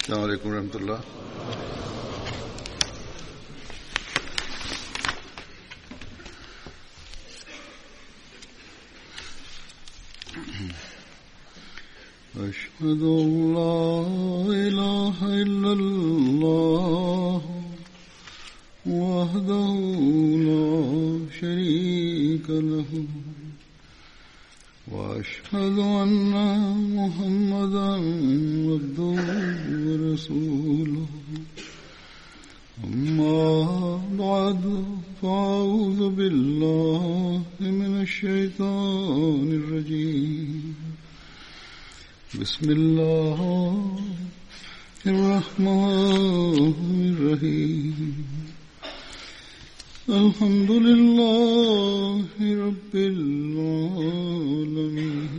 السلام عليكم ورحمة الله. أشهد أن لا إله إلا الله وحده لا شريك له وأشهد أن محمدا عبده ورسوله أما بعد فأعوذ بالله من الشيطان الرجيم بسم الله الرحمن الرحيم الحمد لله رب العالمين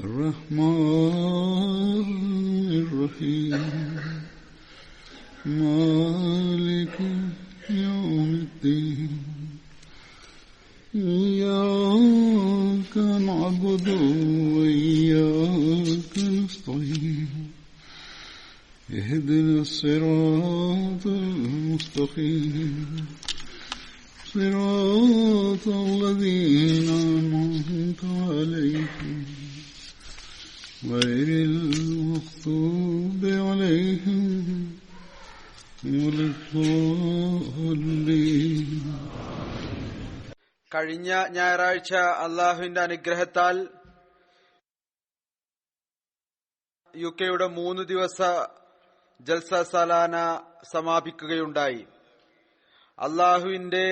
الرحمن الرحيم مالك يوم الدين إياك نعبد وإياك نستعين اهدنا الصراط المستقيم صراط الذين أنعمت عليهم غير المغضوب عليهم ولا الضالين. കഴിഞ്ഞ ഞായറാഴ്ച അള്ളാഹുവിന്റെ അനുഗ്രഹത്താൽ യുകെയുടെ 3 ദിവസ ജൽസ സാലാന സമാപിക്കുകയുണ്ടായി. അള്ളാഹുവിന്റെ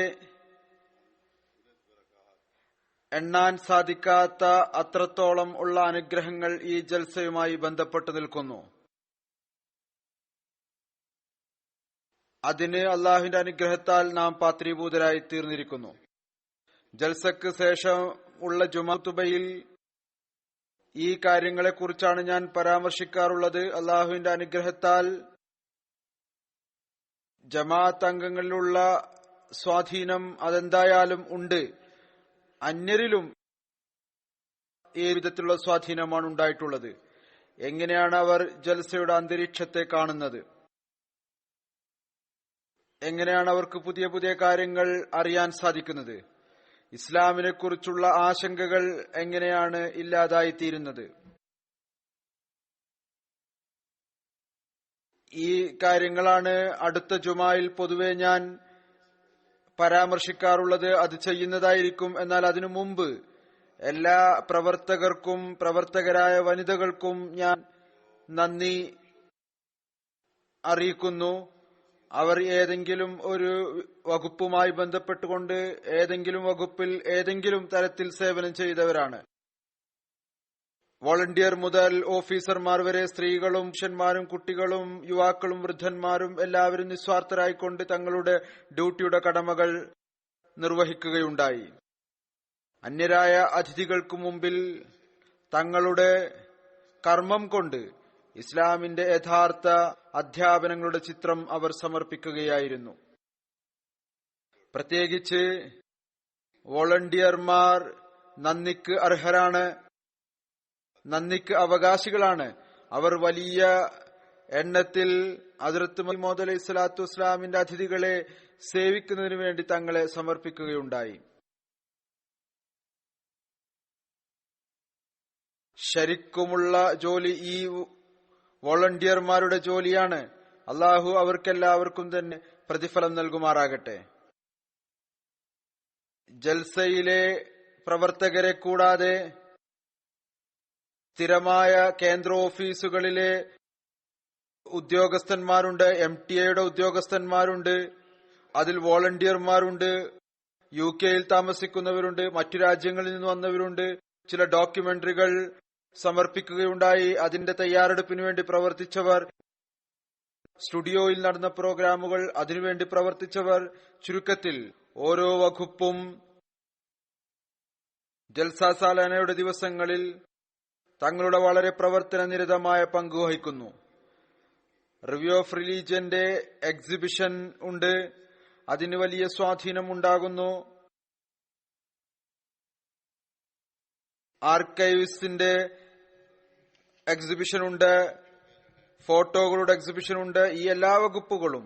എണ്ണാൻ സാധിക്കാത്ത അത്രത്തോളം ഉള്ള അനുഗ്രഹങ്ങൾ ഈ ജൽസയുമായി ബന്ധപ്പെട്ട് നിൽക്കുന്നു. അതിന് അള്ളാഹുവിന്റെ അനുഗ്രഹത്താൽ നാം പാത്രീഭൂതരായി തീർന്നിരിക്കുന്നു. ജൽസക്ക് ശേഷം ഉള്ള ജുമാത്തുബയിൽ ഈ കാര്യങ്ങളെക്കുറിച്ചാണ് ഞാൻ പരാമർശിക്കാറുള്ളത്. അള്ളാഹുവിന്റെ അനുഗ്രഹത്താൽ ജമാഅത്ത് അംഗങ്ങളിലുള്ള സ്വാധീനം അതെന്തായാലും ഉണ്ട്. അന്യരിലും ഈ വിധത്തിലുള്ള സ്വാധീനമാണ് ഉണ്ടായിട്ടുള്ളത്. എങ്ങനെയാണ് അവർ ജൽസയുടെ അന്തരീക്ഷത്തെ കാണുന്നത്, എങ്ങനെയാണ് അവർക്ക് പുതിയ പുതിയ കാര്യങ്ങൾ അറിയാൻ സാധിക്കുന്നത്, ഇസ്ലാമിനെ കുറിച്ചുള്ള ആശങ്കകൾ എങ്ങനെയാണ് ഇല്ലാതായിത്തീരുന്നത്, ഈ കാര്യങ്ങളാണ് അടുത്ത ജുമായിൽ പൊതുവെ ഞാൻ പരാമർശിക്കാറുള്ളത്. അത് ചെയ്യുന്നതായിരിക്കും. എന്നാൽ അതിനു മുമ്പ് എല്ലാ പ്രവർത്തകർക്കും പ്രവർത്തകരായ വനിതകൾക്കും ഞാൻ നന്ദി അറിയിക്കുന്നു. അവർ ഏതെങ്കിലും ഒരു വകുപ്പുമായി ബന്ധപ്പെട്ടുകൊണ്ട് ഏതെങ്കിലും വകുപ്പിൽ ഏതെങ്കിലും തരത്തിൽ സേവനം ചെയ്തവരാണ്. വോളണ്ടിയർ മുതൽ ഓഫീസർമാർ വരെ സ്ത്രീകളും പുരുഷന്മാരും കുട്ടികളും യുവാക്കളും വൃദ്ധന്മാരും എല്ലാവരും നിസ്വാർത്ഥരായിക്കൊണ്ട് തങ്ങളുടെ ഡ്യൂട്ടിയുടെ കടമകൾ നിർവഹിക്കുകയുണ്ടായി. അന്യരായ അതിഥികൾക്കു മുമ്പിൽ തങ്ങളുടെ കർമ്മം കൊണ്ട് ഇസ്ലാമിന്റെ യഥാർത്ഥ അധ്യാപനങ്ങളുടെ ചിത്രം അവർ സമർപ്പിക്കുകയായിരുന്നു. പ്രത്യേകിച്ച് വോളണ്ടിയർമാർ നന്ദിക്ക് അർഹരാണ്, നന്ദിക്ക് അവകാശികളാണ്. അവർ വലിയ എണ്ണത്തിൽ ഹദ്റത്ത് മൗഊദ് അലൈഹി സ്വലാത്തു വസ്സലാമിന്റെ അതിഥികളെ സേവിക്കുന്നതിനു വേണ്ടി തങ്ങളെ സമർപ്പിക്കുകയുണ്ടായി. ശരിക്കുമുള്ള ജോലി ഈ വോളണ്ടിയർമാരുടെ ജോലിയാണ്. അള്ളാഹു അവർക്കെല്ലാവർക്കും തന്നെ പ്രതിഫലം നൽകുമാറാകട്ടെ. ജൽസയിലെ പ്രവർത്തകരെ കൂടാതെ സ്ഥിരമായ കേന്ദ്ര ഓഫീസുകളിലെ ഉദ്യോഗസ്ഥന്മാരുണ്ട്, MTA ഉദ്യോഗസ്ഥന്മാരുണ്ട്, അതിൽ വോളണ്ടിയർമാരുണ്ട്, UK താമസിക്കുന്നവരുണ്ട്, മറ്റു രാജ്യങ്ങളിൽ നിന്ന് വന്നവരുണ്ട്. ചില ഡോക്യുമെന്ററികൾ സമർപ്പിക്കുകയുണ്ടായി. അതിന്റെ തയ്യാറെടുപ്പിനു വേണ്ടി പ്രവർത്തിച്ചവർ, സ്റ്റുഡിയോയിൽ നടന്ന പ്രോഗ്രാമുകൾ അതിനുവേണ്ടി പ്രവർത്തിച്ചവർ, ചുരുക്കത്തിൽ ഓരോ വകുപ്പും ജൽസ സാലാനയുടെ ദിവസങ്ങളിൽ തങ്ങളുടെ വളരെ പ്രവർത്തന നിരതമായ പങ്കുവഹിക്കുന്നു. റിവ്യൂ ഓഫ് റിലീജിയന്റെ എക്സിബിഷൻ ഉണ്ട്, അതിന് വലിയ സ്വാധീനം ഉണ്ടാകുന്നു. ആർക്കൈവ്സിന്റെ എക്സിബിഷൻ ഉണ്ട്, ഫോട്ടോകളുടെ എക്സിബിഷൻ ഉണ്ട്. ഈ എല്ലാ വകുപ്പുകളും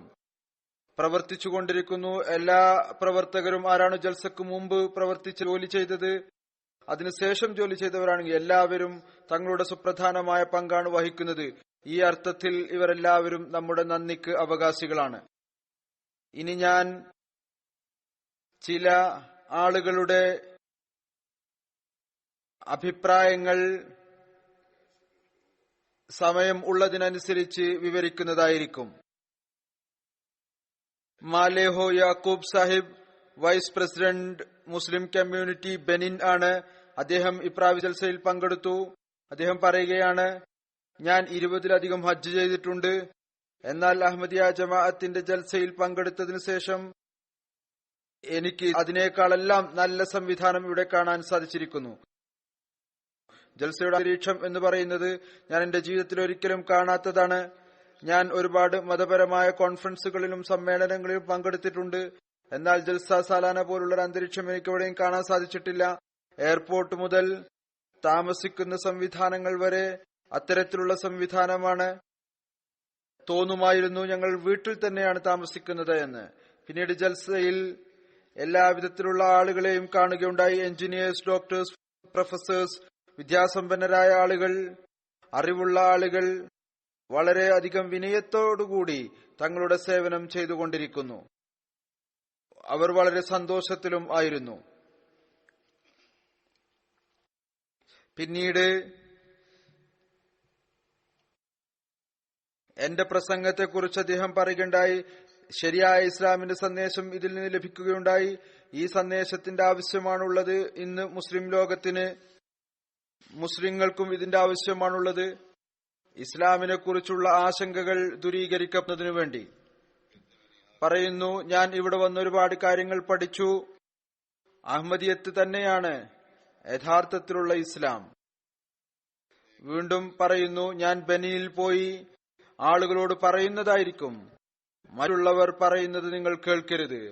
പ്രവർത്തിച്ചുകൊണ്ടിരിക്കുന്നു. എല്ലാ പ്രവർത്തകരും ആരാണ് ജൽസക്ക് മുമ്പ് പ്രവർത്തിച്ച് ജോലി ചെയ്തത്, അതിനുശേഷം ജോലി ചെയ്തവരാണെങ്കിൽ എല്ലാവരും തങ്ങളുടെ സുപ്രധാനമായ പങ്കാണ് വഹിക്കുന്നത്. ഈ അർത്ഥത്തിൽ ഇവരെല്ലാവരും നമ്മുടെ നന്ദിക്ക് അവകാശികളാണ്. ഇനി ഞാൻ ചില ആളുകളുടെ അഭിപ്രായങ്ങൾ സമയം ഉള്ളതിനനുസരിച്ച് വിവരിക്കുന്നതായിരിക്കും. മാലേഹോ യാക്കൂബ് സാഹിബ്, vice president Muslim community Benin ആണ്. അദ്ദേഹം ഇപ്രാവശ്യ ജൽസയിൽ പങ്കെടുത്തു. അദ്ദേഹം പറയുകയാണ്, ഞാൻ 20-ലധികം ഹജ്ജ് ചെയ്തിട്ടുണ്ട്. എന്നാൽ അഹമ്മദിയ ജമാഅത്തിന്റെ ജൽസയിൽ പങ്കെടുത്തതിനു ശേഷം എനിക്ക് അതിനേക്കാളെല്ലാം നല്ല സംവിധാനം ഇവിടെ കാണാൻ സാധിച്ചിരിക്കുന്നു. ജൽസയുടെ അന്തരീക്ഷം എന്ന് പറയുന്നത് ഞാൻ എന്റെ ജീവിതത്തിൽ ഒരിക്കലും കാണാത്തതാണ്. ഞാൻ ഒരുപാട് മതപരമായ കോൺഫറൻസുകളിലും സമ്മേളനങ്ങളിലും പങ്കെടുത്തിട്ടുണ്ട്. എന്നാൽ ജൽസ സാലാന പോലുള്ള ഒരു അന്തരീക്ഷം എനിക്ക് എവിടെയും കാണാൻ സാധിച്ചിട്ടില്ല. എയർപോർട്ട് മുതൽ താമസിക്കുന്ന സംവിധാനങ്ങൾ വരെ അത്തരത്തിലുള്ള സംവിധാനമാണ്. തോന്നുമായിരുന്നു ഞങ്ങൾ വീട്ടിൽ തന്നെയാണ് താമസിക്കുന്നത് എന്ന്. പിന്നീട് ജൽസയിൽ എല്ലാവിധത്തിലുള്ള ആളുകളെയും കാണുകയുണ്ടായി. എഞ്ചിനീയേഴ്സ്, ഡോക്ടേഴ്സ്, പ്രൊഫസേഴ്സ്, വിദ്യാസമ്പന്നരായ ആളുകൾ, അറിവുള്ള ആളുകൾ വളരെ അധികം വിനയത്തോടുകൂടി തങ്ങളുടെ സേവനം ചെയ്തുകൊണ്ടിരിക്കുന്നു. അവർ വളരെ സന്തോഷത്തിലും ആയിരുന്നു. പിന്നീട് എന്റെ പ്രസംഗത്തെക്കുറിച്ച് അദ്ദേഹം പറയുകയുണ്ടായി. ശരിയായ ഇസ്ലാമിന്റെ സന്ദേശം ഇതിൽ നിന്ന് ലഭിക്കുകയുണ്ടായി. ഈ സന്ദേശത്തിന്റെ ആവശ്യമാണുള്ളത് ഇന്ന് മുസ്ലിം ലോകത്തിന്. മുസ്ലിങ്ങൾക്കും ഇതിന്റെ ആവശ്യമാണുള്ളത്. ഇസ്ലാമിനെ കുറിച്ചുള്ള ആശങ്കകൾ ദൂരീകരിക്കുന്നതിനു വേണ്ടി പറയുന്നു. ഞാൻ ഇവിടെ വന്ന ഒരുപാട് കാര്യങ്ങൾ പഠിച്ചു. അഹമ്മദിയത്ത് തന്നെയാണ് യഥാർത്ഥത്തിലുള്ള ഇസ്ലാം. വീണ്ടും പറയുന്നു, ഞാൻ ബനിയിൽ പോയി ആളുകളോട് പറയുന്നതായിരിക്കും, മറ്റുള്ളവർ പറയുന്നത് നിങ്ങൾ കേൾക്കരുത്.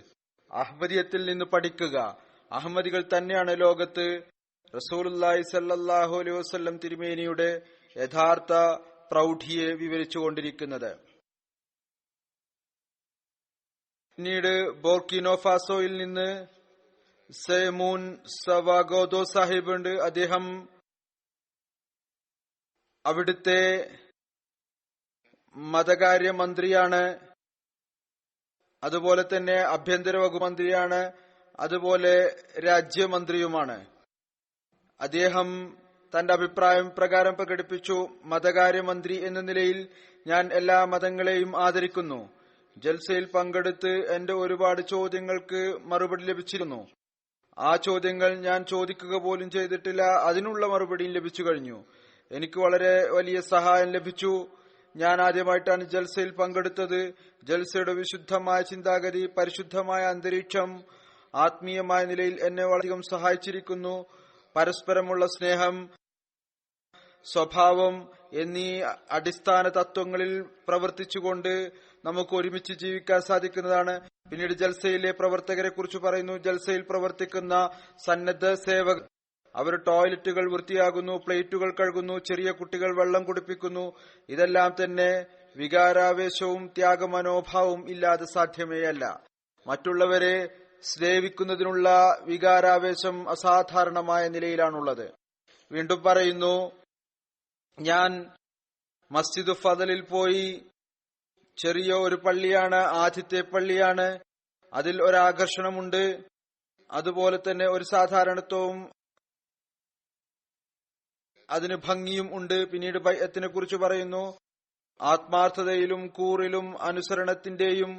അഹമ്മദിയത്തിൽ നിന്ന് പഠിക്കുക. അഹമ്മദികൾ തന്നെയാണ് ലോകത്ത് റസൂലുള്ളാഹി സ്വല്ലല്ലാഹു അലൈഹി വസല്ലം തിരുമേനിയുടെ യഥാർത്ഥ പ്രൗഢിയെ വിവരിച്ചുകൊണ്ടിരിക്കുന്നത്. പിന്നീട് ബോർക്കിനോ ഫാസോയിൽ നിന്ന് സെമൂൻ സവാഗോദോ സാഹിബ് ഉണ്ട്. അദ്ദേഹം അവിടുത്തെ മതകാര്യ മന്ത്രിയാണ്, അതുപോലെ തന്നെ ആഭ്യന്തര വകുപ്പ് മന്ത്രിയാണ്, അതുപോലെ രാജ്യമന്ത്രിയുമാണ്. അദ്ദേഹം തന്റെ അഭിപ്രായം പ്രകാരം പ്രകടിപ്പിച്ചു. മതകാര്യമന്ത്രി എന്ന നിലയിൽ ഞാൻ എല്ലാ മതങ്ങളെയും ആദരിക്കുന്നു. ജൽസയിൽ പങ്കെടുത്ത് എന്റെ ഒരുപാട് ചോദ്യങ്ങൾക്ക് മറുപടി ലഭിച്ചിരുന്നു. ആ ചോദ്യങ്ങൾ ഞാൻ ചോദിക്കുക പോലും ചെയ്തിട്ടില്ല, അതിനുള്ള മറുപടിയും ലഭിച്ചു കഴിഞ്ഞു. എനിക്ക് വളരെ വലിയ സഹായം ലഭിച്ചു. ഞാൻ ആദ്യമായിട്ടാണ് ജൽസയിൽ പങ്കെടുത്തത്. ജൽസയുടെ വിശുദ്ധമായ ചിന്താഗതി, പരിശുദ്ധമായ അന്തരീക്ഷം ആത്മീയമായ നിലയിൽ എന്നെ വളരെയധികം സഹായിച്ചിരിക്കുന്നു. പരസ്പരമുള്ള സ്നേഹം, സ്വഭാവം എന്നീ അടിസ്ഥാന തത്വങ്ങളിൽ പ്രവർത്തിച്ചുകൊണ്ട് നമുക്ക് ഒരുമിച്ച് ജീവിക്കാൻ സാധിക്കുന്നതാണ്. പിന്നീട് ജൽസയിലെ പ്രവർത്തകരെ കുറിച്ച് പറയുന്നു. ജൽസയിൽ പ്രവർത്തിക്കുന്ന സന്നദ്ധ സേവകർ, അവർ ടോയ്ലറ്റുകൾ വൃത്തിയാകുന്നു, പ്ലേറ്റുകൾ കഴുകുന്നു, ചെറിയ കുട്ടികൾ വെള്ളം കുടിപ്പിക്കുന്നു. ഇതെല്ലാം തന്നെ വികാരാവേശവും ത്യാഗമനോഭാവവും ഇല്ലാതെ സാധ്യമേയല്ല. മറ്റുള്ളവരെ സ്നേഹിക്കുന്നതിനുള്ള വികാരാവേശം അസാധാരണമായ നിലയിലാണുള്ളത്. വീണ്ടും പറയുന്നു, ഞാൻ മസ്ജിദ് ഫദലിൽ പോയി. ചെറിയ ഒരു പള്ളിയാണ്, ആദ്യത്തെ പള്ളിയാണ്. അതിൽ ഒരാകർഷണമുണ്ട്, അതുപോലെ തന്നെ ഒരു സാധാരണത്വവും അതിന് ഭംഗിയും ഉണ്ട്. പിന്നീട് ബൈഅത്തിനെ കുറിച്ച് പറയുന്നു. ആത്മാർത്ഥതയിലും കൂറിലും അനുസരണത്തിന്റെയും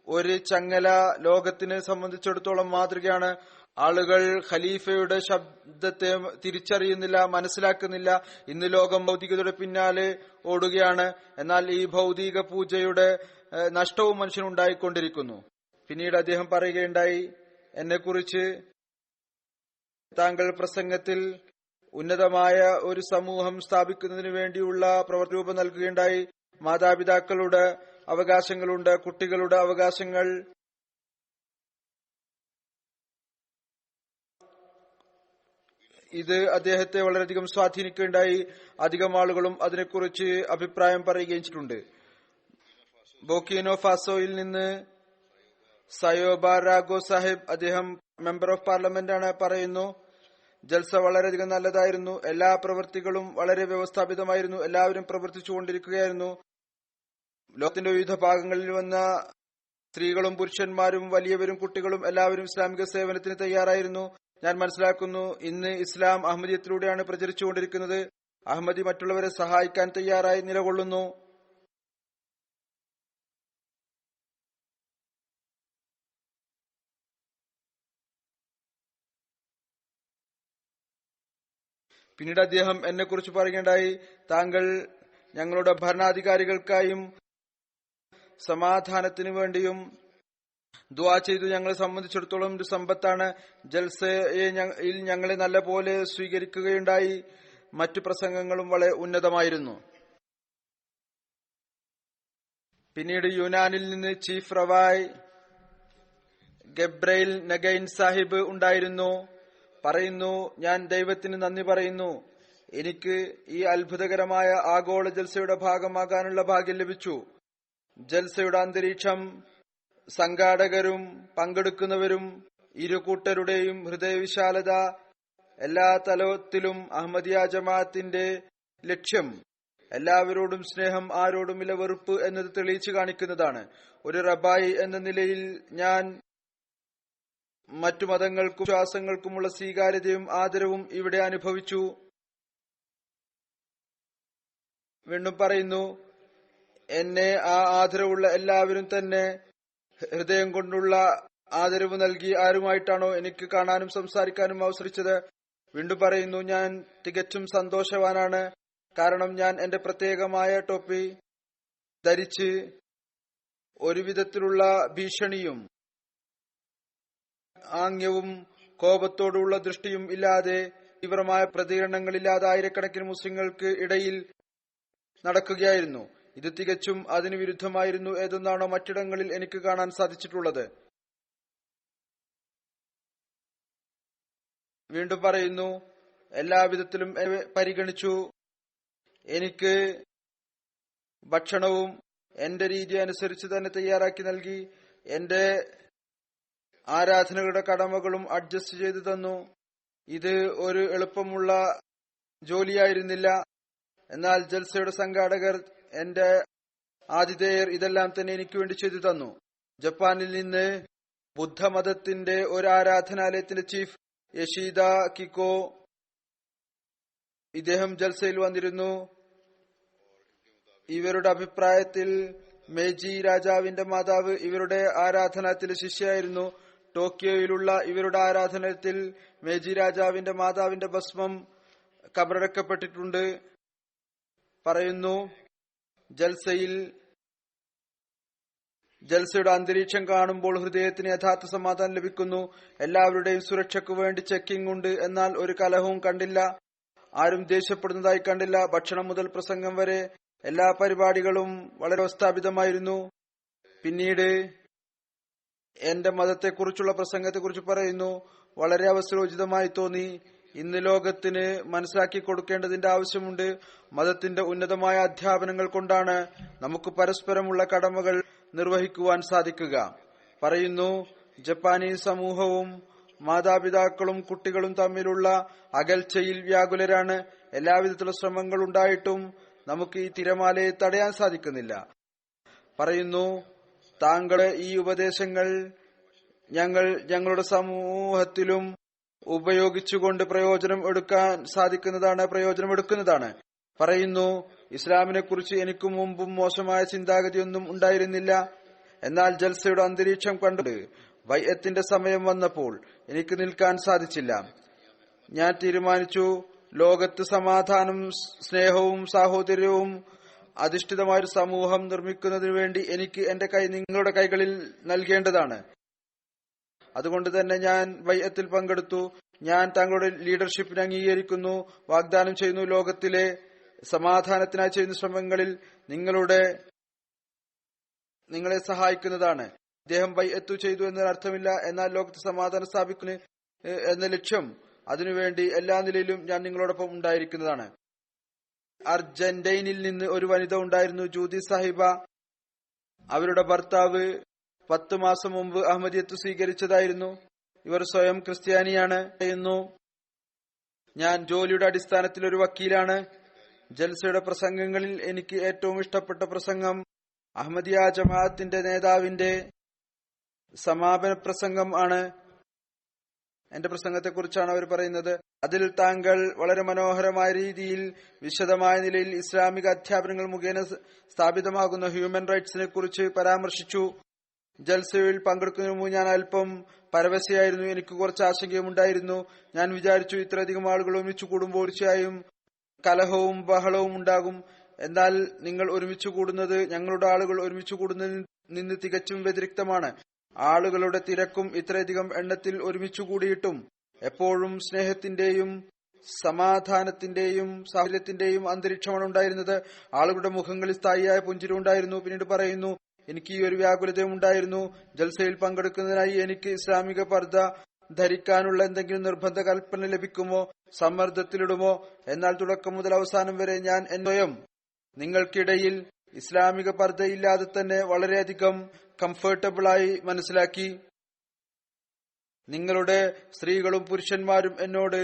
ഒരു ചങ്ങല ലോകത്തിനെ സംബന്ധിച്ചിടത്തോളം മാതൃകയാണ്. ആളുകൾ ഖലീഫയുടെ ശബ്ദത്തെ തിരിച്ചറിയുന്നില്ല, മനസ്സിലാക്കുന്നില്ല. ഇന്ന് ലോകം ഭൗതികതയുടെ പിന്നാലെ ഓടുകയാണ്. എന്നാൽ ഈ ഭൗതിക പൂജയുടെ നഷ്ടവും മനുഷ്യനുണ്ടായിക്കൊണ്ടിരിക്കുന്നു. പിന്നീട് അദ്ദേഹം പറയുകയുണ്ടായി, എന്നെക്കുറിച്ച് താങ്കൾ പ്രസംഗത്തിൽ ഉന്നതമായ ഒരു സമൂഹം സ്ഥാപിക്കുന്നതിന് വേണ്ടിയുള്ള പ്രവർത്തന രൂപം നൽകുകയുണ്ടായി. മാതാപിതാക്കളുടെ അവകാശങ്ങളുണ്ട്, കുട്ടികളുടെ അവകാശങ്ങൾ, ഇത് അദ്ദേഹത്തെ വളരെയധികം സ്വാധീനിക്കുകയുണ്ടായി. അധികം ആളുകളും അതിനെക്കുറിച്ച് അഭിപ്രായം പറയുകയും ചെയ്തിട്ടുണ്ട്. ബോർക്കിനോ ഫാസോയിൽ നിന്ന് സയോബാരാഗോ സാഹിബ്, അദ്ദേഹം മെമ്പർ ഓഫ് പാർലമെന്റ് ആണ്, പറയുന്നു, ജൽസ വളരെയധികം നല്ലതായിരുന്നു. എല്ലാ പ്രവൃത്തികളും വളരെ വ്യവസ്ഥാപിതമായിരുന്നു. എല്ലാവരും പ്രവർത്തിച്ചുകൊണ്ടിരിക്കുകയായിരുന്നു. ലോകത്തിന്റെ വിവിധ ഭാഗങ്ങളിൽ വന്ന സ്ത്രീകളും പുരുഷന്മാരും വലിയവരും കുട്ടികളും എല്ലാവരും ഇസ്ലാമിക സേവനത്തിന് തയ്യാറായിരുന്നു. ഞാൻ മനസ്സിലാക്കുന്നു, ഇന്ന് ഇസ്ലാം അഹമ്മദിയത്തിലൂടെയാണ് പ്രചരിച്ചുകൊണ്ടിരിക്കുന്നത്. അഹമ്മദി മറ്റുള്ളവരെ സഹായിക്കാൻ തയ്യാറായി നിലകൊള്ളുന്നു. പിന്നീട് അദ്ദേഹം എന്നെ കുറിച്ച് പറയുകയുണ്ടായി, താങ്കൾ ഞങ്ങളുടെ ഭരണാധികാരികൾക്കായും സമാധാനത്തിനു വേണ്ടിയും ദുആ ചെയ്തു. ഞങ്ങളെ സംബന്ധിച്ചിടത്തോളം ഒരു സമ്പത്താണ്. ജൽസയിൽ ഞങ്ങളെ നല്ല പോലെ സ്വീകരിക്കുകയുണ്ടായി. മറ്റു പ്രസംഗങ്ങളും വളരെ ഉന്നതമായിരുന്നു. പിന്നീട് യുനാനിൽ നിന്ന് ചീഫ് റവായ് ഗബ്രൈൽ നഗൈൻ സാഹിബ് ഉണ്ടായിരുന്നു. പറയുന്നു, ഞാൻ ദൈവത്തിന് നന്ദി പറയുന്നു. എനിക്ക് ഈ അത്ഭുതകരമായ ആഗോള ജൽസയുടെ ഭാഗമാകാനുള്ള ഭാഗ്യം ലഭിച്ചു. ജൽസയുടെ അന്തരീക്ഷം, സംഘാടകരും പങ്കെടുക്കുന്നവരും ഇരു കൂട്ടരുടെയും ഹൃദയവിശാലത, എല്ലാ തലത്തിലും അഹമ്മദിയ ജമാഅത്തിന്റെ ലക്ഷ്യം എല്ലാവരോടും സ്നേഹം, ആരോടുമില്ല വെറുപ്പ് എന്നത് തെളിയിച്ചു കാണിക്കുന്നതാണ്. ഒരു റബായി എന്ന നിലയിൽ ഞാൻ മറ്റു മതങ്ങൾക്കും വിശ്വാസങ്ങൾക്കുമുള്ള സ്വീകാര്യതയും ആദരവും ഇവിടെ അനുഭവിച്ചു. വീണ്ടും പറയുന്നു, എന്നെ ആ ആദരവുള്ള എല്ലാവരും തന്നെ ഹൃദയം കൊണ്ടുള്ള ആദരവ് നൽകി ആരുമായിട്ടാണോ എനിക്ക് കാണാനും സംസാരിക്കാനും അവസരിച്ചത്. വീണ്ടും പറയുന്നു, ഞാൻ തികച്ചും സന്തോഷവാനാണ്. കാരണം ഞാൻ എന്റെ പ്രത്യേകമായ ടോപ്പി ധരിച്ച് ഒരു വിധത്തിലുള്ള ഭീഷണിയും ആംഗ്യവും കോപത്തോടുള്ള ദൃഷ്ടിയും ഇല്ലാതെ, തീവ്രമായ പ്രതികരണങ്ങളില്ലാതെ ആയിരക്കണക്കിന് മുസ്ലിങ്ങൾക്ക് ഇടയിൽ നടക്കുകയായിരുന്നു. ഇത് തികച്ചും അതിന് വിരുദ്ധമായിരുന്നു ഏതെന്നാണോ മറ്റിടങ്ങളിൽ എനിക്ക് കാണാൻ സാധിച്ചിട്ടുള്ളത്. വീണ്ടും പറയുന്നു, എല്ലാവിധത്തിലും പരിഗണിച്ചു. എനിക്ക് ഭക്ഷണവും എന്റെ രീതി അനുസരിച്ച് തന്നെ തയ്യാറാക്കി നൽകി. എന്റെ ആരാധനകളുടെ കടമകളും അഡ്ജസ്റ്റ് ചെയ്തു തന്നു. ഇത് ഒരു എളുപ്പമുള്ള ജോലിയായിരുന്നില്ല. എന്നാൽ ജൽസയുടെ സംഘാടകർ, എന്റെ ആതിഥേയർ ഇതെല്ലാം തന്നെ എനിക്ക് വേണ്ടി ചെയ്തു തന്നു. ജപ്പാനിൽ നിന്ന് ബുദ്ധമതത്തിന്റെ ഒരു ആരാധനാലയത്തിന്റെ ചീഫ് യഷീദ കിക്കോ, ഇദ്ദേഹം ജൽസയിൽ വന്നിരുന്നു. ഇവരുടെ അഭിപ്രായത്തിൽ മേജി രാജാവിന്റെ മാതാവ് ഇവരുടെ ആരാധനാലയത്തിലെ ശിഷ്യായിരുന്നു. ടോക്കിയോയിലുള്ള ഇവരുടെ ആരാധനാലയത്തിൽ മേജി രാജാവിന്റെ മാതാവിന്റെ ഭസ്മം കബറടക്കപ്പെട്ടിട്ടുണ്ട്. പറയുന്നു, ജൽസയുടെ അന്തരീക്ഷം കാണുമ്പോൾ ഹൃദയത്തിന് യഥാർത്ഥ സമാധാനം ലഭിക്കുന്നു. എല്ലാവരുടെയും സുരക്ഷയ്ക്കു വേണ്ടി ചെക്കിംഗ് ഉണ്ട്. എന്നാൽ ഒരു കലഹവും കണ്ടില്ല. ആരും ദേഷ്യപ്പെടുന്നതായി കണ്ടില്ല. ഭക്ഷണം മുതൽ പ്രസംഗം വരെ എല്ലാ പരിപാടികളും വളരെ വ്യവസ്ഥാപിതമായിരുന്നു. പിന്നീട് എന്റെ മതത്തെക്കുറിച്ചുള്ള പ്രസംഗത്തെക്കുറിച്ച് പറയുന്നു, വളരെ അവസരോചിതമായി തോന്നി. ഇന്ന് ലോകത്തിന് മനസ്സിലാക്കി കൊടുക്കേണ്ടതിന്റെ ആവശ്യമുണ്ട്. മതത്തിന്റെ ഉന്നതമായ അധ്യാപനങ്ങൾ കൊണ്ടാണ് നമുക്ക് പരസ്പരമുള്ള കടമകൾ നിർവഹിക്കുവാൻ സാധിക്കുക. പറയുന്നു, ജപ്പാനീസ് സമൂഹവും മാതാപിതാക്കളും കുട്ടികളും തമ്മിലുള്ള അകൽച്ചയിൽ വ്യാകുലരാണ്. എല്ലാവിധത്തിലുള്ള ശ്രമങ്ങൾ ഉണ്ടായിട്ടും നമുക്ക് ഈ തിരമാലയെ തടയാൻ സാധിക്കുന്നില്ല. പറയുന്നു, താങ്കളുടെ ഈ ഉപദേശങ്ങൾ ഞങ്ങളുടെ സമൂഹത്തിലും ഉപയോഗിച്ചുകൊണ്ട് പ്രയോജനമെടുക്കുന്നതാണ്. പറയുന്നു, ഇസ്ലാമിനെ കുറിച്ച് എനിക്ക് മുമ്പും മോശമായ ചിന്താഗതിയൊന്നും ഉണ്ടായിരുന്നില്ല. എന്നാൽ ജൽസയുടെ അന്തരീക്ഷം കണ്ട് ബൈഅത്തിന്റെ സമയം വന്നപ്പോൾ എനിക്ക് നിൽക്കാൻ സാധിച്ചില്ല. ഞാൻ തീരുമാനിച്ചു, ലോകത്ത് സമാധാനം, സ്നേഹവും സാഹോദര്യവും അധിഷ്ഠിതമായൊരു സമൂഹം നിർമ്മിക്കുന്നതിനു വേണ്ടി എനിക്ക് എന്റെ കൈ നിങ്ങളുടെ കൈകളിൽ നൽകേണ്ടതാണ്. അതുകൊണ്ട് തന്നെ ഞാൻ ബൈഅത്തിൽ പങ്കെടുത്തു. ഞാൻ താങ്കളുടെ ലീഡർഷിപ്പിനെ അംഗീകരിക്കുന്നു, വാഗ്ദാനം ചെയ്യുന്നു, ലോകത്തിലെ സമാധാനത്തിനായി ചെയ്യുന്ന ശ്രമങ്ങളിൽ നിങ്ങളെ സഹായിക്കുന്നതാണ്. ഇദ്ദേഹം ബൈഅത്ത് ചെയ്തു എന്നതിന് അർത്ഥമില്ല. എന്നാൽ ലോകത്ത് സമാധാനം സ്ഥാപിക്കുന്ന എന്ന ലക്ഷ്യം അതിനുവേണ്ടി എല്ലാ നിലയിലും ഞാൻ നിങ്ങളോടൊപ്പം ഉണ്ടായിരിക്കുന്നതാണ്. അർജന്റൈനിൽ നിന്ന് ഒരു വനിത ഉണ്ടായിരുന്നു, ജൂതി സാഹിബ. അവരുടെ ഭർത്താവ് 10 മാസം മുമ്പ് അഹമ്മദിയത്ത് സ്വീകരിച്ചതായിരുന്നു. ഇവർ സ്വയം ക്രിസ്ത്യാനിയാണ്. ഞാൻ ജോലിയുടെ അടിസ്ഥാനത്തിൽ ഒരു വക്കീലാണ്. ജൽസയുടെ പ്രസംഗങ്ങളിൽ എനിക്ക് ഏറ്റവും ഇഷ്ടപ്പെട്ട പ്രസംഗം അഹമ്മദിയ ജമാഅത്തിന്റെ നേതാവിന്റെ സമാപന പ്രസംഗം ആണ്. എന്റെ പ്രസംഗത്തെ കുറിച്ചാണ് അവർ പറയുന്നത്. അതിൽ താങ്കൾ വളരെ മനോഹരമായ രീതിയിൽ വിശദമായ നിലയിൽ ഇസ്ലാമിക അധ്യാപനങ്ങൾ മുഖേന സ്ഥാപിതമാകുന്ന ഹ്യൂമൻ റൈറ്റ്സിനെ കുറിച്ച് പരാമർശിച്ചു. ജൽസയിൽ പങ്കെടുക്കുന്നതിന് മുമ്പ് ഞാൻ അല്പം പരവശയായിരുന്നു. എനിക്ക് കുറച്ച് ആശങ്കയുമുണ്ടായിരുന്നു. ഞാൻ വിചാരിച്ചു, ഇത്രയധികം ആളുകൾ ഒരുമിച്ച് കൂടുമ്പോൾ തീർച്ചയായും കലഹവും ബഹളവും ഉണ്ടാകും. എന്നാൽ നിങ്ങൾ ഒരുമിച്ച് കൂടുന്നത് ഞങ്ങളുടെ ആളുകൾ ഒരുമിച്ച് കൂടുന്നതിൽ നിന്ന് തികച്ചും വ്യതിരിക്തമാണ്. ആളുകളുടെ തിരക്കും ഇത്രയധികം എണ്ണത്തിൽ ഒരുമിച്ചു കൂടിയിട്ടും എപ്പോഴും സ്നേഹത്തിന്റെയും സമാധാനത്തിന്റെയും സാഹചര്യത്തിന്റെയും അന്തരീക്ഷമാണ് ഉണ്ടായിരുന്നത്. ആളുകളുടെ മുഖങ്ങളിൽ സ്ഥായിയായ പുഞ്ചിരി ഉണ്ടായിരുന്നു. പിന്നീട് പറയുന്നു, എനിക്ക് ഈ ഒരു വ്യാകുലതയും ഉണ്ടായിരുന്നു. ജൽസയിൽ പങ്കെടുക്കുന്നതിനായി എനിക്ക് ഇസ്ലാമിക പർദ്ദ ധരിക്കാനുള്ള എന്തെങ്കിലും നിർബന്ധ കൽപ്പന ലഭിക്കുമോ, സമ്മർദ്ദത്തിലിടുമോ? എന്നാൽ തുടക്കം മുതൽ അവസാനം വരെ ഞാൻ സ്വയം നിങ്ങൾക്കിടയിൽ ഇസ്ലാമിക പർദ്ദയില്ലാതെ തന്നെ വളരെയധികം കംഫർട്ടബിളായി മനസ്സിലാക്കി. നിങ്ങളുടെ സ്ത്രീകളും പുരുഷന്മാരും എന്നോട്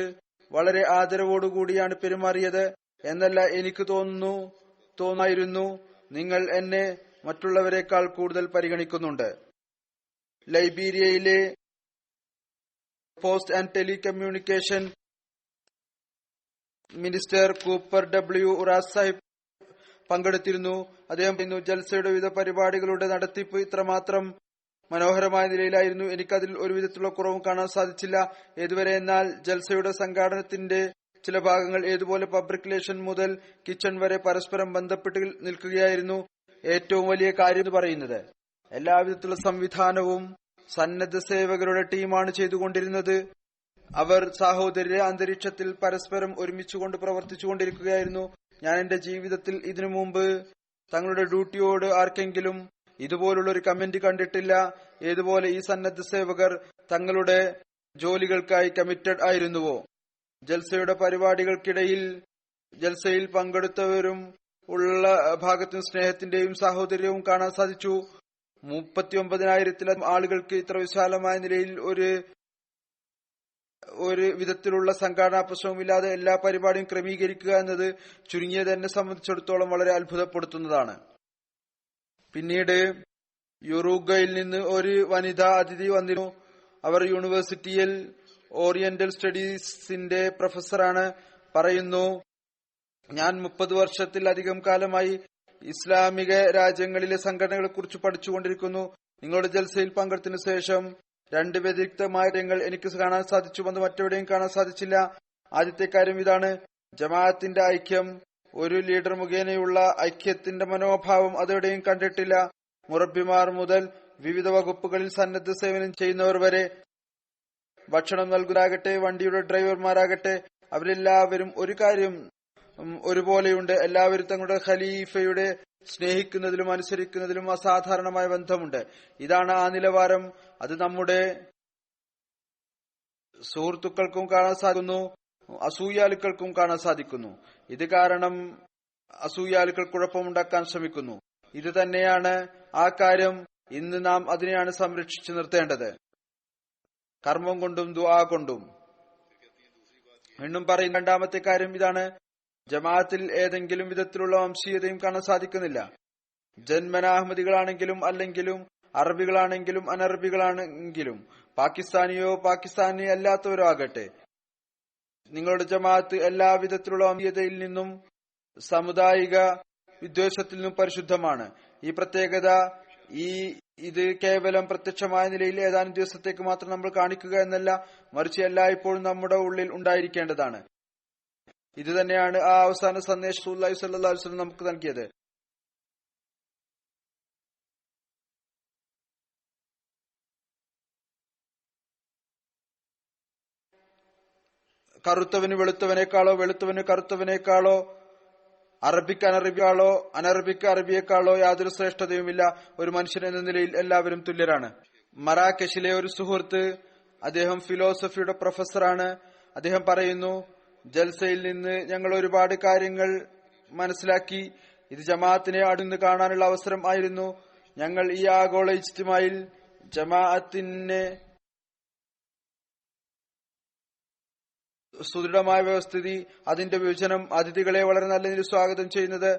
വളരെ ആദരവോടുകൂടിയാണ് പെരുമാറിയത് എന്നല്ല എനിക്ക് തോന്നായിരുന്നു. നിങ്ങൾ എന്നെ മറ്റുള്ളവരെക്കാൾ കൂടുതൽ പരിഗണിക്കുന്നുണ്ട്. ലൈബീരിയയിലെ post and telecommunication minister Cooper W ഉറാസ് സാഹിബ് പങ്കെടുത്തിരുന്നു. അദ്ദേഹം പറയുന്നു, ജൽസയുടെ വിവിധ പരിപാടികളുടെ നടത്തിപ്പ് ഇത്രമാത്രം മനോഹരമായ നിലയിലായിരുന്നു. എനിക്കതിൽ ഒരു വിധത്തിലുള്ള കുറവും കാണാൻ സാധിച്ചില്ല. ഏതുവരെ എന്നാൽ ജൽസയുടെ സംഘാടനത്തിന്റെ ചില ഭാഗങ്ങൾ ഏതുപോലെ പബ്ലിക് റിലേഷൻ മുതൽ കിച്ചൺ വരെ പരസ്പരം ബന്ധപ്പെട്ട് നിൽക്കുകയായിരുന്നു. ഏറ്റവും വലിയ കാര്യം എന്ന് പറയുന്നത് എല്ലാവിധത്തിലുള്ള സംവിധാനവും സന്നദ്ധ സേവകരുടെ ടീമാണ് ചെയ്തുകൊണ്ടിരുന്നത്. അവർ സാഹോദര്യ അന്തരീക്ഷത്തിൽ പരസ്പരം ഒരുമിച്ചുകൊണ്ട് പ്രവർത്തിച്ചുകൊണ്ടിരിക്കുകയായിരുന്നു. ഞാൻ എന്റെ ജീവിതത്തിൽ ഇതിനു മുമ്പ് തങ്ങളുടെ ഡ്യൂട്ടിയോട് ആർക്കെങ്കിലും ഇതുപോലുള്ള ഒരു കമന്റ് കണ്ടിട്ടില്ല. ഏതുപോലെ ഈ സന്നദ്ധ സേവകർ തങ്ങളുടെ ജോലികൾക്കായി കമ്മിറ്റഡ് ആയിരുന്നുവോ. ജൽസയുടെ പരിപാടികൾക്കിടയിൽ ജൽസയിൽ പങ്കെടുത്തവരും ഉള്ള ഭാഗത്തും സ്നേഹത്തിന്റെയും സാഹോദര്യവും കാണാൻ സാധിച്ചു. 39,000-ത്തിലധികം ആളുകൾക്ക് ഇത്ര വിശാലമായ നിലയിൽ ഒരു വിധത്തിലുള്ള സംഘടനാ പ്രശ്നവുമില്ലാതെ എല്ലാ പരിപാടിയും ക്രമീകരിക്കുക എന്നത് ചുരുങ്ങിയത് എന്നെ സംബന്ധിച്ചിടത്തോളം വളരെ അത്ഭുതപ്പെടുത്തുന്നതാണ്. പിന്നീട് യുറുഗ്വയിൽ നിന്ന് ഒരു വനിതാ അതിഥി വന്നിരുന്നു. അവർ യൂണിവേഴ്സിറ്റിയിൽ ഓറിയന്റൽ സ്റ്റഡീസിന്റെ പ്രൊഫസറാണ്. പറയുന്നു, ഞാൻ 30 വർഷത്തിലധികം കാലമായി ഇസ്ലാമിക രാജ്യങ്ങളിലെ സംഘടനകളെ കുറിച്ച് പഠിച്ചുകൊണ്ടിരിക്കുന്നു. നിങ്ങളുടെ ജൽസയിൽ പങ്കെടുത്തതിനു ശേഷം 2 വ്യതിരിക്തമായ കാര്യങ്ങൾ എനിക്ക് കാണാൻ സാധിച്ചു. അത് മറ്റെവിടെയും കാണാൻ സാധിച്ചില്ല. ആദ്യത്തെ കാര്യം ഇതാണ്: ജമാഅത്തിന്റെ ഐക്യം, ഒരു ലീഡർ മുഖേനയുള്ള ഐക്യത്തിന്റെ മനോഭാവം അതെവിടെയും കണ്ടിട്ടില്ല. മുറബിമാർ മുതൽ വിവിധ വകുപ്പുകളിൽ സന്നദ്ധ സേവനം ചെയ്യുന്നവർ വരെ, ഭക്ഷണം നൽകുന്നവരാകട്ടെ, വണ്ടിയുടെ ഡ്രൈവർമാരാകട്ടെ, അവരെല്ലാവരും ഒരു കാര്യം ഒരുപോലെയുണ്ട്. എല്ലാവരും തങ്ങളുടെ ഖലീഫയുടെ സ്നേഹിക്കുന്നതിലും അനുസരിക്കുന്നതിലും അസാധാരണമായ ബന്ധമുണ്ട്. ഇതാണ് ആ നിലവാരം. അത് നമ്മുടെ സുഹൃത്തുക്കൾക്കും കാണാൻ സാധിക്കുന്നു, അസൂയാലുക്കൾക്കും കാണാൻ സാധിക്കുന്നു. ഇത് കാരണം അസൂയാലുക്കൾ കുഴപ്പമുണ്ടാക്കാൻ ശ്രമിക്കുന്നു. ഇത് തന്നെയാണ് ആ കാര്യം. ഇന്ന് നാം അതിനെയാണ് സംരക്ഷിച്ചു നിർത്തേണ്ടത്, കർമ്മം കൊണ്ടും ദുആ കൊണ്ടും. വീണ്ടും പറയുന്ന രണ്ടാമത്തെ കാര്യം ഇതാണ്: ജമാഅത്തിൽ ഏതെങ്കിലും വിധത്തിലുള്ള വംശീയതയും കാണാൻ സാധിക്കുന്നില്ല. ജന്മന അഹമ്മദികളാണെങ്കിലും അല്ലെങ്കിലും അറബികളാണെങ്കിലും അനറബികളാണെങ്കിലും പാകിസ്ഥാനിയോ പാകിസ്ഥാനി അല്ലാത്തവരോ ആകട്ടെ, നിങ്ങളുടെ ജമാഅത്ത് എല്ലാ വിധത്തിലുള്ള വംശീയതയിൽ നിന്നും സാമുദായിക വിദ്വേഷത്തിൽ നിന്നും പരിശുദ്ധമാണ്. ഈ പ്രത്യേകത ഇത് കേവലം പ്രത്യക്ഷമായ നിലയിൽ ഏതാനും ദിവസത്തേക്ക് മാത്രം നമ്മൾ കാണിക്കുക എന്നല്ല, മറിച്ച് എല്ലായ്പ്പോഴും നമ്മുടെ ഉള്ളിൽ ഉണ്ടായിരിക്കേണ്ടതാണ്. ഇത് തന്നെയാണ് ആ അവസാന സന്ദേശം റസൂലുള്ളാഹി സ്വല്ലല്ലാഹു അലൈഹി വസല്ലം നമുക്ക് നൽകിയത്. കറുത്തവന് വെളുത്തവനേക്കാളോ, വെളുത്തവന് കറുത്തവനേക്കാളോ, അറബിക്ക് അനറബിക്കാളോ, അനറബിക്ക് അറബിയേക്കാളോ യാതൊരു ശ്രേഷ്ഠതയുമില്ല. ഒരു മനുഷ്യൻ എന്ന നിലയിൽ എല്ലാവരും തുല്യരാണ്. മറാകെഷിലെ ഒരു സുഹൃത്ത്, അദ്ദേഹം ഫിലോസഫിയുടെ പ്രൊഫസറാണ്. അദ്ദേഹം പറയുന്നു, ജൽസയിൽ നിന്ന് ഞങ്ങൾ ഒരുപാട് കാര്യങ്ങൾ മനസ്സിലാക്കി. ഇത് ജമാഅത്തിനെ അടുന്ന് കാണാനുള്ള അവസരം ആയിരുന്നു. ഞങ്ങൾ ഈ ആഗോള ഇജ്തിമായിൽ ജമാഅത്തിനെ സുദൃഢമായ വ്യവസ്ഥിതി, അതിന്റെ വിഭജനം, അതിഥികളെ വളരെ നല്ല രീതിയിൽ സ്വാഗതം ചെയ്യുന്നത്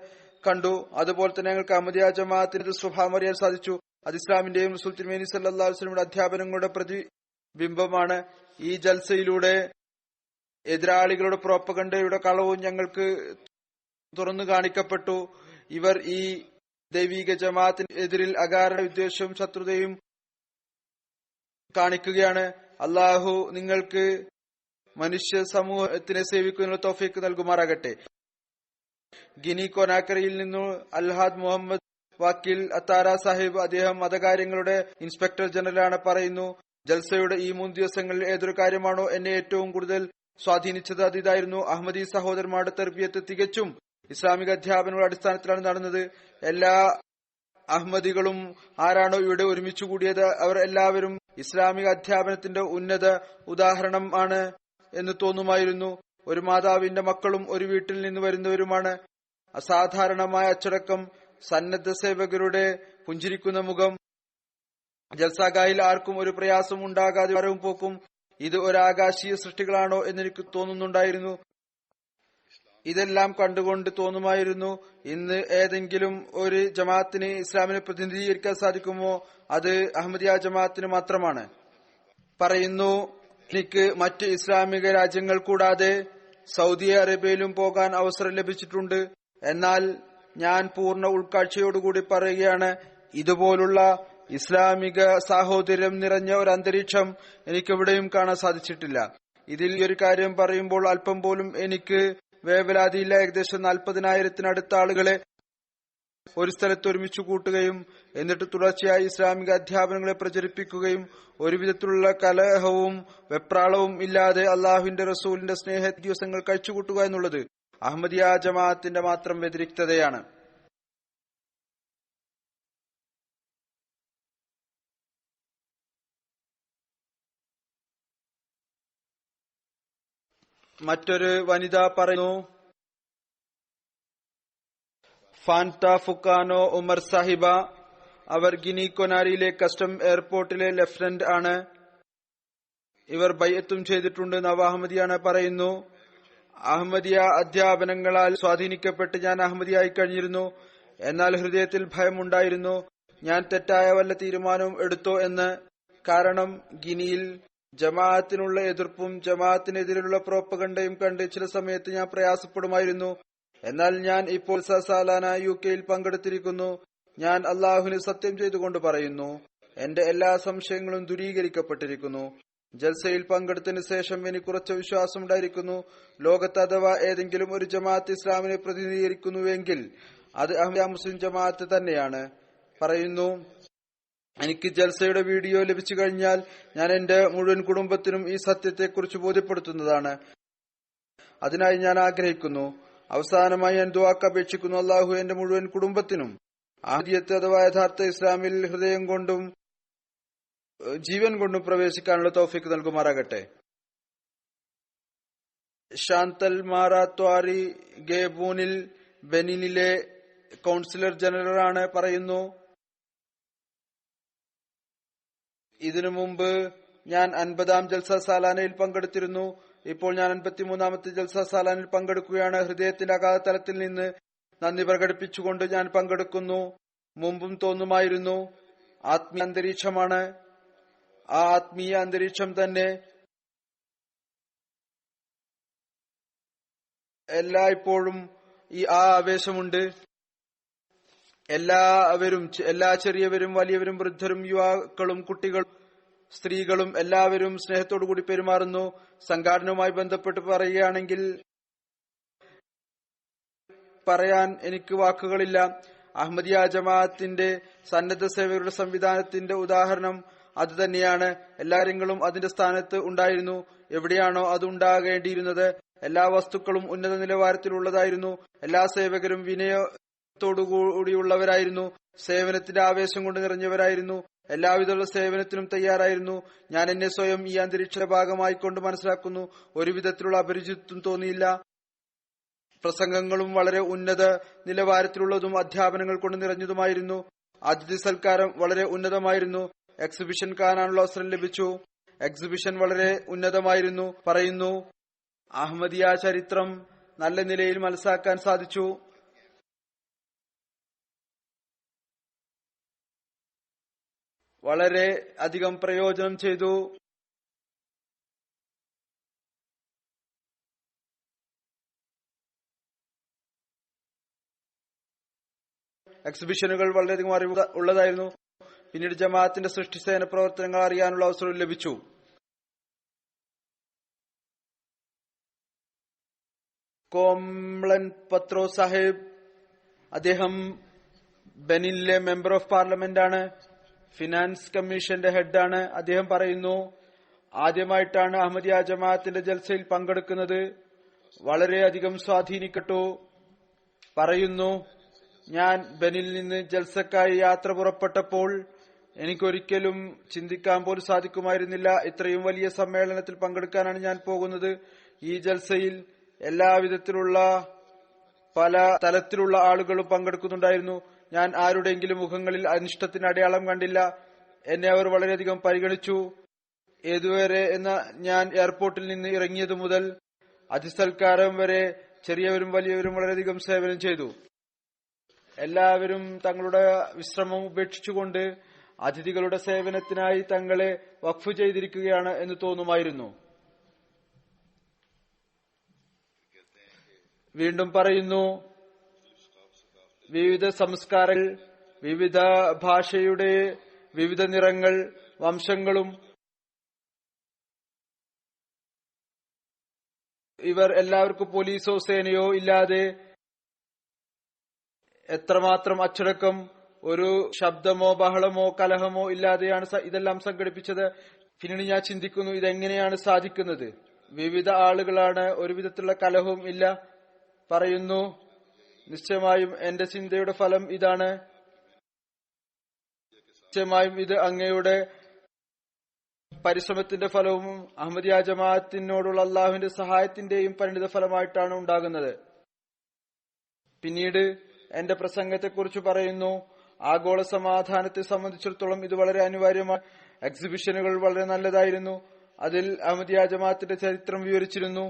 കണ്ടു. അതുപോലെ തന്നെ ഞങ്ങൾക്ക് അഹമ്മദിയ ജമാഅത്തിന്റെ സ്വഭാവം അറിയാൻ സാധിച്ചു. അത് ഇസ്ലാമിന്റെയും റസൂൽ തിരുമേനി സല്ലല്ലാഹു അലൈഹി വസല്ലമയുടെ അധ്യാപനങ്ങളുടെ പ്രതിബിംബമാണ്. ഈ ജൽസയിലൂടെ എതിരാളികളുടെ പ്രോപ്പഗണ്ടയുടെ കളവും ഞങ്ങൾക്ക് തുറന്നു കാണിക്കപ്പെട്ടു. ഇവർ ഈ ദൈവിക ജമാഅത്തിനെതിരിൽ അകാരണ വിദ്വേഷവും ശത്രുതയും കാണിക്കുകയാണ്. അള്ളാഹു നിങ്ങൾക്ക് മനുഷ്യ സമൂഹത്തിനെ സേവിക്കുന്നതിനുള്ള തൗഫീക്ക് നൽകുമാറാകട്ടെ. ഗിനി കൊനാക്കരയിൽ നിന്നും അൽഹാദ് മുഹമ്മദ് വക്കീൽ അത്താര സാഹിബ്, അദ്ദേഹം മതകാര്യങ്ങളുടെ ഇൻസ്പെക്ടർ ജനറലാണ്, പറയുന്നു, ജൽസയുടെ ഈ 3 ദിവസങ്ങളിൽ ഏതൊരു കാര്യമാണോ എന്നെ ഏറ്റവും കൂടുതൽ സ്വാധീനിച്ചത് അത് ഇതായിരുന്നു. അഹമ്മദി സഹോദരന്മാരുടെ തർബിയത്ത് തികച്ചും ഇസ്ലാമിക അധ്യാപനങ്ങളുടെ അടിസ്ഥാനത്തിലാണ് നടന്നത്. എല്ലാ അഹമ്മദികളും ആരാണോ ഇവിടെ ഒരുമിച്ചു കൂടിയത് അവർ എല്ലാവരും ഇസ്ലാമിക അധ്യാപനത്തിന്റെ ഉന്നത ഉദാഹരണം ആണ് എന്ന് തോന്നുമായിരുന്നു. ഒരു മാതാവിന്റെ മക്കളും ഒരു വീട്ടിൽ നിന്ന് വരുന്നവരുമാണ്. അസാധാരണമായ അച്ചടക്കം, സന്നദ്ധ സേവകരുടെ പുഞ്ചിരിക്കുന്ന മുഖം, ജൽസാഗായിൽ ആർക്കും ഒരു പ്രയാസം ഉണ്ടാകാതെ വരവും പോക്കും. ഇത് ഒരു ആകാശീയ സൃഷ്ടികളാണോ എന്നെനിക്ക് തോന്നുന്നുണ്ടായിരുന്നു. ഇതെല്ലാം കണ്ടുകൊണ്ട് തോന്നുമായിരുന്നു, ഇന്ന് ഏതെങ്കിലും ഒരു ജമാഅത്തിന് ഇസ്ലാമിനെ പ്രതിനിധീകരിക്കാൻ സാധിക്കുമോ അത് അഹമ്മദിയ ജമാഅത്തിന് മാത്രമാണ്. പറയുന്നു, എനിക്ക് മറ്റ് ഇസ്ലാമിക രാജ്യങ്ങൾ കൂടാതെ സൗദി അറേബ്യയിലും പോകാൻ അവസരം ലഭിച്ചിട്ടുണ്ട്. എന്നാൽ ഞാൻ പൂർണ്ണ ഉൾക്കാഴ്ചയോടുകൂടി പറയുകയാണ്, ഇതുപോലുള്ള ഇസ്ലാമിക സാഹോദര്യം നിറഞ്ഞ ഒരു അന്തരീക്ഷം എനിക്കെവിടെയും കാണാൻ സാധിച്ചിട്ടില്ല. ഇതിൽ ഒരു കാര്യം പറയുമ്പോൾ അല്പം പോലും എനിക്ക് വേവലാതിയില്ല. ഏകദേശം 40,000-അടുത്ത ആളുകളെ ഒരു സ്ഥലത്ത് ഒരുമിച്ചു കൂട്ടുകയും എന്നിട്ട് തുടർച്ചയായി ഇസ്ലാമിക അധ്യാപനങ്ങളെ പ്രചരിപ്പിക്കുകയും ഒരു വിധത്തിലുള്ള കലഹവും വെപ്രാളവും ഇല്ലാതെ അള്ളാഹുവിന്റെ റസൂലിന്റെ സ്നേഹ ദിവസങ്ങൾ കഴിച്ചുകൂട്ടുക എന്നുള്ളത് അഹമ്മദിയ ജമാഅത്തിന്റെ മാത്രം വ്യതിരിക്തതയാണ്. മറ്റൊരു വനിത പറയുന്നു, ഫാൻറ്റ ഫുക്കാനോ ഉമർ സാഹിബ, അവർ ഗിനി കൊനാരിയിലെ കസ്റ്റം എയർപോർട്ടിലെ ലഫ്റ്റനന്റ് ആണ്. ഇവർ ബൈഅത്തും ചെയ്തിട്ടുണ്ട്. നവഅഹമ്മദിയാണ്. പറയുന്നു, അഹമ്മദിയ അധ്യാപനങ്ങളാൽ സ്വാധീനിക്കപ്പെട്ട് ഞാൻ അഹമ്മദിയായി കഴിഞ്ഞിരുന്നു. എന്നാൽ ഹൃദയത്തിൽ ഭയമുണ്ടായിരുന്നു, ഞാൻ തെറ്റായ വല്ല തീരുമാനവും എടുത്തോ എന്ന്. കാരണം ഗിനിയിൽ ജമാഅത്തിനുള്ള എതിർപ്പും ജമാഅത്തിനെതിരെയുള്ള പ്രോപ്പഗണ്ടയും കണ്ട് ചില സമയത്ത് ഞാൻ പ്രയാസപ്പെടുമായിരുന്നു. എന്നാൽ ഞാൻ ഇപ്പോൾ സാലാന UK പങ്കെടുത്തിരിക്കുന്നു. ഞാൻ അള്ളാഹുവിന് സത്യം ചെയ്തുകൊണ്ട് പറയുന്നു, എന്റെ എല്ലാ സംശയങ്ങളും ദൂരീകരിക്കപ്പെട്ടിരിക്കുന്നു. ജൽസയിൽ പങ്കെടുത്തതിനു ശേഷം എനിക്ക് കുറച്ച വിശ്വാസം ഉണ്ടായിരിക്കുന്നു. ലോകത്ത് അഥവാ ഏതെങ്കിലും ഒരു ജമാഅത്ത് ഇസ്ലാമിനെ പ്രതിനിധീകരിക്കുന്നുവെങ്കിൽ അത് അഹ്മദിയ മുസ്ലിം ജമാഅത്ത് തന്നെയാണ്. പറയുന്നു, എനിക്ക് ജൽസയുടെ വീഡിയോ ലഭിച്ചു കഴിഞ്ഞാൽ ഞാൻ എന്റെ മുഴുവൻ കുടുംബത്തിനും ഈ സത്യത്തെക്കുറിച്ച് ബോധ്യപ്പെടുത്തുന്നതാണ്. അതിനായി ഞാൻ ആഗ്രഹിക്കുന്നു. അവസാനമായി ഞാൻ ദുആക്ക് അപേക്ഷിക്കുന്നു, അള്ളാഹു എന്റെ മുഴുവൻ കുടുംബത്തിനും അഹമ്മദിയത്ത് അഥവാ യഥാർത്ഥ ഇസ്ലാമിൽ ഹൃദയം കൊണ്ടും ജീവൻ കൊണ്ടും പ്രവേശിക്കാനുള്ള തൗഫീക്ക് നൽകുമാറാകട്ടെ. ഷാന്തൽ മാറാത്വാരി ഗേബൂനിൽ ബെനിനിലെ കൗൺസിലർ ജനറലാണ്. പറയുന്നു, ഇതിനു മുമ്പ് ഞാൻ 50-ാം ജൽസ സാലാനയിൽ പങ്കെടുത്തിരുന്നു. ഇപ്പോൾ ഞാൻ 53-ാമത്തെ ജൽസ സാലാനിൽ പങ്കെടുക്കുകയാണ്. ഹൃദയത്തിന്റെ അഗാധ തലത്തിൽ നിന്ന് നന്ദി പ്രകടിപ്പിച്ചുകൊണ്ട് ഞാൻ പങ്കെടുക്കുന്നു. മുമ്പും തോന്നുമായിരുന്നു, ആത്മീയ അന്തരീക്ഷമാണ്. ആ ആത്മീയ അന്തരീക്ഷം തന്നെ എല്ലായ്പ്പോഴും ആ ആവേശമുണ്ട്. എല്ലാ ചെറിയവരും വലിയവരും വൃദ്ധരും യുവാക്കളും കുട്ടികളും സ്ത്രീകളും എല്ലാവരും സ്നേഹത്തോടു കൂടി പെരുമാറുന്നു. സംഘാടനവുമായി ബന്ധപ്പെട്ട് പറയുകയാണെങ്കിൽ പറയാൻ എനിക്ക് വാക്കുകളില്ല. അഹമ്മദിയ ജമാഅത്തിന്റെ സന്നദ്ധ സേവകരുടെ സംവിധാനത്തിന്റെ ഉദാഹരണം അത് തന്നെയാണ്. എല്ലാ കാര്യങ്ങളും അതിന്റെ സ്ഥാനത്ത് ഉണ്ടായിരുന്നു, എവിടെയാണോ അത് ഉണ്ടാകേണ്ടിയിരുന്നത്. എല്ലാ വസ്തുക്കളും ഉന്നത നിലവാരത്തിലുള്ളതായിരുന്നു. എല്ലാ സേവകരും വിനയത്തോടുകൂടിയുള്ളവരായിരുന്നു. സേവനത്തിന്റെ ആവേശം കൊണ്ട് നിറഞ്ഞവരായിരുന്നു. എല്ലാവിധമുള്ള സേവനത്തിനും തയ്യാറായിരുന്നു. ഞാൻ എന്നെ സ്വയം ഈ അന്തരീക്ഷ ഭാഗമായിക്കൊണ്ട് മനസ്സിലാക്കുന്നു. ഒരു വിധത്തിലുള്ള അപരിചിത്വം തോന്നിയില്ല. പ്രസംഗങ്ങളും വളരെ ഉന്നത നിലവാരത്തിലുള്ളതും അധ്യാപനങ്ങൾ കൊണ്ട് നിറഞ്ഞതുമായിരുന്നു. അതിഥി സൽക്കാരം വളരെ ഉന്നതമായിരുന്നു. എക്സിബിഷൻ കാണാനുള്ള അവസരം ലഭിച്ചു. എക്സിബിഷൻ വളരെ ഉന്നതമായിരുന്നു. പറയുന്നു, അഹമ്മദിയ ചരിത്രം നല്ല നിലയിൽ മനസ്സിലാക്കാൻ സാധിച്ചു. വളരെ അധികം പ്രയോജനം ചെയ്തു. എക്സിബിഷനുകൾ വളരെയധികം അറിവ് ഉള്ളതായിരുന്നു. പിന്നീട് ജമാഅത്തിന്റെ സൃഷ്ടിസേന പ്രവർത്തനങ്ങൾ അറിയാനുള്ള അവസരം ലഭിച്ചു. കോംളൻ പത്രോ സാഹിബ്, അദ്ദേഹം ബെനിനിലെ മെമ്പർ ഓഫ് പാർലമെന്റ് ആണ്. ഫിനാൻസ് കമ്മീഷന്റെ ഹെഡാണ്. അദ്ദേഹം പറയുന്നു, ആദ്യമായിട്ടാണ് അഹമ്മദിയ ജമാഅത്തിന്റെ ജൽസയിൽ പങ്കെടുക്കുന്നത്. വളരെയധികം സ്വാധീനിക്കട്ടു. പറയുന്നു, ഞാൻ ബെനിൽ നിന്ന് ജൽസക്കായി യാത്ര പുറപ്പെട്ടപ്പോൾ എനിക്കൊരിക്കലും ചിന്തിക്കാൻ പോലും സാധിക്കുമായിരുന്നില്ല ഇത്രയും വലിയ സമ്മേളനത്തിൽ പങ്കെടുക്കാനാണ് ഞാൻ പോകുന്നത്. ഈ ജൽസയിൽ എല്ലാവിധത്തിലുള്ള പല തലത്തിലുള്ള ആളുകളും പങ്കെടുക്കുന്നുണ്ടായിരുന്നു. ഞാൻ ആരുടെയെങ്കിലും മുഖങ്ങളിൽ അനിഷ്ടത്തിന് അടയാളം കണ്ടില്ല. എന്നെ അവർ വളരെയധികം പരിഗണിച്ചു. ഏതുവരെ എന്ന ഞാൻ എയർപോർട്ടിൽ നിന്ന് ഇറങ്ങിയതു മുതൽ അതിസൽക്കാരം വരെ ചെറിയവരും വലിയവരും വളരെയധികം സേവനം ചെയ്തു. എല്ലാവരും തങ്ങളുടെ വിശ്രമം ഉപേക്ഷിച്ചുകൊണ്ട് അതിഥികളുടെ സേവനത്തിനായി തങ്ങളെ വഖഫ് ചെയ്തിരിക്കുകയാണ് എന്ന് തോന്നുമായിരുന്നു. വീണ്ടും പറയുന്നു, വിവിധ സംസ്കാരങ്ങൾ, വിവിധ ഭാഷയുടെ വിവിധ നിറങ്ങൾ, വംശങ്ങളും ഇവർ എല്ലാവർക്കും പോലീസോ സേനയോ ഇല്ലാതെ എത്രമാത്രം അച്ചടക്കം, ഒരു ശബ്ദമോ ബഹളമോ കലഹമോ ഇല്ലാതെയാണ് ഇതെല്ലാം സംഘടിപ്പിച്ചത്. പിന്നീട് ഞാൻ ചിന്തിക്കുന്നു, ഇതെങ്ങനെയാണ് സാധിക്കുന്നത്? വിവിധ ആളുകളാണ്, ഒരു വിധത്തിലുള്ള കലഹവും ഇല്ല. പറയുന്നു, നിശ്ചയമായും എന്റെ ചിന്തയുടെ ഫലം ഇതാണ്. നിശ്ചയമായും ഇത് അങ്ങയുടെ പരിശ്രമത്തിന്റെ ഫലവും അഹമ്മദിയ ജമാഅത്തിനോടുള്ള അള്ളാഹുവിന്റെ സഹായത്തിന്റെയും പരിണിത ഫലമായിട്ടാണ് ഉണ്ടാകുന്നത്. പിന്നീട് എന്റെ പ്രസംഗത്തെക്കുറിച്ച് പറയുന്നു, ആഗോള സമാധാനത്തെ സംബന്ധിച്ചിടത്തോളം ഇത് വളരെ അനിവാര്യമാണ്. എക്സിബിഷനുകൾ വളരെ നല്ലതായിരുന്നു. അതിൽ അഹമ്മദിയ ജമാഅത്തിന്റെ ചരിത്രം വിവരിച്ചിരുന്നു.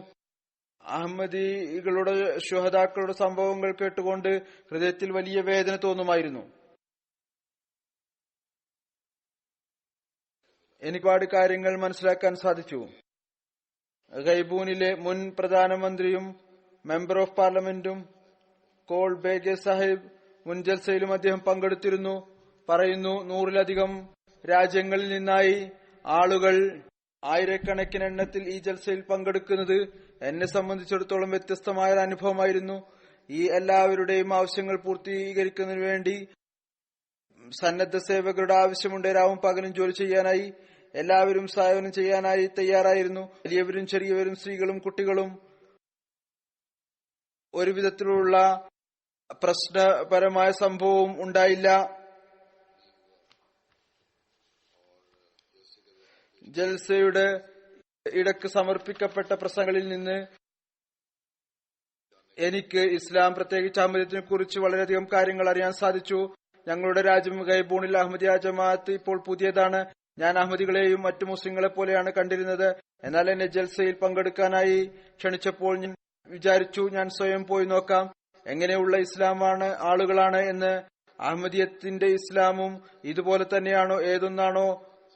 അഹമ്മദികളുടെ ശുഹദാക്കളുടെ സംഭവങ്ങൾ കേട്ടുകൊണ്ട് ഹൃദയത്തിൽ വലിയ വേദന തോന്നുമായിരുന്നു. എനിക്ക് ഒരുപാട് കാര്യങ്ങൾ മനസ്സിലാക്കാൻ സാധിച്ചു. ഗൈബൂനിലെ മുൻ പ്രധാനമന്ത്രിയും മെമ്പർ ഓഫ് പാർലമെന്റും കോൾ ബേഗെ സാഹിബ് മുൻ ജൽസയിലും അദ്ദേഹം പങ്കെടുത്തിരുന്നു. പറയുന്നു, 100-ലധികം രാജ്യങ്ങളിൽ നിന്നായി ആളുകൾ ആയിരക്കണക്കിന് എണ്ണത്തിൽ ഈ ജൽസയിൽ പങ്കെടുക്കുന്നത് എന്നെ സംബന്ധിച്ചിടത്തോളം വ്യത്യസ്തമായ ഒരു അനുഭവമായിരുന്നു. ഈ എല്ലാവരുടെയും ആവശ്യങ്ങൾ പൂർത്തീകരിക്കുന്നതിനു വേണ്ടി സന്നദ്ധ സേവകരുടെ ആവശ്യമുണ്ട്. രാവും പകലും ജോലി ചെയ്യാനായി എല്ലാവരും സേവനം ചെയ്യാനായി തയ്യാറായിരുന്നു. വലിയവരും ചെറിയവരും സ്ത്രീകളും കുട്ടികളും. ഒരു വിധത്തിലുള്ള പ്രശ്നപരമായ സംഭവവും ഉണ്ടായില്ല. ജൽസയുടെ ഇടക്ക് സമർപ്പിക്കപ്പെട്ട പ്രസംഗങ്ങളിൽ നിന്ന് എനിക്ക് ഇസ്ലാം, പ്രത്യേകിച്ച് അഹമ്മദിയത്തിനെ കുറിച്ച് വളരെയധികം കാര്യങ്ങൾ അറിയാൻ സാധിച്ചു. ഞങ്ങളുടെ രാജ്യം ഗൈബൂണിൽ അഹമ്മദിയ ജമാഅത്ത് ഇപ്പോൾ പുതിയതാണ്. ഞാൻ അഹമ്മദികളെയും മറ്റു മുസ്ലിങ്ങളെ പോലെയാണ് കണ്ടിരുന്നത്. എന്നാൽ എന്നെ ജൽസയിൽ പങ്കെടുക്കാനായി ക്ഷണിച്ചപ്പോൾ ഞാൻ വിചാരിച്ചു, ഞാൻ സ്വയം പോയി നോക്കാം എങ്ങനെയുള്ള ഇസ്ലാമാണ് ആളുകളാണ് എന്ന്. അഹമ്മദിയത്തിന്റെ ഇസ്ലാമും ഇതുപോലെ തന്നെയാണോ? ഏതൊന്നാണോ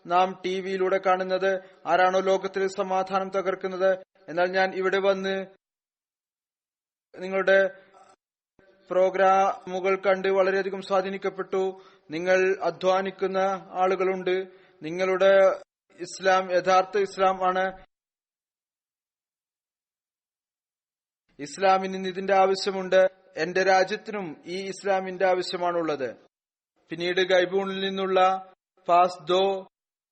നാം ടിവിയിലൂടെ കാണുന്നത്? ആരാണോ ലോകത്തിൽ സമാധാനം തകർക്കുന്നത്? എന്നാൽ ഞാൻ ഇവിടെ വന്ന് നിങ്ങളുടെ പ്രോഗ്രാമുകൾ കണ്ട് വളരെയധികം സ്വാധീനിക്കപ്പെട്ടു. നിങ്ങൾ അധ്വാനിക്കുന്ന ആളുകളുണ്ട്. നിങ്ങളുടെ ഇസ്ലാം യഥാർത്ഥ ഇസ്ലാം ആണ്. ഇസ്ലാമിന് ഇതിന്റെ ആവശ്യമുണ്ട്. എന്റെ രാജ്യത്തിനും ഈ ഇസ്ലാമിന്റെ ആവശ്യമാണുള്ളത്. പിന്നീട് ഗൈബൂണിൽ നിന്നുള്ള ഫാസ്ദോ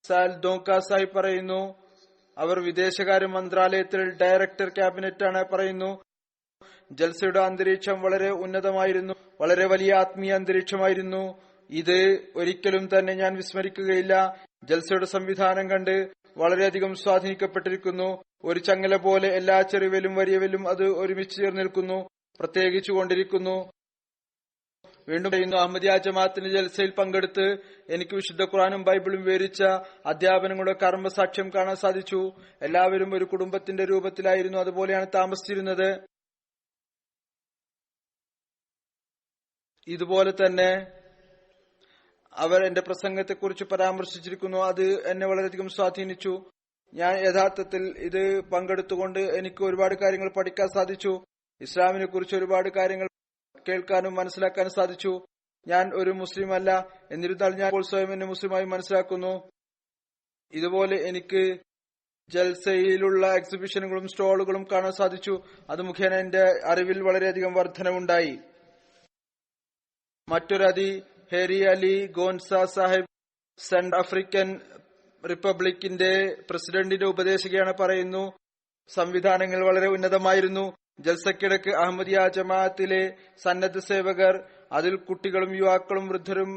സാൽദോങ്ക സാഹിബ് പറയുന്നു, അവർ വിദേശകാര്യ മന്ത്രാലയത്തിൽ ഡയറക്ടർ ക്യാബിനറ്റ് ആണ്. പറയുന്നു, ജൽസയുടെ അന്തരീക്ഷം വളരെ ഉന്നതമായിരുന്നു. വളരെ വലിയ ആത്മീയ അന്തരീക്ഷമായിരുന്നു. ഇത് ഒരിക്കലും തന്നെ ഞാൻ വിസ്മരിക്കുകയില്ല. ജൽസയുടെ സംവിധാനം കണ്ട് വളരെയധികം സ്വാധീനിക്കപ്പെട്ടിരിക്കുന്നു. ഒരു ചങ്ങല പോലെ എല്ലാ ചെറിയവലും വലിയവലും അത് ഒരുമിച്ച് ചേർന്ന് നിൽക്കുന്നു, പ്രത്യേകിച്ചു കൊണ്ടിരിക്കുന്നു. വീണ്ടും പറയുന്നു, അഹമ്മദിയ ജമാഅത്തിന്റെ ജൽസയിൽ പങ്കെടുത്ത് എനിക്ക് വിശുദ്ധ ഖുർആനും ബൈബിളും വിവരിച്ച അധ്യാപനങ്ങളുടെ കർമ്മസാക്ഷ്യം കാണാൻ സാധിച്ചു. എല്ലാവരും ഒരു കുടുംബത്തിന്റെ രൂപത്തിലായിരുന്നു, അതുപോലെയാണ് താമസിച്ചിരുന്നത്. ഇതുപോലെ തന്നെ അവർ എന്റെ പ്രസംഗത്തെക്കുറിച്ച് പരാമർശിച്ചിരിക്കുന്നു. അത് എന്നെ വളരെയധികം സ്വാധീനിച്ചു. ഞാൻ യഥാർത്ഥത്തിൽ ഇത് പങ്കെടുത്തുകൊണ്ട് എനിക്ക് ഒരുപാട് കാര്യങ്ങൾ പഠിക്കാൻ സാധിച്ചു. ഇസ്ലാമിനെ കുറിച്ച് ഒരുപാട് കാര്യങ്ങൾ കേൾക്കാനും മനസ്സിലാക്കാനും സാധിച്ചു. ഞാൻ ഒരു മുസ്ലിം അല്ല, എന്നിരുന്നാൽ ഞാൻ ഇപ്പോൾ സ്വയം എന്നെ മുസ്ലിമായി മനസ്സിലാക്കുന്നു. ഇതുപോലെ എനിക്ക് ജൽസയിലുള്ള എക്സിബിഷനുകളും സ്റ്റോളുകളും കാണാൻ സാധിച്ചു. അത് മുഖേന എന്റെ അറിവിൽ വളരെയധികം വർധനവുണ്ടായി. മറ്റൊരതി ഹേരി അലി ഗോൻസ സാഹിബ് സെന്റ് ആഫ്രിക്കൻ റിപ്പബ്ലിക്കിന്റെ പ്രസിഡന്റിന്റെ ഉപദേശകയാണ്, പറയുന്നു, സംവിധാനങ്ങൾ വളരെ ഉന്നതമായിരുന്നു. ജൽസക്കിടക്ക് അഹമ്മദിയ ജമാഅത്തിലെ സന്നദ്ധ സേവകർ, അതിൽ കുട്ടികളും യുവാക്കളും വൃദ്ധരും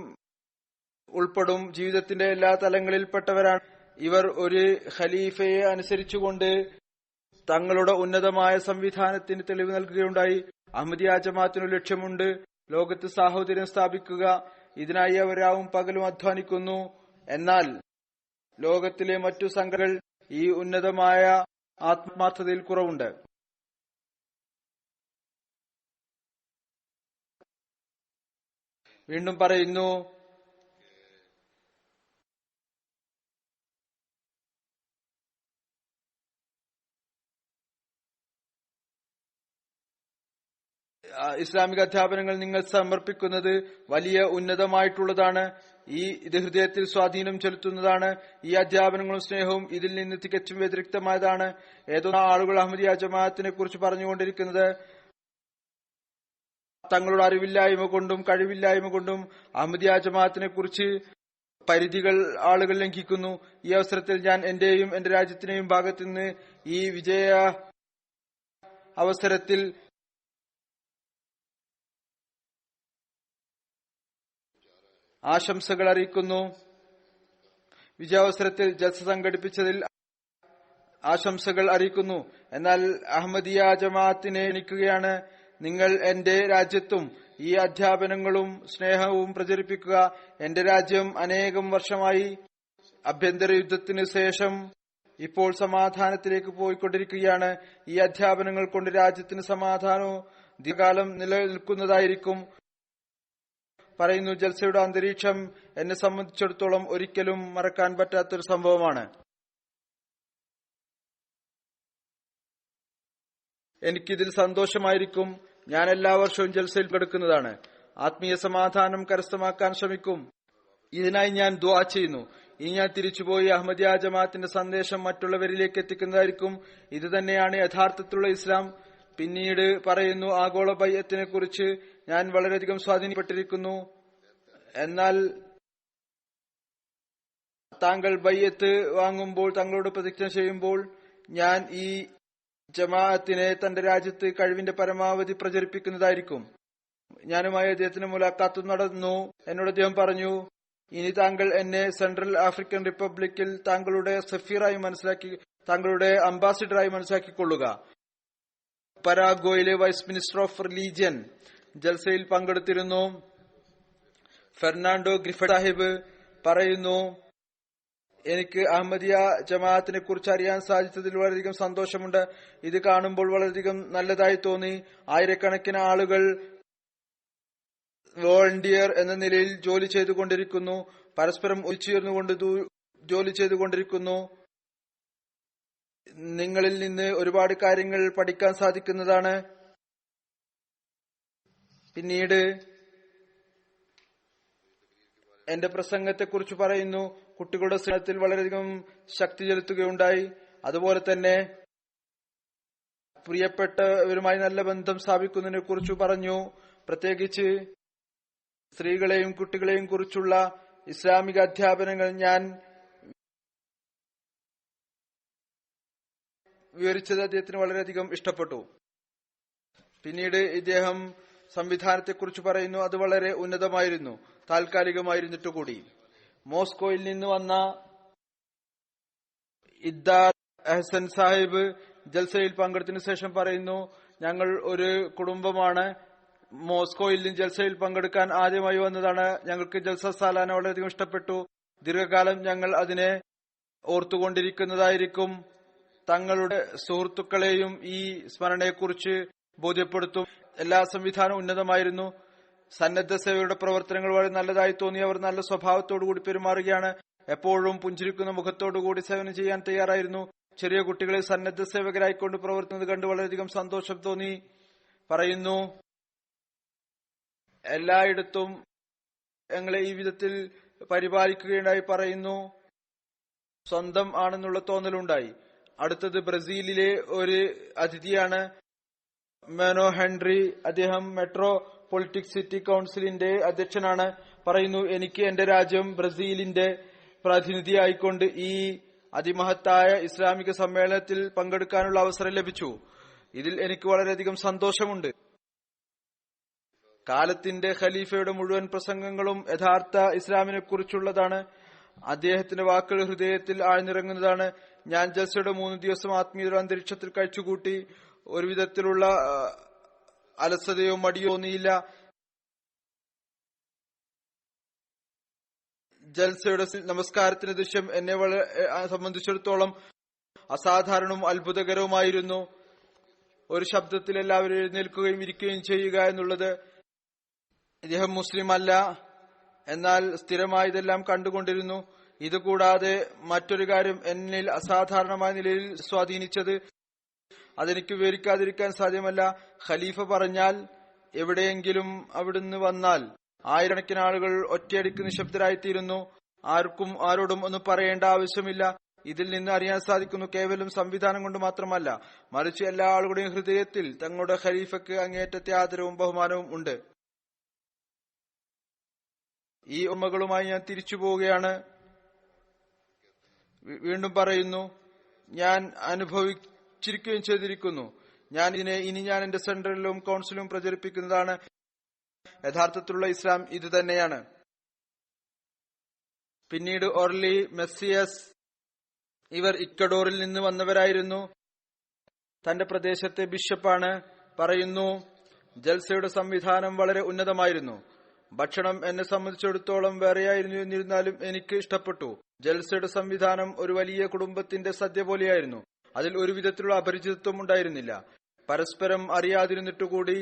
ഉൾപ്പെടും, ജീവിതത്തിന്റെ എല്ലാ തലങ്ങളിൽപ്പെട്ടവരാണ്. ഇവർ ഒരു ഖലീഫയെ അനുസരിച്ചുകൊണ്ട് തങ്ങളുടെ ഉന്നതമായ സംവിധാനത്തിന് തെളിവ് നൽകുകയുണ്ടായി. അഹമ്മദിയ ജമാഅത്തിനു ലക്ഷ്യമുണ്ട്, ലോകത്ത് സാഹോദര്യം സ്ഥാപിക്കുക. ഇതിനായി അവർ രാവും പകലും അധ്വാനിക്കുന്നു. എന്നാൽ ലോകത്തിലെ മറ്റു സംഘടനകൾ ഈ ഉന്നതമായ ആത്മാർത്ഥതയിൽ കുറവുണ്ട്. വീണ്ടും പറയുന്നു, ഇസ്ലാമിക അധ്യാപനങ്ങൾ നിങ്ങൾ സമർപ്പിക്കുന്നത് വലിയ ഉന്നതമായിട്ടുള്ളതാണ്. ഇത് ഹൃദയത്തിൽ സ്വാധീനം ചെലുത്തുന്നതാണ്. ഈ അധ്യാപനങ്ങളും സ്നേഹവും ഇതിൽ നിന്ന് തികച്ചും വ്യതിരിക്തമായതാണ്. ഏതോ ആളുകൾ അഹമ്മദിയ ജമാഅത്തിനെ കുറിച്ച് പറഞ്ഞുകൊണ്ടിരിക്കുന്നത് തങ്ങളുടെ അറിവില്ലായ്മ കൊണ്ടും കഴിവില്ലായ്മ കൊണ്ടും അഹമ്മദിയ ജമാഅത്തിനെ കുറിച്ച് പരിധികൾ ആളുകൾ ലംഘിക്കുന്നു. ഈ അവസരത്തിൽ ഞാൻ എന്റെയും എന്റെ രാജ്യത്തിന്റെയും ഭാഗത്തു നിന്ന് ഈ വിജയ അവസരത്തിൽ ആശംസകൾ അറിയിക്കുന്നു. വിജയാവസരത്തിൽ ജൽസ സംഘടിപ്പിച്ചതിൽ ആശംസകൾ അറിയിക്കുന്നു. എന്നാൽ അഹമ്മദിയ ജമാഅത്തിനെ ക്ഷണിക്കുകയാണ്, നിങ്ങൾ എന്റെ രാജ്യത്തും ഈ അധ്യാപനങ്ങളും സ്നേഹവും പ്രചരിപ്പിക്കുക. എന്റെ രാജ്യം അനേകം വർഷമായി ആഭ്യന്തര യുദ്ധത്തിന് ശേഷം ഇപ്പോൾ സമാധാനത്തിലേക്ക് പോയിക്കൊണ്ടിരിക്കുകയാണ്. ഈ അധ്യാപനങ്ങൾ കൊണ്ട് രാജ്യത്തിന് സമാധാനവും ദീർഘകാലം നിലനിൽക്കുന്നതായിരിക്കും. പറയുന്നു, ജൽസയുടെ അന്തരീക്ഷം എന്നെ സംബന്ധിച്ചിടത്തോളം ഒരിക്കലും മറക്കാൻ പറ്റാത്തൊരു സംഭവമാണ്. എനിക്കിതിൽ സന്തോഷമായിരിക്കും. ഞാൻ എല്ലാ വർഷവും ജൽസയിൽ പങ്കെടുക്കുന്നതാണ്. ആത്മീയ സമാധാനം കരസ്ഥമാക്കാൻ ശ്രമിക്കും. ഇതിനായി ഞാൻ ദുആ ചെയ്യുന്നു. ഇനി ഞാൻ തിരിച്ചുപോയി അഹമ്മദിയ ജമാഅത്തിന്റെ സന്ദേശം മറ്റുള്ളവരിലേക്ക് എത്തിക്കുന്നതായിരിക്കും. ഇത് തന്നെയാണ് യഥാർത്ഥത്തിലുള്ള ഇസ്ലാം. പിന്നീട് പറയുന്നു, ആഗോള ബൈഅത്തിനെ കുറിച്ച് ഞാൻ വളരെയധികം സ്വാധീനപ്പെട്ടിരിക്കുന്നു. എന്നാൽ താങ്കൾ ബൈഅത്ത് വാങ്ങുമ്പോൾ, താങ്കളോട് പ്രതിജ്ഞ ചെയ്യുമ്പോൾ, ഞാൻ ഈ ജമാഅത്തിനെ തന്റെ രാജ്യത്ത് കഴിവിന്റെ പരമാവധി പ്രചരിപ്പിക്കുന്നതായിരിക്കും. ഞാനുമായി അദ്ദേഹത്തിന് മുലാഖാത്ത് നടന്നു. എന്നോട് അദ്ദേഹം പറഞ്ഞു, ഇനി താങ്കൾ എന്നെ സെൻട്രൽ ആഫ്രിക്കൻ റിപ്പബ്ലിക്കിൽ താങ്കളുടെ സഫീറായി താങ്കളുടെ അംബാസിഡറായി മനസ്സിലാക്കിക്കൊള്ളുക. പരാഗ്വേയിലെ വൈസ് മിനിസ്റ്റർ ഓഫ് റിലീജിയൻ ജൽസയിൽ പങ്കെടുത്തിരുന്നു. ഫെർണാണ്ടോ ഗ്രിഫിത്ത് സാഹിബ് പറയുന്നു, എനിക്ക് അഹമ്മദിയ ജമാഅത്തിനെ കുറിച്ച് അറിയാൻ സാധിച്ചതിൽ വളരെയധികം സന്തോഷമുണ്ട്. ഇത് കാണുമ്പോൾ വളരെയധികം നല്ലതായി തോന്നി. ആയിരക്കണക്കിന് ആളുകൾ വോളണ്ടിയർ എന്ന നിലയിൽ ജോലി ചെയ്തുകൊണ്ടിരിക്കുന്നു, പരസ്പരം ഒത്തുചേർന്നുകൊണ്ട് ജോലി ചെയ്തുകൊണ്ടിരിക്കുന്നു. നിങ്ങളിൽ നിന്ന് ഒരുപാട് കാര്യങ്ങൾ പഠിക്കാൻ സാധിക്കുന്നതാണ്. പിന്നീട് എന്റെ പ്രസംഗത്തെക്കുറിച്ച് പറയുന്നു, കുട്ടികളുടെ സ്നേഹത്തിൽ വളരെയധികം ശക്തി ചെലുത്തുകയുണ്ടായി. അതുപോലെ തന്നെ പ്രിയപ്പെട്ടവരുമായി നല്ല ബന്ധം സ്ഥാപിക്കുന്നതിനെ കുറിച്ച് പറഞ്ഞു. പ്രത്യേകിച്ച് സ്ത്രീകളെയും കുട്ടികളെയും കുറിച്ചുള്ള ഇസ്ലാമിക അധ്യാപനങ്ങൾ ഞാൻ വിവരിച്ചത് അദ്ദേഹത്തിന് വളരെയധികം ഇഷ്ടപ്പെട്ടു. പിന്നീട് ഇദ്ദേഹം സംവിധാനത്തെക്കുറിച്ച് പറയുന്നു. അത് വളരെ ഉന്നതമായിരുന്നു, താൽക്കാലികമായിരുന്നിട്ട് കൂടി. മോസ്കോയിൽ നിന്ന് വന്ന ഇദ്ദാർ അഹ്സൻ സാഹിബ് ജൽസയിൽ പങ്കെടുത്തതിനു ശേഷം പറയുന്നു, ഞങ്ങൾ ഒരു കുടുംബമാണ്. മോസ്കോയിൽ നിന്ന് ജൽസയിൽ പങ്കെടുക്കാൻ ആദ്യമായി വന്നതാണ്. ഞങ്ങൾക്ക് ജൽസ സാലാന വളരെയധികം ഇഷ്ടപ്പെട്ടു. ദീർഘകാലം ഞങ്ങൾ അതിനെ ഓർത്തുകൊണ്ടിരിക്കുന്നതായിരിക്കും. തങ്ങളുടെ സുഹൃത്തുക്കളെയും ഈ സ്മരണയെക്കുറിച്ച് ബോധ്യപ്പെടുത്തും. എല്ലാ സംവിധാനവും ഉന്നതമായിരുന്നു. സന്നദ്ധ സേവയുടെ പ്രവർത്തനങ്ങൾ വളരെ നല്ലതായി തോന്നി. അവർ നല്ല സ്വഭാവത്തോടുകൂടി പെരുമാറുകയാണ്. എപ്പോഴും പുഞ്ചിരിക്കുന്ന മുഖത്തോടുകൂടി സേവനം ചെയ്യാൻ തയ്യാറായിരുന്നു. ചെറിയ കുട്ടികളെ സന്നദ്ധ സേവകരായിക്കൊണ്ട് പ്രവർത്തിക്കുന്നത് കണ്ട് വളരെയധികം സന്തോഷം തോന്നി. പറയുന്നു, എല്ലായിടത്തും ഞങ്ങളെ ഈ വിധത്തിൽ പരിപാലിക്കുകയുണ്ടായി. പറയുന്നു, സ്വന്തം ആണെന്നുള്ള തോന്നലുണ്ടായി. അടുത്തത് ബ്രസീലിലെ ഒരു അതിഥിയാണ്, മെനോ ഹെൻറി. അദ്ദേഹം മെട്രോ പൊളിറ്റിക്സ് സിറ്റി കൌൺസിലിന്റെ അധ്യക്ഷനാണ്. പറയുന്നു, എനിക്ക് എന്റെ രാജ്യം ബ്രസീലിന്റെ പ്രതിനിധിയായിക്കൊണ്ട് ഈ അതിമഹത്തായ ഇസ്ലാമിക സമ്മേളനത്തിൽ പങ്കെടുക്കാനുള്ള അവസരം ലഭിച്ചു. ഇതിൽ എനിക്ക് വളരെയധികം സന്തോഷമുണ്ട്. കാലത്തിന്റെ ഖലീഫയുടെ മുഴുവൻ പ്രസംഗങ്ങളും യഥാർത്ഥ ഇസ്ലാമിനെ കുറിച്ചുള്ളതാണ്. അദ്ദേഹത്തിന്റെ വാക്കുകൾ ഹൃദയത്തിൽ ആഴ്ന്നിറങ്ങുന്നതാണ്. ഞാൻ ജൽസയുടെ 3 ദിവസം ആത്മീയ അന്തരീക്ഷത്തിൽ കഴിച്ചുകൂട്ടി. ഒരു വിധത്തിലുള്ള അലസതയോ മടിയോ തോന്നിയില്ല. ജൽസയുടെ നമസ്കാരത്തിന്റെ ദൃശ്യം എന്നെ സംബന്ധിച്ചിടത്തോളം അസാധാരണവും അത്ഭുതകരവുമായിരുന്നു. ഒരു ശബ്ദത്തിൽ എല്ലാവരും എഴുന്നേൽക്കുകയും ഇരിക്കുകയും ചെയ്യുക എന്നുള്ളത്. ഇദ്ദേഹം മുസ്ലിം അല്ല, എന്നാൽ സ്ഥിരമായി ഇതെല്ലാം കണ്ടുകൊണ്ടിരുന്നു. ഇതുകൂടാതെ മറ്റൊരു കാര്യം എന്നിൽ അസാധാരണമായ നിലയിൽ സ്വാധീനിച്ചത് അതെനിക്ക് വിവരിക്കാതിരിക്കാൻ സാധ്യമല്ല. ഖലീഫ പറഞ്ഞാൽ എവിടെയെങ്കിലും അവിടുന്ന് വന്നാൽ ആയിരക്കണക്കിന് ആളുകൾ ഒറ്റയടിക്ക് നിശബ്ദരായിത്തീരുന്നു. ആർക്കും ആരോടും ഒന്നും പറയേണ്ട ആവശ്യമില്ല. ഇതിൽ നിന്ന് അറിയാൻ സാധിക്കുന്നു, കേവലം സംവിധാനം കൊണ്ട് മാത്രമല്ല, മറിച്ച് എല്ലാ ആളുകളുടെയും ഹൃദയത്തിൽ തങ്ങളുടെ ഖലീഫയ്ക്ക് അങ്ങേയറ്റത്തെ ആദരവും ബഹുമാനവും ഉണ്ട്. ഈ ഉമ്മകളുമായി ഞാൻ തിരിച്ചു പോവുകയാണ്. വീണ്ടും പറയുന്നു, ഞാൻ അനുഭവിച്ചിരിക്കുകയും ചെയ്തിരിക്കുന്നു. ഞാൻ ഇനി ഞാൻ എന്റെ സെന്ററിലും കൌൺസിലും പ്രചരിപ്പിക്കുന്നതാണ്. യഥാർത്ഥത്തിലുള്ള ഇസ്ലാം ഇത് തന്നെയാണ്. പിന്നീട് ഓർലി മെസ്സിയസ്, ഇവർ ഇക്വഡോറിൽ നിന്ന് വന്നവരായിരുന്നു. തന്റെ പ്രദേശത്തെ ബിഷപ്പാണ്. പറയുന്നു, ജൽസയുടെ സംവിധാനം വളരെ ഉന്നതമായിരുന്നു. ഭക്ഷണം എന്നെ സംബന്ധിച്ചിടത്തോളം വേറെയായിരുന്നു. എന്നിരുന്നാലും എനിക്ക് ഇഷ്ടപ്പെട്ടു. ജൽസയുടെ സംവിധാനം ഒരു വലിയ കുടുംബത്തിന്റെ സദ്യ പോലെയായിരുന്നു. അതിൽ ഒരു വിധത്തിലുള്ള അപരിചിതത്വം ഉണ്ടായിരുന്നില്ല. പരസ്പരം അറിയാതിരുന്നിട്ടുകൂടി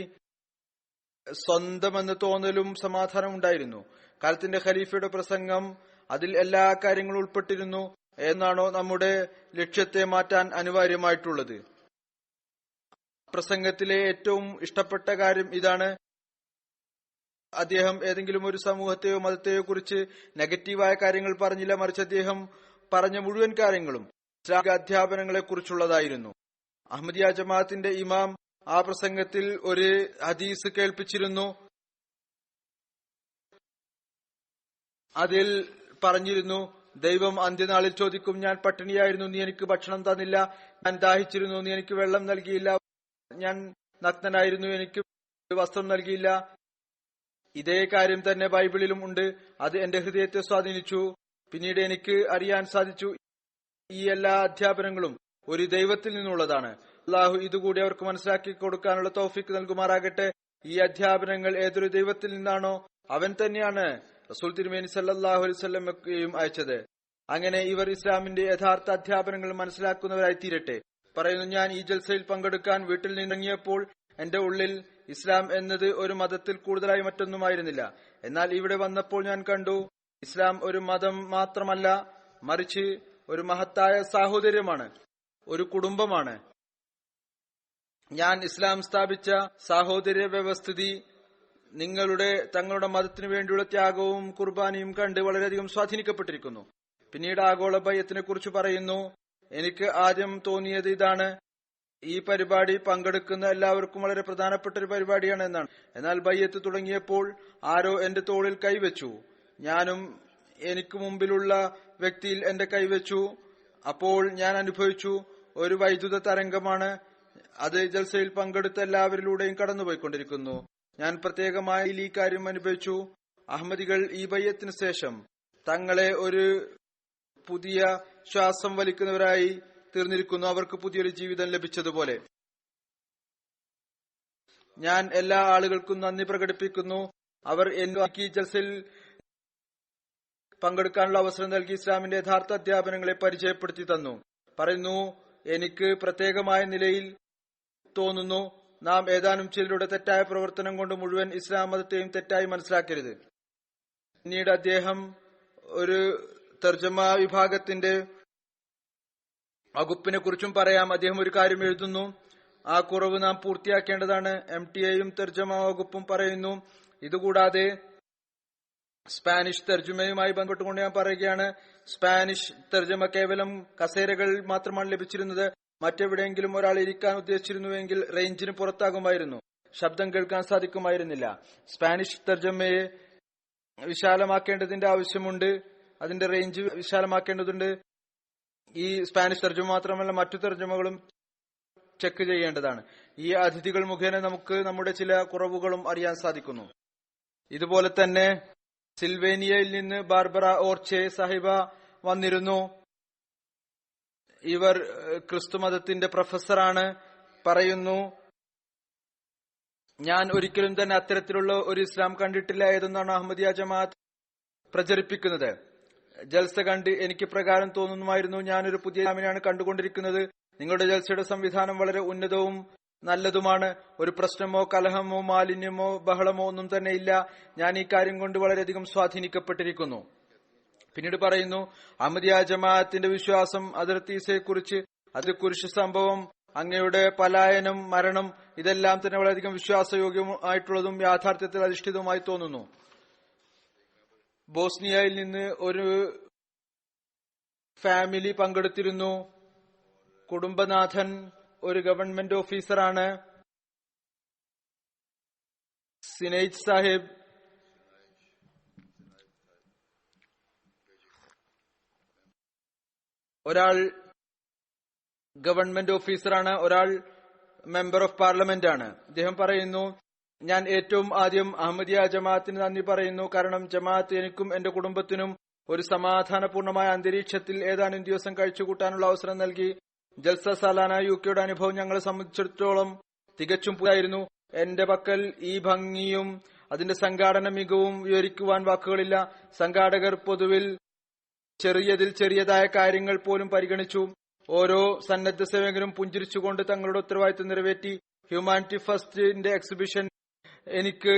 സ്വന്തമെന്ന തോന്നലും സമാധാനം ഉണ്ടായിരുന്നു. കാലത്തിന്റെ ഖലീഫയുടെ പ്രസംഗം അതിൽ എല്ലാ കാര്യങ്ങളും ഉൾപ്പെട്ടിരുന്നു. എന്നാണോ നമ്മുടെ ലക്ഷ്യത്തെ മാറ്റാൻ അനിവാര്യമായിട്ടുള്ളത്. പ്രസംഗത്തിലെ ഏറ്റവും ഇഷ്ടപ്പെട്ട കാര്യം ഇതാണ്. അദ്ദേഹം ഏതെങ്കിലും ഒരു സമൂഹത്തെയോ മതത്തെയോ കുറിച്ച് നെഗറ്റീവായ കാര്യങ്ങൾ പറഞ്ഞില്ല, മറിച്ച് അദ്ദേഹം പറഞ്ഞ മുഴുവൻ കാര്യങ്ങളും ഇസ്ലാമിക അധ്യാപനങ്ങളെ കുറിച്ചുള്ളതായിരുന്നു. അഹമ്മദിയ ജമാഅത്തിന്റെ ഇമാം ആ പ്രസംഗത്തിൽ ഒരു ഹദീസ് കേൾപ്പിച്ചിരുന്നു. അതിൽ പറഞ്ഞിരുന്നു, ദൈവം അന്ത്യനാളിൽ ചോദിക്കും, ഞാൻ പട്ടിണിയായിരുന്നു, നീ എനിക്ക് ഭക്ഷണം തന്നില്ല. ഞാൻ ദാഹിച്ചിരുന്നു, നീ എനിക്ക് വെള്ളം നൽകിയില്ല. ഞാൻ നഗ്നനായിരുന്നു, എനിക്ക് വസ്ത്രം നൽകിയില്ല. ഇതേ കാര്യം തന്നെ ബൈബിളിലും ഉണ്ട്. അത് എന്റെ ഹൃദയത്തെ സ്വാധീനിച്ചു. പിന്നീട് എനിക്ക് അറിയാൻ സാധിച്ചു, ഈ എല്ലാ അധ്യാപനങ്ങളും ഒരു ദൈവത്തിൽ നിന്നുള്ളതാണ്. അള്ളാഹു ഇതുകൂടി അവർക്ക് മനസ്സിലാക്കി കൊടുക്കാനുള്ള തൗഫീക്ക് നൽകുമാറാകട്ടെ. ഈ അധ്യാപനങ്ങൾ ഏതൊരു ദൈവത്തിൽ നിന്നാണോ അവൻ തന്നെയാണ് റസൂൽ തിരുമേനി സല്ലല്ലാഹു അലൈഹി വസല്ലമയെയും അയച്ചത്. അങ്ങനെ ഇവർ ഇസ്ലാമിന്റെ യഥാർത്ഥ അധ്യാപനങ്ങൾ മനസ്സിലാക്കുന്നവരായി തീരട്ടെ. പറയുന്നു, ഞാൻ ഈ ജൽസയിൽ പങ്കെടുക്കാൻ വീട്ടിൽ നിന്നിറങ്ങിയപ്പോൾ എന്റെ ഉള്ളിൽ ഇസ്ലാം എന്നത് ഒരു മതത്തിൽ കൂടുതലായി മറ്റൊന്നുമായിരുന്നില്ല. എന്നാൽ ഇവിടെ വന്നപ്പോൾ ഞാൻ കണ്ടു, ഇസ്ലാം ഒരു മതം മാത്രമല്ല, മറിച്ച് ഒരു മഹത്തായ സാഹോദര്യമാണ്, ഒരു കുടുംബമാണ്. ഞാൻ ഇസ്ലാം സ്ഥാപിച്ച സാഹോദര്യ വ്യവസ്ഥിതി തങ്ങളുടെ മതത്തിനു വേണ്ടിയുള്ള ത്യാഗവും കുർബാനയും കണ്ട് വളരെയധികം സ്വാധീനിക്കപ്പെട്ടിരിക്കുന്നു. പിന്നീട് ആഗോള ബയ്യത്തിനെ കുറിച്ച് പറയുന്നു. എനിക്ക് ആദ്യം തോന്നിയത് ഇതാണ്, ഈ പരിപാടി പങ്കെടുക്കുന്ന എല്ലാവർക്കും വളരെ പ്രധാനപ്പെട്ട ഒരു പരിപാടിയാണ് എന്നാണ്. എന്നാൽ ബയ്യത്ത് തുടങ്ങിയപ്പോൾ ആരോ എന്റെ തോളിൽ കൈവച്ചു. ഞാനും എനിക്ക് മുമ്പിലുള്ള വ്യക്തിയിൽ എന്റെ കൈവച്ചു. അപ്പോൾ ഞാൻ അനുഭവിച്ചു, ഒരു വൈദ്യുത തരംഗമാണ് അത് ജൽസയിൽ പങ്കെടുത്ത എല്ലാവരിലൂടെയും കടന്നുപോയിക്കൊണ്ടിരിക്കുന്നു. ഞാൻ പ്രത്യേകമായി ഈ കാര്യം അനുഭവിച്ചു. അഹമ്മദികൾ ഈ ബയ്യത്തിന് ശേഷം തങ്ങളെ ഒരു പുതിയ ശ്വാസം വലിക്കുന്നവരായി തീർന്നിരിക്കുന്നു. അവർക്ക് പുതിയൊരു ജീവിതം ലഭിച്ചതുപോലെ. ഞാൻ എല്ലാ ആളുകൾക്കും നന്ദി പ്രകടിപ്പിക്കുന്നു. അവർ എനിക്ക് ഈ ജൽസയിൽ പങ്കെടുക്കാനുള്ള അവസരം നൽകി ഇസ്ലാമിന്റെ യഥാർത്ഥ അധ്യാപനങ്ങളെ പരിചയപ്പെടുത്തി തന്നു. പറയുന്നു, എനിക്ക് പ്രത്യേകമായ നിലയിൽ തോന്നുന്നു നാം ഏതാനും ചിലരുടെ തെറ്റായ പ്രവർത്തനം കൊണ്ട് മുഴുവൻ ഇസ്ലാം മതത്തെയും തെറ്റായി മനസ്സിലാക്കരുത്. പിന്നീട് അദ്ദേഹം ഒരു തർജമ വിഭാഗത്തിന്റെ വകുപ്പിനെ കുറിച്ചും പറയാം. അദ്ദേഹം ഒരു കാര്യം എഴുതുന്നു, ആ കുറവ് നാം പൂർത്തിയാക്കേണ്ടതാണ്. MTA-യും തർജമ വകുപ്പും പറയുന്നു. ഇതുകൂടാതെ സ്പാനിഷ് തർജമയുമായി ബന്ധപ്പെട്ടുകൊണ്ട് ഞാൻ പറയുകയാണ്, സ്പാനിഷ് തർജമ കേവലം കസേരകൾ മാത്രമാണ് ലഭിച്ചിരുന്നത്. മറ്റെവിടെയെങ്കിലും ഒരാൾ ഇരിക്കാൻ ഉദ്ദേശിച്ചിരുന്നുവെങ്കിൽ റേഞ്ചിന് പുറത്താകുമായിരുന്നു, ശബ്ദം കേൾക്കാൻ സാധിക്കുമായിരുന്നില്ല. സ്പാനിഷ് തർജമയെ വിശാലമാക്കേണ്ടതിന്റെ ആവശ്യമുണ്ട്, അതിന്റെ റേഞ്ച് വിശാലമാക്കേണ്ടതുണ്ട്. ഈ സ്പാനിഷ് തർജമ മാത്രമല്ല മറ്റു തർജമകളും ചെക്ക് ചെയ്യേണ്ടതാണ്. ഈ അതിഥികൾ മുഖേന നമുക്ക് നമ്മുടെ ചില കുറവുകളും അറിയാൻ സാധിക്കുന്നു. ഇതുപോലെ തന്നെ സിൽവേനിയയിൽ നിന്ന് ബാർബറ ഓർച്ചെ സാഹിബ വന്നിരുന്നു. ഇവർ ക്രിസ്തുമതത്തിന്റെ പ്രൊഫസറാണ്. പറയുന്നു, ഞാൻ ഒരിക്കലും തന്നെ അത്തരത്തിലുള്ള ഒരു ഇസ്ലാം കണ്ടിട്ടില്ല ഏതെന്നാണ് അഹമ്മദിയ ജമാഅത്ത് പ്രചരിപ്പിക്കുന്നത്. ജൽസ കണ്ട് എനിക്ക് പ്രകാരം തോന്നുമായിരുന്നു, ഞാനൊരു പുതിയ ഇസ്ലാമിനെയാണ് കണ്ടുകൊണ്ടിരിക്കുന്നത്. നിങ്ങളുടെ ജൽസയുടെ സംവിധാനം വളരെ ഉന്നതവും നല്ലതുമാണ്. ഒരു പ്രശ്നമോ കലഹമോ മാലിന്യമോ ബഹളമോ ഒന്നും തന്നെ ഇല്ല. ഞാൻ ഈ കാര്യം കൊണ്ട് വളരെയധികം സ്വാധീനിക്കപ്പെട്ടിരിക്കുന്നു. പിന്നീട് പറയുന്നു, അഹമ്മദിയ ജമാഅത്തിന്റെ വിശ്വാസം ഹദ്റത്ത് ഈസയെ കുറിച്ച്, അത് കുരിശ് സംഭവം, അങ്ങയുടെ പലായനം, മരണം, ഇതെല്ലാം തന്നെ വളരെയധികം വിശ്വാസയോഗ്യമായിട്ടുള്ളതും യാഥാർത്ഥ്യത്തിൽ അധിഷ്ഠിതവുമായി തോന്നുന്നു. ബോസ്നിയയിൽ നിന്ന് ഒരു ഫാമിലി പങ്കെടുത്തിരുന്നു. കുടുംബനാഥൻ ഒരു ഗവൺമെന്റ് ഓഫീസറാണ്. സിനൈജ് സാഹിബ് ഒരാൾ ഗവൺമെന്റ് ഓഫീസറാണ്, ഒരാൾ മെമ്പർ ഓഫ് പാർലമെന്റ് ആണ്. അദ്ദേഹം പറയുന്നു, ഞാൻ ഏറ്റവും ആദ്യം അഹമ്മദിയ ജമാഅത്തിന് നന്ദി പറയുന്നു. കാരണം ജമാഅത്ത് എനിക്കും എന്റെ കുടുംബത്തിനും ഒരു സമാധാനപൂർണമായ അന്തരീക്ഷത്തിൽ ഏതാനും ദിവസം കഴിച്ചുകൂട്ടാനുള്ള അവസരം നൽകി. ജൽസ സാലാന യുകെയുടെ അനുഭവം ഞങ്ങളെ സംബന്ധിച്ചിടത്തോളം തികച്ചും പുതിയതായിരുന്നു. എന്റെ പക്കൽ ഈ ഭംഗിയും അതിന്റെ സംഘാടന മികവും വിവരിക്കുവാൻ വാക്കുകളില്ല. സംഘാടകർ പൊതുവിൽ ചെറിയതിൽ ചെറിയതായ കാര്യങ്ങൾ പോലും പരിഗണിച്ചു. ഓരോ സന്നദ്ധ സേവകരും പുഞ്ചിരിച്ചുകൊണ്ട് തങ്ങളുടെ ഉത്തരവാദിത്വം നിറവേറ്റി. ഹ്യൂമാനിറ്റി ഫസ്റ്റിന്റെ എക്സിബിഷൻ എനിക്ക്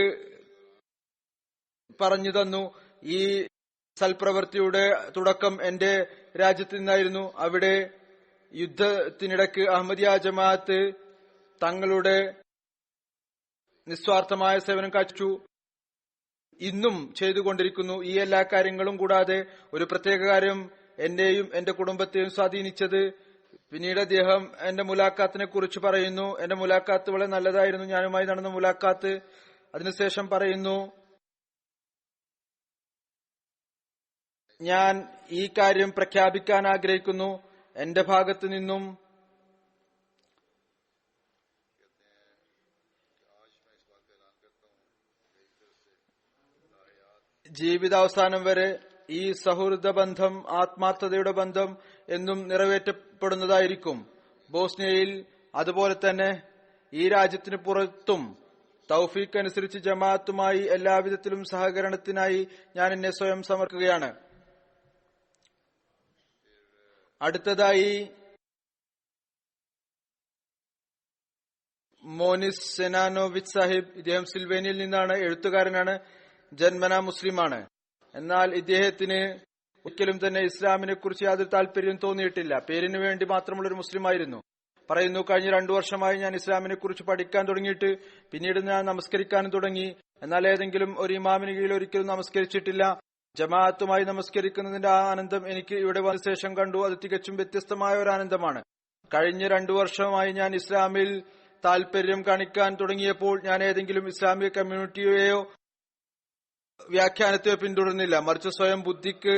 പറഞ്ഞു തന്നു. ഈ സൽപ്രവൃത്തിയുടെ തുടക്കം എന്റെ രാജ്യത്ത് നിന്നായിരുന്നു. അവിടെ യുദ്ധത്തിനിടയ്ക്ക് അഹമ്മദിയ ജമാഅത്ത് തങ്ങളുടെ നിസ്വാർത്ഥമായ സേവനം കാഴ്ചവെച്ചു, ഇന്നും ചെയ്തുകൊണ്ടിരിക്കുന്നു. ഈ എല്ലാ കാര്യങ്ങളും കൂടാതെ ഒരു പ്രത്യേക കാര്യം എന്നെയും എന്റെ കുടുംബത്തെയും സ്വാധീനിച്ചത്. പിന്നീട് അദ്ദേഹം എന്റെ മുലാഖാത്തിനെ കുറിച്ച് പറയുന്നു. എന്റെ മുലാഖാത്ത് വളരെ നല്ലതായിരുന്നു, ഞാനുമായി നടന്ന മുലാഖാത്ത്. അതിനുശേഷം പറയുന്നു, ഞാൻ ഈ കാര്യം പ്രഖ്യാപിക്കാൻ ആഗ്രഹിക്കുന്നു. എന്റെ ഭാഗത്തു നിന്നും ജീവിതാവസാനം വരെ ഈ സൗഹൃദ ബന്ധം, ആത്മാർത്ഥതയുടെ ബന്ധം എന്നും നിറവേറ്റപ്പെടുന്നതായിരിക്കും. ബോസ്നിയയിൽ അതുപോലെ തന്നെ ഈ രാജ്യത്തിന് പുറത്തും തൗഫീഖ് അനുസരിച്ച് ജമാഅത്തുമായി എല്ലാവിധത്തിലും സഹകരണത്തിനായി ഞാൻ എന്നെ സ്വയം സമർപ്പിക്കുകയാണ്. അടുത്തതായി മോനിസ് സെനാനോവിച്ച് സാഹിബ്. ഇദ്ദേഹം സിൽവേനിയയിൽ നിന്നാണ്, എഴുത്തുകാരനാണ്, ജന്മന മുസ്ലിമാണ്. എന്നാൽ ഇദ്ദേഹത്തിന് ഒരിക്കലും തന്നെ ഇസ്ലാമിനെ കുറിച്ച് യാതൊരു താല്പര്യം തോന്നിയിട്ടില്ല. പേരിന് വേണ്ടി മാത്രമുള്ള ഒരു മുസ്ലിമായിരുന്നു. പറയുന്നു, കഴിഞ്ഞ 2 വർഷമായി ഞാൻ ഇസ്ലാമിനെ കുറിച്ച് പഠിക്കാൻ തുടങ്ങിയിട്ട് പിന്നീട് ഞാൻ നമസ്കരിക്കാനും തുടങ്ങി. എന്നാൽ ഏതെങ്കിലും ഒരു ഇമാമിന് കീഴിൽ ഒരിക്കലും നമസ്കരിച്ചിട്ടില്ല. ജമാഅത്തുമായി നമസ്കരിക്കുന്നതിന്റെ ആ ആനന്ദം എനിക്ക് ഇവിടെ വന്ന ശേഷം കണ്ടു. അത് തികച്ചും വ്യത്യസ്തമായ ഒരു ആനന്ദമാണ്. കഴിഞ്ഞ 2 വർഷമായി ഞാൻ ഇസ്ലാമിൽ താല്പര്യം കാണിക്കാൻ തുടങ്ങിയപ്പോൾ ഞാൻ ഏതെങ്കിലും ഇസ്ലാമിക കമ്മ്യൂണിറ്റിയെയോ വ്യാഖ്യാനത്തെയോ പിന്തുടർന്നില്ല. മറിച്ച് സ്വയം ബുദ്ധിക്ക്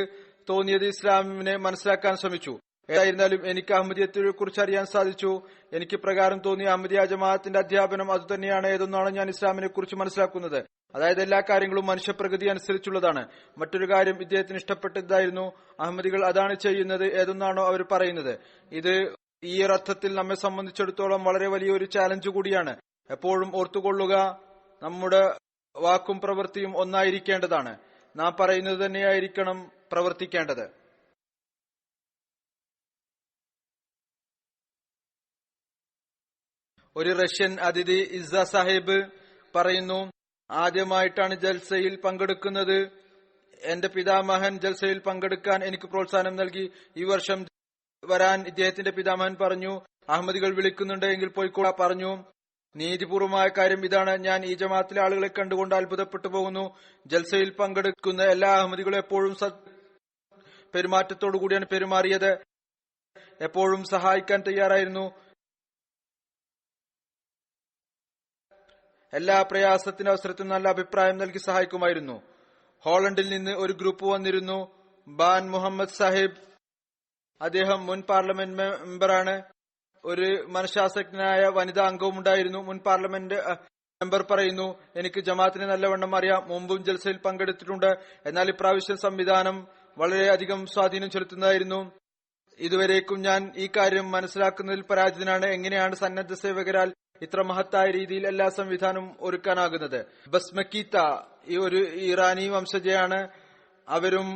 തോന്നിയത് ഇസ്ലാമിനെ മനസ്സിലാക്കാൻ ശ്രമിച്ചു. ഏതായിരുന്നാലും എനിക്ക് അഹമ്മദിയത്തെ കുറിച്ച് അറിയാൻ സാധിച്ചു. എനിക്ക് പ്രകാരം തോന്നിയ അഹമ്മദിയ ജമാഅത്തിന്റെ അധ്യാപനം അതുതന്നെയാണ്. ഏതൊന്നാണ് ഞാൻ ഇസ്ലാമിനെ കുറിച്ച് മനസ്സിലാക്കുന്നത്, അതായത് എല്ലാ കാര്യങ്ങളും മനുഷ്യപ്രകൃതി അനുസരിച്ചുള്ളതാണ്. മറ്റൊരു കാര്യം ഇദ്ദേഹത്തിന് ഇഷ്ടപ്പെട്ടതായിരുന്നു. അഹമ്മദികൾ അതാണ് ചെയ്യുന്നത്, ഏതൊന്നാണോ അവർ പറയുന്നത്. ഇത് ഈ അർത്ഥത്തിൽ നമ്മെ സംബന്ധിച്ചിടത്തോളം വളരെ വലിയൊരു ചാലഞ്ച് കൂടിയാണ്. എപ്പോഴും ഓർത്തുകൊള്ളുക, നമ്മുടെ വാക്കും പ്രവൃത്തിയും ഒന്നായിരിക്കേണ്ടതാണ്. നാം പറയുന്നത് തന്നെയായിരിക്കണം പ്രവർത്തിക്കേണ്ടത്. ഒരു റഷ്യൻ അതിഥി ഇസ്സ സാഹിബ് പറയുന്നു, ആദ്യമായിട്ടാണ് ജൽസയിൽ പങ്കെടുക്കുന്നത്. എന്റെ പിതാമഹൻ ജൽസയിൽ പങ്കെടുക്കാൻ എനിക്ക് പ്രോത്സാഹനം നൽകി. ഈ വർഷം വരാൻ ഇദ്ദേഹത്തിന്റെ പിതാമഹൻ പറഞ്ഞു. അഹമ്മദികൾ വിളിക്കുന്നുണ്ട് എങ്കിൽ പോയിക്കോളാ പറഞ്ഞു. നീതിപൂർവമായ കാര്യം ഇതാണ്, ഞാൻ ഈ ജമാഅത്തിലെ ആളുകളെ കണ്ടുകൊണ്ട് അത്ഭുതപ്പെട്ടു പോകുന്നു. ജൽസയിൽ പങ്കെടുക്കുന്ന എല്ലാ അഹമ്മദികളും എപ്പോഴും പെരുമാറ്റത്തോടു കൂടിയാണ് പെരുമാറിയത്. എപ്പോഴും സഹായിക്കാൻ തയ്യാറായിരുന്നു. എല്ലാ പ്രയാസത്തിന്റെ അവസരത്തിലും നല്ല അഭിപ്രായം നൽകി സഹായിക്കുമായിരുന്നു. ഹോളണ്ടിൽ നിന്ന് ഒരു ഗ്രൂപ്പ് വന്നിരുന്നു. ബാൻ മുഹമ്മദ് സാഹിബ്, അദ്ദേഹം മുൻ പാർലമെന്റ് മെമ്പറാണ്. ഒരു മനഃശാസ്ത്രജ്ഞനായ വനിതാ അംഗവും ഉണ്ടായിരുന്നു. മുൻ പാർലമെന്റ് മെമ്പർ പറയുന്നു, എനിക്ക് ജമാഅത്തിനെ നല്ലവണ്ണം അറിയാം, മുമ്പും ജൽസയിൽ പങ്കെടുത്തിട്ടുണ്ട്. എന്നാൽ ഇപ്രാവശ്യം സംവിധാനം വളരെയധികം സ്വാധീനം ചെലുത്തുന്നതായിരുന്നു. ഇതുവരേക്കും ഞാൻ ഈ കാര്യം മനസ്സിലാക്കുന്നതിൽ പരാജിതനാണ്. എങ്ങനെയാണ് സന്നദ്ധ സേവകരാൽ ഇത്ര മഹത്തായ രീതിയിൽ എല്ലാ സംവിധാനവും ഒരുക്കാനാകുന്നത്? ബസ്മക്കീത്ത ഈ ഒരു ഇറാനി വംശജയാണ്. അവരും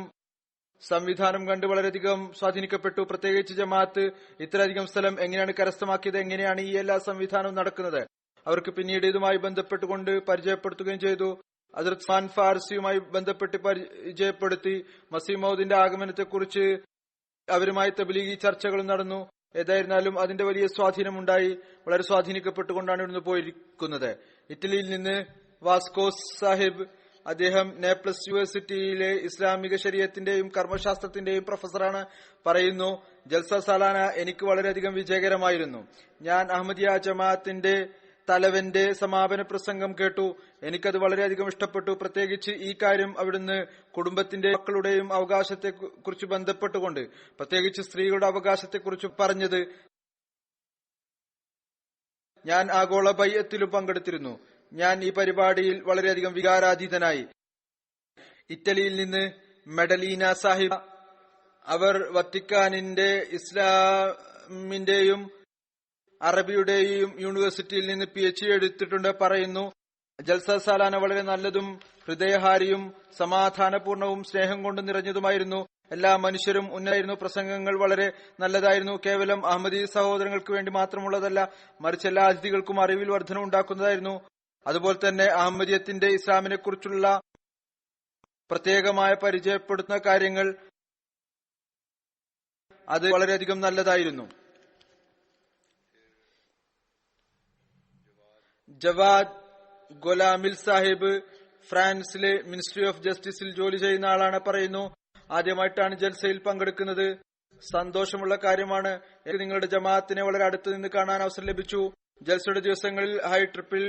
സംവിധാനം കണ്ട് വളരെയധികം സ്വാധീനിക്കപ്പെട്ടു. പ്രത്യേകിച്ച് ജമാഅത്ത് ഇത്രയധികം സ്ഥലം എങ്ങനെയാണ് കരസ്ഥമാക്കിയത്, എങ്ങനെയാണ് ഈ എല്ലാ സംവിധാനവും നടക്കുന്നത്. അവർക്ക് പിന്നീട് ഇതുമായി ബന്ധപ്പെട്ടുകൊണ്ട് പരിചയപ്പെടുത്തുകയും ചെയ്തു. ഹദ്റത്ത് ഖാൻ ഫാർസിയുമായി ബന്ധപ്പെട്ട് പരിചയപ്പെടുത്തി. മസീഹ് മൗദിന്റെ ആഗമനത്തെക്കുറിച്ച് അവരുമായി തബ്ലീഗി ചർച്ചകളും നടന്നു. ഏതായിരുന്നാലും അതിന്റെ വലിയ സ്വാധീനമുണ്ടായി. വളരെ സ്വാധീനിക്കപ്പെട്ടുകൊണ്ടാണ് ഇവിടുന്ന് പോയിരിക്കുന്നത്. ഇറ്റലിയിൽ നിന്ന് വാസ്കോസ് സാഹിബ്, അദ്ദേഹം നേപ്പിൾസ് യൂണിവേഴ്സിറ്റിയിലെ ഇസ്ലാമിക ശരീഅത്തിന്റെയും കർമ്മശാസ്ത്രത്തിന്റെയും പ്രൊഫസറാണ്. പറയുന്നു, ജൽസ സാലാന എനിക്ക് വളരെയധികം വിജയകരമായിരുന്നു. ഞാൻ അഹമ്മദിയ ജമാഅത്തിന്റെ തലവന്റെ സമാപന പ്രസംഗം കേട്ടു. എനിക്കത് വളരെയധികം ഇഷ്ടപ്പെട്ടു. പ്രത്യേകിച്ച് ഈ കാര്യം അവിടുന്ന് കുടുംബത്തിന്റെ മക്കളുടെയും അവകാശത്തെ കുറിച്ച് ബന്ധപ്പെട്ടുകൊണ്ട്, പ്രത്യേകിച്ച് സ്ത്രീകളുടെ അവകാശത്തെക്കുറിച്ച് പറഞ്ഞത്. ഞാൻ ആഗോള ബൈഅത്തിലും പങ്കെടുത്തിരുന്നു. ഞാൻ ഈ പരിപാടിയിൽ വളരെയധികം വികാരാധീതനായി. ഇറ്റലിയിൽ നിന്ന് മെഡലീന സാഹിബ്, അവർ വത്തിക്കാനിന്റെ ഇസ്ലാമിന്റെയും അറബിയുടെയും യൂണിവേഴ്സിറ്റിയിൽ നിന്ന് PhD എടുത്തിട്ടുണ്ട്. പറയുന്നു, ജൽസ സാലാന വളരെ നല്ലതും ഹൃദയഹാരിയും സമാധാനപൂർണവും സ്നേഹം കൊണ്ട് നിറഞ്ഞതുമായിരുന്നു. എല്ലാ മനുഷ്യരും ഉന്നതായിരുന്നു. പ്രസംഗങ്ങൾ വളരെ നല്ലതായിരുന്നു. കേവലം അഹമ്മദി സഹോദരങ്ങൾക്ക് വേണ്ടി മാത്രമുള്ളതല്ല, മറിച്ച് എല്ലാ അതിഥികൾക്കും അറിവിൽ വർധന ഉണ്ടാക്കുന്നതായിരുന്നു. അതുപോലെ തന്നെ അഹമ്മദിയത്തിന്റെ ഇസ്ലാമിനെ കുറിച്ചുള്ള പ്രത്യേകമായ പരിചയപ്പെടുത്തുന്ന കാര്യങ്ങൾ അത് വളരെയധികം നല്ലതായിരുന്നു. ജവാദ് ഗുലാമിൽ സാഹിബ് ഫ്രാൻസിലെ മിനിസ്ട്രി ഓഫ് ജസ്റ്റിസിൽ ജോലി ചെയ്യുന്ന ആളാണ്. പറയുന്നു, ആദ്യമായിട്ടാണ് ജൽസയിൽ പങ്കെടുക്കുന്നത്. സന്തോഷമുള്ള കാര്യമാണ്. എനിക്ക് നിങ്ങളുടെ ജമാഅത്തിനെ വളരെ അടുത്ത് നിന്ന് കാണാൻ അവസരം ലഭിച്ചു. ജൽസയുടെ ദിവസങ്ങളിൽ ഹൈ ട്രിപ്പിൾ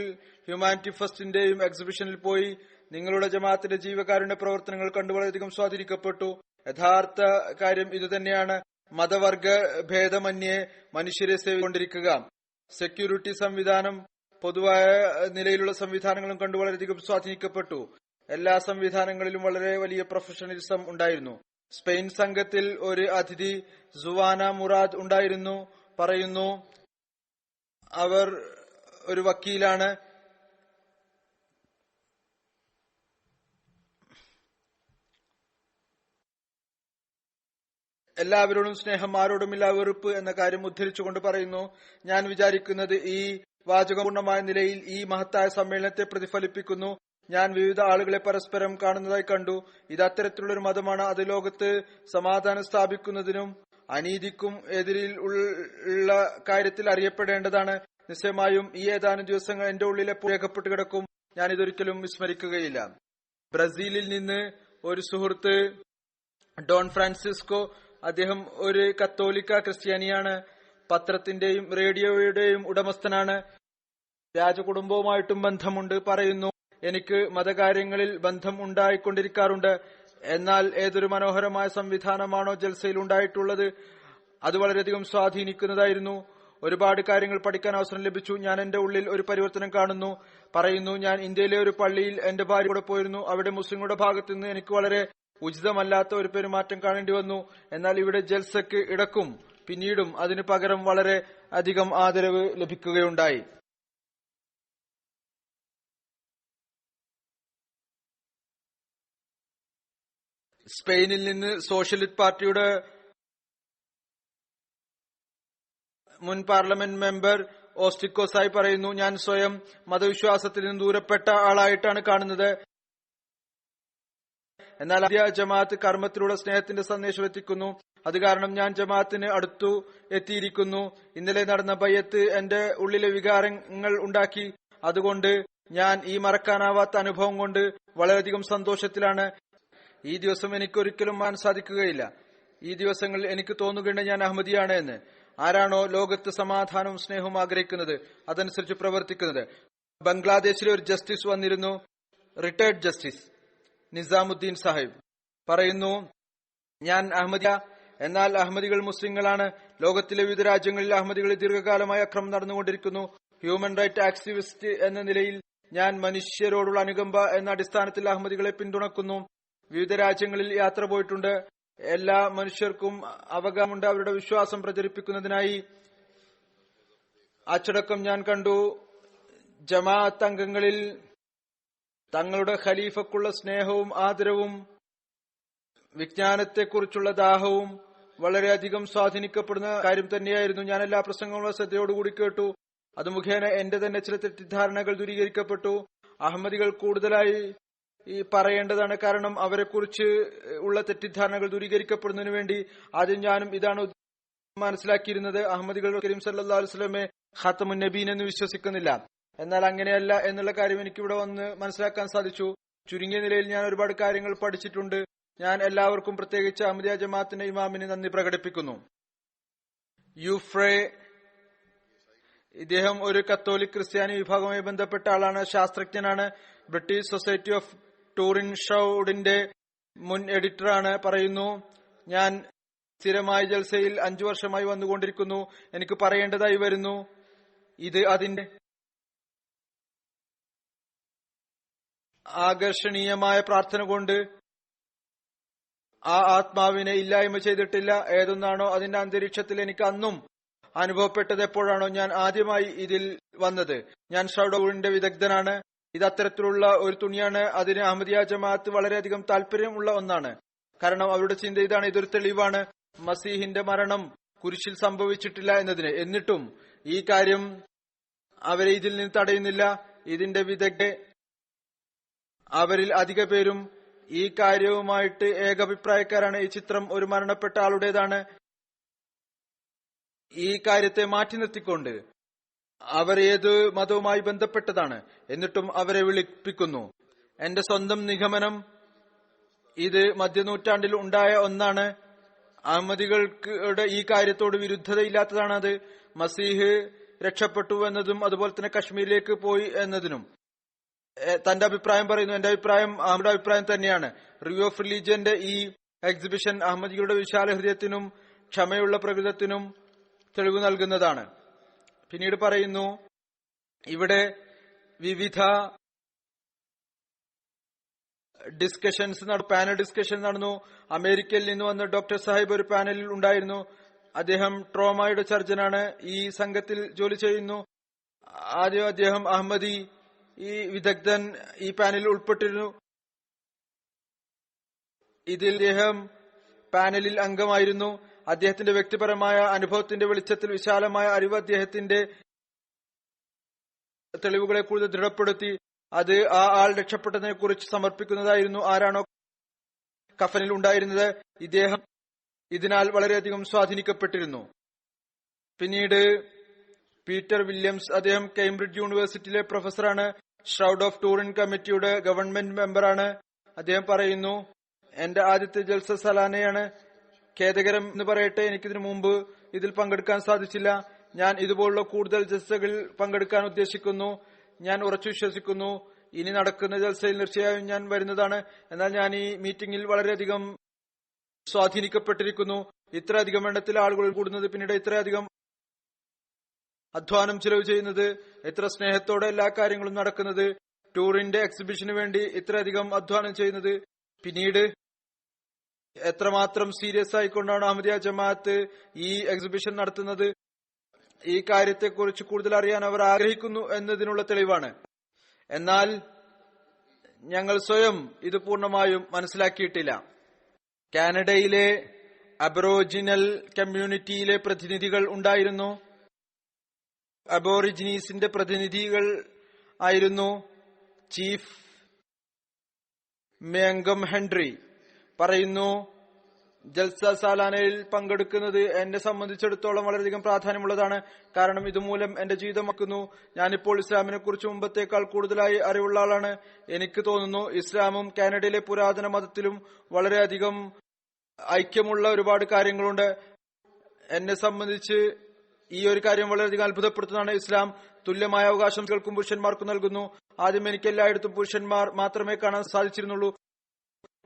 ഹ്യൂമാനിറ്റി ഫസ്റ്റിന്റെയും എക്സിബിഷനിൽ പോയി. നിങ്ങളുടെ ജമാഅത്തിന്റെ ജീവകാരുണ്യ പ്രവർത്തനങ്ങൾ കണ്ടു വളരെയധികം സ്വാധീനിക്കപ്പെട്ടു. യഥാർത്ഥ കാര്യം ഇതുതന്നെയാണ്. മതവർഗ ഭേദമന്യേ മനുഷ്യരെ സേവിക്കൊണ്ടിരിക്കുക. സെക്യൂരിറ്റി സംവിധാനം, പൊതുവായ നിലയിലുള്ള സംവിധാനങ്ങളും കണ്ടു വളരെയധികം സ്വാധീനിക്കപ്പെട്ടു. എല്ലാ സംവിധാനങ്ങളിലും വളരെ വലിയ പ്രൊഫഷണലിസം ഉണ്ടായിരുന്നു. സ്പെയിൻ സംഘത്തിൽ ഒരു അതിഥി സുവാന മുറാദ് ഉണ്ടായിരുന്നു. പറയുന്നു, അവർ ഒരു വക്കീലാണ്. എല്ലാവരോടും സ്നേഹം, ആരോടുമില്ല വെറുപ്പ് എന്ന കാര്യം ഉദ്ധരിച്ചുകൊണ്ട് പറയുന്നു, ഞാൻ വിചാരിക്കുന്നത് ഈ വാചകപൂർണമായ നിലയിൽ ഈ മഹത്തായ സമ്മേളനത്തെ പ്രതിഫലിപ്പിക്കുന്നു. ഞാൻ വിവിധ ആളുകളെ പരസ്പരം കാണുന്നതായി കണ്ടു. ഇത് അത്തരത്തിലുള്ളൊരു മതമാണ്. അത് ലോകത്ത് സമാധാനം സ്ഥാപിക്കുന്നതിനും അനീതിക്കും എതിരിൽ ഉള്ള കാര്യത്തിൽ അറിയപ്പെടേണ്ടതാണ്. നിശ്ചയമായും ഈ ഏതാനും ദിവസങ്ങൾ എന്റെ ഉള്ളിൽ എപ്പോൾ രേഖപ്പെട്ട് കിടക്കും. ഞാൻ ഇതൊരിക്കലും വിസ്മരിക്കുകയില്ല. ബ്രസീലിൽ നിന്ന് ഒരു സുഹൃത്ത് ഡോൺ ഫ്രാൻസിസ്കോ, അദ്ദേഹം ഒരു കത്തോലിക്ക ക്രിസ്ത്യാനിയാണ്. പത്രത്തിന്റെയും റേഡിയോയുടെയും ഉടമസ്ഥനാണ്. രാജകുടുംബവുമായിട്ടും ബന്ധമുണ്ട്. പറയുന്നു, എനിക്ക് മതകാര്യങ്ങളിൽ ബന്ധം ഉണ്ടായിക്കൊണ്ടിരിക്കാറുണ്ട്. എന്നാൽ ഏതൊരു മനോഹരമായ സംവിധാനമാണോ ജൽസയിൽ ഉണ്ടായിട്ടുള്ളത്, അത് വളരെയധികം സ്വാധീനിക്കുന്നതായിരുന്നു. ഒരുപാട് കാര്യങ്ങൾ പഠിക്കാൻ അവസരം ലഭിച്ചു. ഞാൻ എന്റെ ഉള്ളിൽ ഒരു പരിവർത്തനം കാണുന്നു. പറയുന്നു, ഞാൻ ഇന്ത്യയിലെ ഒരു പള്ളിയിൽ എന്റെ ഭാര്യ കൂടെ പോയിരുന്നു. അവിടെ മുസ്ലിങ്ങളുടെ ഭാഗത്തു നിന്ന് എനിക്ക് വളരെ ഉചിതമല്ലാത്ത ഒരു പെരുമാറ്റം കാണേണ്ടി വന്നു. എന്നാൽ ഇവിടെ ജൽസക്ക് ഇടക്കും പിന്നീടും അതിന് പകരം വളരെ അധികം ആദരവ് ലഭിക്കുകയുണ്ടായി. സ്പെയിനിൽ നിന്ന് സോഷ്യലിസ്റ്റ് പാർട്ടിയുടെ മുൻ പാർലമെന്റ് മെമ്പർ ഓസ്റ്റിക്കോസായി പറയുന്നു, ഞാൻ സ്വയം മതവിശ്വാസത്തിൽ നിന്ന് ദൂരപ്പെട്ട ആളായിട്ടാണ് കാണുന്നത്. എന്നാൽ ജമാഅത്ത് കർമ്മത്തിലൂടെ സ്നേഹത്തിന്റെ സന്ദേശം എത്തിക്കുന്നു. അത് കാരണം ഞാൻ ജമാഅത്തിന് അടുത്തു എത്തിയിരിക്കുന്നു. ഇന്നലെ നടന്ന ബയ്യത്ത് എന്റെ ഉള്ളിലെ വികാരങ്ങൾ ഉണ്ടാക്കി. അതുകൊണ്ട് ഞാൻ ഈ മറക്കാനാവാത്ത അനുഭവം കൊണ്ട് വളരെയധികം സന്തോഷത്തിലാണ്. ഈ ദിവസം എനിക്ക് ഒരിക്കലും മാൻ സാധിക്കുകയില്ല. ഈ ദിവസങ്ങളിൽ എനിക്ക് തോന്നുകയുണ്ട് ഞാൻ അഹമ്മദിയാണ് എന്ന്. ആരാണോ ലോകത്ത് സമാധാനവും സ്നേഹവും ആഗ്രഹിക്കുന്നത് അതനുസരിച്ച് പ്രവർത്തിക്കുന്നത്. ബംഗ്ലാദേശിലെ ഒരു ജസ്റ്റിസ് വന്നിരുന്നു, റിട്ടയർഡ് ജസ്റ്റിസ് നിസാമുദ്ദീൻ സാഹിബ് പറയുന്നു, ഞാൻ അഹമ്മദിയ, എന്നാൽ അഹമ്മദികൾ മുസ്ലിങ്ങളാണ്. ലോകത്തിലെ വിവിധ രാജ്യങ്ങളിൽ അഹമ്മദികളിൽ ദീർഘകാലമായി അക്രമം നടന്നുകൊണ്ടിരിക്കുന്നു. ഹ്യൂമൻ റൈറ്റ് ആക്ടിവിസ്റ്റ് എന്ന നിലയിൽ ഞാൻ മനുഷ്യരോടുള്ള അനുകമ്പ എന്ന അടിസ്ഥാനത്തിൽ അഹമ്മദികളെ പിന്തുണക്കുന്നു. വിവിധ രാജ്യങ്ങളിൽ യാത്ര പോയിട്ടുണ്ട്. എല്ലാ മനുഷ്യർക്കും അവകാശമുണ്ട് അവരുടെ വിശ്വാസം പ്രചരിപ്പിക്കുന്നതിനായി. അച്ചടക്കം ഞാൻ കണ്ടു. ജമാഅത്ത് അംഗങ്ങളിൽ തങ്ങളുടെ ഖലീഫക്കുള്ള സ്നേഹവും ആദരവും വിജ്ഞാനത്തെക്കുറിച്ചുള്ള ദാഹവും വളരെയധികം സ്വാധീനിക്കപ്പെടുന്ന കാര്യം തന്നെയായിരുന്നു. ഞാൻ എല്ലാ പ്രസംഗങ്ങളും ശ്രദ്ധയോടുകൂടി കേട്ടു. അത് മുഖേന എന്റെ തന്നെ ചില തെറ്റിദ്ധാരണകൾ ദൂരീകരിക്കപ്പെട്ടു. അഹമ്മദികൾ കൂടുതലായി പറയേണ്ടതാണ്, കാരണം അവരെക്കുറിച്ച് ഉള്ള തെറ്റിദ്ധാരണകൾ ദൂരീകരിക്കപ്പെടുന്നതിന് വേണ്ടി ആദ്യം ഞാനും ഇതാണ് മനസ്സിലാക്കിയിരുന്നത്. അഹമ്മദികൾ കരീം സല്ലല്ലാഹു അലൈഹി വസല്ലമയെ ഖാത്തമുൻ നബീൻ എന്ന് വിശ്വസിക്കുന്നില്ല. എന്നാൽ അങ്ങനെയല്ല എന്നുള്ള കാര്യം എനിക്കിവിടെ വന്ന് മനസ്സിലാക്കാൻ സാധിച്ചു. ചുരുങ്ങിയ നിലയിൽ ഞാൻ ഒരുപാട് കാര്യങ്ങൾ പഠിച്ചിട്ടുണ്ട്. ഞാൻ എല്ലാവർക്കും, പ്രത്യേകിച്ച് അഹമ്മദിയ ജമാഅത്തിന്റെ ഇമാമിന് നന്ദി പ്രകടിപ്പിക്കുന്നു. യുഫ്രേ, ഇദ്ദേഹം ഒരു കത്തോലിക് ക്രിസ്ത്യാനി വിഭാഗവുമായി ബന്ധപ്പെട്ട ആളാണ്, ശാസ്ത്രജ്ഞനാണ്. ബ്രിട്ടീഷ് സൊസൈറ്റി ഓഫ് ടൂറിൻ ഷൗഡിന്റെ മുൻ എഡിറ്ററാണ്. പറയുന്നു, ഞാൻ സ്ഥിരമായ ജൽസയിൽ 5 വർഷമായി വന്നുകൊണ്ടിരിക്കുന്നു. എനിക്ക് പറയേണ്ടതായി വരുന്നു, ഇത് അതിന്റെ ആകർഷണീയമായ പ്രാർത്ഥന കൊണ്ട് ആ ആത്മാവിനെ ഇല്ലായ്മ ചെയ്തിട്ടില്ല. ഏതൊന്നാണോ അതിന്റെ അന്തരീക്ഷത്തിൽ എനിക്ക് അന്നും അനുഭവപ്പെട്ടത് എപ്പോഴാണോ ഞാൻ ആദ്യമായി ഇതിൽ വന്നത്. ഞാൻ ഷൗഡൌഡിന്റെ വിദഗ്ധനാണ്. ഇത് അത്തരത്തിലുള്ള ഒരു തുണിയാണ്. അതിന് അഹമ്മദിയ ജമാഅത്ത് വളരെയധികം താല്പര്യമുള്ള ഒന്നാണ്. കാരണം അവരുടെ ചിന്ത ഇതാണ്, ഇതൊരു തെളിവാണ് മസീഹിന്റെ മരണം കുരിശിൽ സംഭവിച്ചിട്ടില്ല എന്നതിന്. എന്നിട്ടും ഈ കാര്യം അവരെ ഇതിൽ നിന്ന് തടയുന്നില്ല. ഇതിന്റെ വിദഗ്ധ അവരിൽ അധിക പേരും ഈ കാര്യവുമായിട്ട് ഏകാഭിപ്രായക്കാരാണ്. ഈ ചിത്രം ഒരു മരണപ്പെട്ട ആളുടേതാണ്. ഈ കാര്യത്തെ മാറ്റി നിർത്തിക്കൊണ്ട് അവർ ഏത് മതവുമായി ബന്ധപ്പെട്ടതാണ് എന്നിട്ടും അവരെ വിളിപ്പിക്കുന്നു. എന്റെ സ്വന്തം നിഗമനം, ഇത് മധ്യനൂറ്റാണ്ടിൽ ഉണ്ടായ ഒന്നാണ്. അഹമ്മദികൾക്ക് ഈ കാര്യത്തോട് വിരുദ്ധതയില്ലാത്തതാണ്. അത് മസീഹ് രക്ഷപ്പെട്ടു എന്നതും അതുപോലെ തന്നെ കശ്മീരിലേക്ക് പോയി എന്നതിനും തന്റെ അഭിപ്രായം പറയുന്നു. എന്റെ അഭിപ്രായം അഹമ്മദിയുടെ അഭിപ്രായം തന്നെയാണ്. റിവ്യൂ ഓഫ് റിലീജിയന്റെ ഈ എക്സിബിഷൻ അഹമ്മദികളുടെ വിശാല ഹൃദയത്തിനും ക്ഷമയുള്ള പ്രകൃതത്തിനും തെളിവ് നൽകുന്നതാണ്. പിന്നീട് പറയുന്നു, ഇവിടെ വിവിധ പാനൽ ഡിസ്കഷൻ നടന്നു. അമേരിക്കയിൽ നിന്ന് വന്ന ഡോക്ടർ സാഹിബ് ഒരു പാനലിൽ ഉണ്ടായിരുന്നു. അദ്ദേഹം ട്രോമയുടെ സർജനാണ്. ഈ സംഘത്തിൽ ജോലി ചെയ്യുന്നു. ആദ്യം അദ്ദേഹം അഹമ്മദി ഈ വിദഗ്ധൻ ഈ പാനലിൽ ഉൾപ്പെട്ടിരുന്നു. ഇതിൽ അദ്ദേഹം പാനലിൽ അംഗമായിരുന്നു. അദ്ദേഹത്തിന്റെ വ്യക്തിപരമായ അനുഭവത്തിന്റെ വെളിച്ചത്തിൽ വിശാലമായ അറിവ് അദ്ദേഹത്തിന്റെ തെളിവുകളെ കൂടുതൽ ദൃഢപ്പെടുത്തി. അത് ആ ആൾ രക്ഷപ്പെട്ടതിനെ കുറിച്ച് സമർപ്പിക്കുന്നതായിരുന്നു. ആരാണോ കഫനിൽ ഉണ്ടായിരുന്നത് ഇദ്ദേഹം ഇതിനാൽ വളരെയധികം സ്വാധീനിക്കപ്പെട്ടിരുന്നു. പിന്നീട് പീറ്റർ വില്യംസ്, അദ്ദേഹം കേംബ്രിഡ്ജ് യൂണിവേഴ്സിറ്റിയിലെ പ്രൊഫസറാണ്. ഷ്രൗഡ് ഓഫ് ടൂറിൻ കമ്മിറ്റിയുടെ ഗവൺമെന്റ് മെമ്പറാണ്. അദ്ദേഹം പറയുന്നു, എന്റെ ആദ്യത്തെ ജൽസ സലാനയാണ്. ഖേദകരം എന്ന് പറയട്ടെ, എനിക്കിതിനു മുമ്പ് ഇതിൽ പങ്കെടുക്കാൻ സാധിച്ചില്ല. ഞാൻ ഇതുപോലുള്ള കൂടുതൽ ജൽസകളിൽ പങ്കെടുക്കാൻ ഉദ്ദേശിക്കുന്നു. ഞാൻ ഉറച്ചു വിശ്വസിക്കുന്നു ഇനി നടക്കുന്ന ജൽസയിൽ തീർച്ചയായും ഞാൻ വരുന്നതാണ്. എന്നാൽ ഞാൻ ഈ മീറ്റിംഗിൽ വളരെയധികം സ്വാധീനിക്കപ്പെട്ടിരിക്കുന്നു. ഇത്രയധികം എണ്ണത്തിൽ ആളുകൾ കൂടുന്നത്, പിന്നീട് ഇത്രയധികം അധ്വാനം ചെലവ് ചെയ്യുന്നത്, എത്ര സ്നേഹത്തോടെ എല്ലാ കാര്യങ്ങളും നടക്കുന്നത്, ടൂറിന്റെ എക്സിബിഷന് വേണ്ടി ഇത്രയധികം അധ്വാനം ചെയ്യുന്നത്, പിന്നീട് എത്രമാത്രം സീരിയസ് ആയിക്കൊണ്ടാണ് അഹമ്മദിയ ജമാഅത്ത് ഈ എക്സിബിഷൻ നടത്തുന്നത്, ഈ കാര്യത്തെക്കുറിച്ച് കൂടുതൽ അറിയാൻ അവർ ആഗ്രഹിക്കുന്നു എന്നതിനുള്ള തെളിവാണ്. എന്നാൽ ഞങ്ങൾ സ്വയം ഇത് പൂർണ്ണമായും മനസ്സിലാക്കിയിട്ടില്ല. കാനഡയിലെ അബോറിജിനൽ കമ്മ്യൂണിറ്റിയിലെ പ്രതിനിധികൾ ഉണ്ടായിരുന്നു. അബോറിജിനീസിന്റെ പ്രതിനിധികൾ ആയിരുന്നു ചീഫ് മേംഗം ഹെൻറി. പറയുന്നു, ജൽസ സാലാനയിൽ പങ്കെടുക്കുന്നത് എന്നെ സംബന്ധിച്ചിടത്തോളം വളരെയധികം പ്രാധാന്യമുള്ളതാണ്. കാരണം ഇതുമൂലം എന്റെ ജീവിതമാക്കുന്നു. ഞാനിപ്പോൾ ഇസ്ലാമിനെ കുറിച്ച് മുമ്പത്തേക്കാൾ കൂടുതലായി അറിവുള്ള ആളാണ്. എനിക്ക് തോന്നുന്നു ഇസ്ലാമും കാനഡയിലെ പുരാതന മതത്തിലും വളരെയധികം ഐക്യമുള്ള ഒരുപാട് കാര്യങ്ങളുണ്ട്. എന്നെ സംബന്ധിച്ച് ഈ ഒരു കാര്യം വളരെയധികം അത്ഭുതപ്പെടുത്തുന്നതാണ്. ഇസ്ലാം തുല്യമായ അവകാശം സ്ത്രീകൾക്കും പുരുഷന്മാർക്കും നൽകുന്നു. ആദ്യം എനിക്ക് എല്ലായിടത്തും പുരുഷന്മാർ മാത്രമേ കാണാൻ സാധിച്ചിരുന്നുള്ളൂ.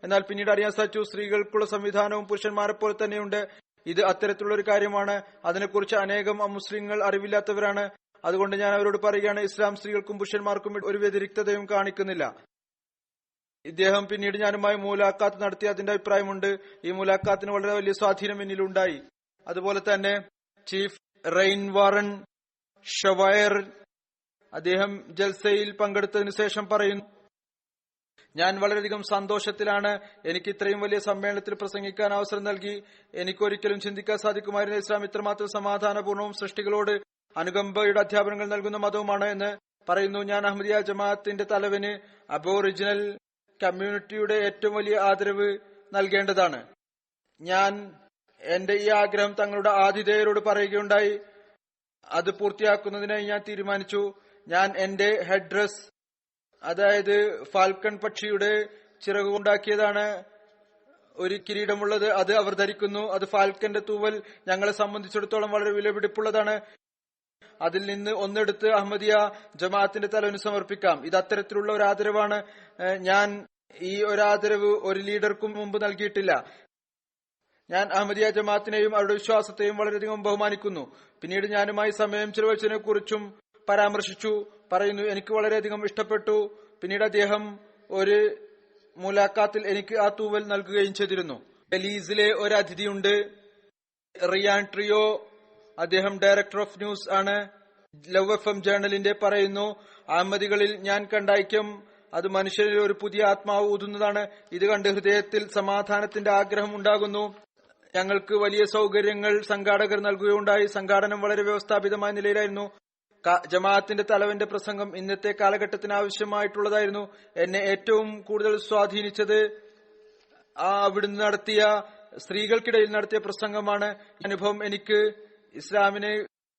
എന്നാൽ പിന്നീട് അറിയാൻ സാധിച്ചു സ്ത്രീകൾക്കുള്ള സംവിധാനവും പുരുഷന്മാരെ പോലെ തന്നെയുണ്ട്. ഇത് അത്തരത്തിലുള്ള ഒരു കാര്യമാണ്. അതിനെക്കുറിച്ച് അനേകം മുസ്ലിങ്ങൾ അറിവില്ലാത്തവരാണ്. അതുകൊണ്ട് ഞാൻ അവരോട് പറയുകയാണ്, ഇസ്ലാം സ്ത്രീകൾക്കും പുരുഷന്മാർക്കും ഒരു വ്യതിരിക്തതയും കാണിക്കുന്നില്ല. ഇദ്ദേഹം പിന്നീട് ഞാനുമായി മൂലാഖാത്ത് നടത്തി അതിന്റെ അഭിപ്രായമുണ്ട്. ഈ മൂലാഖാത്തിന് വളരെ വലിയ സ്വാധീനം എന്നിലുണ്ടായി. അതുപോലെ തന്നെ ചീഫ് റെയിൻ വാറൻ ഷവയർ അദ്ദേഹം ജൽസയിൽ പങ്കെടുത്തതിനു ശേഷം പറയുന്നു, ഞാൻ വളരെയധികം സന്തോഷത്തിലാണ്. എനിക്ക് ഇത്രയും വലിയ സമ്മേളനത്തിൽ പ്രസംഗിക്കാൻ അവസരം നൽകി. എനിക്കൊരിക്കലും ചിന്തിക്കാൻ സാധിക്കുമായിരുന്ന ഇസ്ലാം ഇത്രമാത്രം സമാധാനപൂർണവും സൃഷ്ടികളോട് അനുകമ്പയുടെ അധ്യാപനങ്ങൾ നൽകുന്ന മതവുമാണ് എന്ന് പറയുന്നു. ഞാൻ അഹമ്മദിയ ജമാഅത്തിന്റെ തലവന് അബോറിജിനൽ കമ്മ്യൂണിറ്റിയുടെ ഏറ്റവും വലിയ ആദരവ് നൽകേണ്ടതാണ്. ഞാൻ എന്റെ ഈ ആഗ്രഹം തങ്ങളുടെ ആതിഥേയരോട് പറയുകയുണ്ടായി. അത് പൂർത്തിയാക്കുന്നതിനായി ഞാൻ തീരുമാനിച്ചു. ഞാൻ എന്റെ ഹെഡ് ഡ്രസ്, അതായത് ഫാൽക്കൺ പക്ഷിയുടെ ചിറകുണ്ടാക്കിയതാണ് ഒരു കിരീടമുള്ളത്, അത് അവർ ധരിക്കുന്നു. അത് ഫാൽക്കന്റെ തൂവൽ ഞങ്ങളെ സംബന്ധിച്ചിടത്തോളം വളരെ വിലപിടിപ്പുള്ളതാണ്. അതിൽ നിന്ന് ഒന്നെടുത്ത് അഹമ്മദിയ ജമാഅത്തിന്റെ തലവന് സമർപ്പിക്കാം. ഇത് അത്തരത്തിലുള്ള ഒരു ആദരവാണ്. ഞാൻ ഈ ഒരു ആദരവ് ഒരു ലീഡർക്കും മുമ്പ് നൽകിയിട്ടില്ല. ഞാൻ അഹമ്മദിയ ജമാഅത്തിനെയും അവരുടെ വിശ്വാസത്തെയും വളരെയധികം ബഹുമാനിക്കുന്നു. പിന്നീട് ഞാനുമായി സമയം ചെലവഴിച്ചതിനെ കുറിച്ചും പരാമർശിച്ചു. പറയുന്നു, എനിക്ക് വളരെയധികം ഇഷ്ടപ്പെട്ടു. പിന്നീട് അദ്ദേഹം ഒരു മുലാഖാത്തിൽ എനിക്ക് ആ തൂവൽ നൽകുകയും ചെയ്തിരുന്നു. ബെലീസിലെ ഒരു അതിഥിയുണ്ട്, റിയാൻ ട്രിയോ. അദ്ദേഹം ഡയറക്ടർ ഓഫ് ന്യൂസ് ആണ്. ലവ് FM ജേർണലിന്റെ പറയുന്നു, അഹമ്മദികളിൽ ഞാൻ കണ്ട ഐക്യം അത് മനുഷ്യരിൽ ഒരു പുതിയ ആത്മാവ് ഊതുന്നതാണ്. ഇത് കണ്ട് ഹൃദയത്തിൽ സമാധാനത്തിന്റെ ആഗ്രഹം ഉണ്ടാകുന്നു. ഞങ്ങൾക്ക് വലിയ സൗകര്യങ്ങൾ സംഘാടകർ നൽകുകയുണ്ടായി. സംഘാടനം വളരെ വ്യവസ്ഥാപിതമായ നിലയിലായിരുന്നു. ജമാഅത്തിന്റെ തലവന്റെ പ്രസംഗം ഇന്നത്തെ കാലഘട്ടത്തിന് ആവശ്യമായിട്ടുള്ളതായിരുന്നു. എന്നെ ഏറ്റവും കൂടുതൽ സ്വാധീനിച്ചത് അവിടുന്ന് നടത്തിയ സ്ത്രീകൾക്കിടയിൽ നടത്തിയ പ്രസംഗമാണ്. അനുഭവം എനിക്ക് ഇസ്ലാമിനെ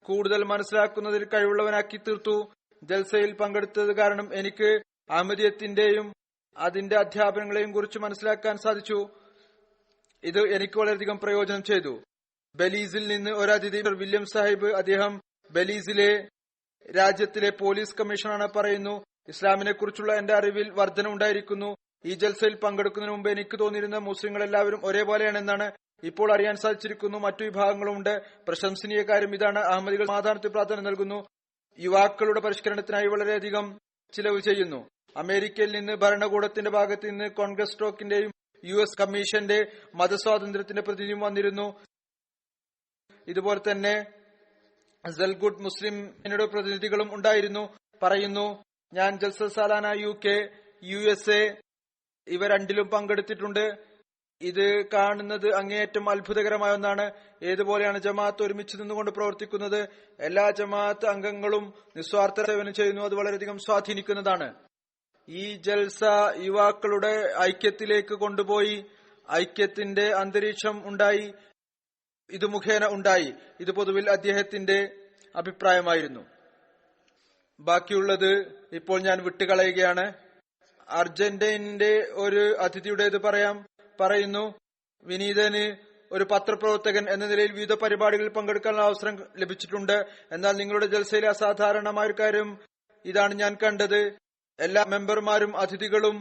കൂടുതൽ മനസ്സിലാക്കുന്നതിൽ കഴിവുള്ളവനാക്കി തീർത്തു. ജൽസയിൽ പങ്കെടുത്തത് കാരണം എനിക്ക് അഹമ്മദിയത്തിന്റെയും അതിന്റെ അധ്യാപനങ്ങളെയും കുറിച്ച് മനസ്സിലാക്കാൻ സാധിച്ചു. ഇത് എനിക്ക് വളരെയധികം പ്രയോജനം ചെയ്തു. ബെലീസിൽ നിന്ന് ഒരു അതിഥി വില്യം സാഹിബ്, അദ്ദേഹം ബെലീസിലെ രാജ്യത്തിലെ പോലീസ് കമ്മീഷണറാണ്. പറയുന്നു, ഇസ്ലാമിനെ കുറിച്ചുള്ള എന്റെ അറിവിൽ വർധന ഉണ്ടായിരിക്കുന്നു. ഈ ജൽസയിൽ പങ്കെടുക്കുന്നതിന് മുമ്പ് എനിക്ക് തോന്നിയിരുന്ന മുസ്ലിങ്ങൾ എല്ലാവരും ഒരേപോലെയാണെന്നാണ്. ഇപ്പോൾ അറിയാൻ സാധിച്ചിരിക്കുന്നു മറ്റു വിഭാഗങ്ങളുമുണ്ട്. പ്രശംസനീയ കാര്യം ഇതാണ്, അഹമ്മദികൾ സമാധാനത്തിന് പ്രാധാന്യം നൽകുന്നു. യുവാക്കളുടെ പരിഷ്കരണത്തിനായി വളരെയധികം ചിലവ് ചെയ്യുന്നു. അമേരിക്കയിൽ നിന്ന് ഭരണകൂടത്തിന്റെ ഭാഗത്ത് നിന്ന് കോൺഗ്രസ് സ്റ്റോക്കിന്റെയും US കമ്മീഷന്റെ മതസ്വാതന്ത്ര്യത്തിന്റെ പ്രതിനിധിയും വന്നിരുന്നു. ഇതുപോലെ തന്നെ സൽഗുഡ് മുസ്ലിം പ്രതിനിധികളും ഉണ്ടായിരുന്നു. പറയുന്നു, ഞാൻ ജൽസ സാലാന UK, USA ഇവ രണ്ടിലും പങ്കെടുത്തിട്ടുണ്ട്. ഇത് കാണുന്നത് അങ്ങേയറ്റം അത്ഭുതകരമായ ഒന്നാണ്. ഏതുപോലെയാണ് ജമാഅത്ത് ഒരുമിച്ച് നിന്നുകൊണ്ട് പ്രവർത്തിക്കുന്നത്. എല്ലാ ജമാഅത്ത് അംഗങ്ങളും നിസ്വാർത്ഥ സേവനം ചെയ്യുന്നു. അത് വളരെയധികം സ്വാധീനിക്കുന്നതാണ്. ഈ ജൽസ യുവാക്കളുടെ ഐക്യത്തിലേക്ക് കൊണ്ടുപോയി. ഐക്യത്തിന്റെ അന്തരീക്ഷം ഉണ്ടായി. ഇത് മുഖേന ഉണ്ടായി. ഇത് പൊതുവിൽ അദ്ദേഹത്തിന്റെ അഭിപ്രായമായിരുന്നു. ബാക്കിയുള്ളത് ഇപ്പോൾ ഞാൻ വിട്ടുകളയുകയാണ്. അർജന്റീനന്റെ ഒരു അതിഥിയുടേത് പറയാം. പറയുന്നു, വിനീതന് ഒരു പത്രപ്രവർത്തകൻ എന്ന നിലയിൽ വിവിധ പരിപാടികളിൽ പങ്കെടുക്കാനുള്ള അവസരം ലഭിച്ചിട്ടുണ്ട്. എന്നാൽ നിങ്ങളുടെ ജൽസയിലെ അസാധാരണമായ ഒരു കാര്യം ഇതാണ് ഞാൻ കണ്ടത്. എല്ലാ മെമ്പർമാരും അതിഥികളും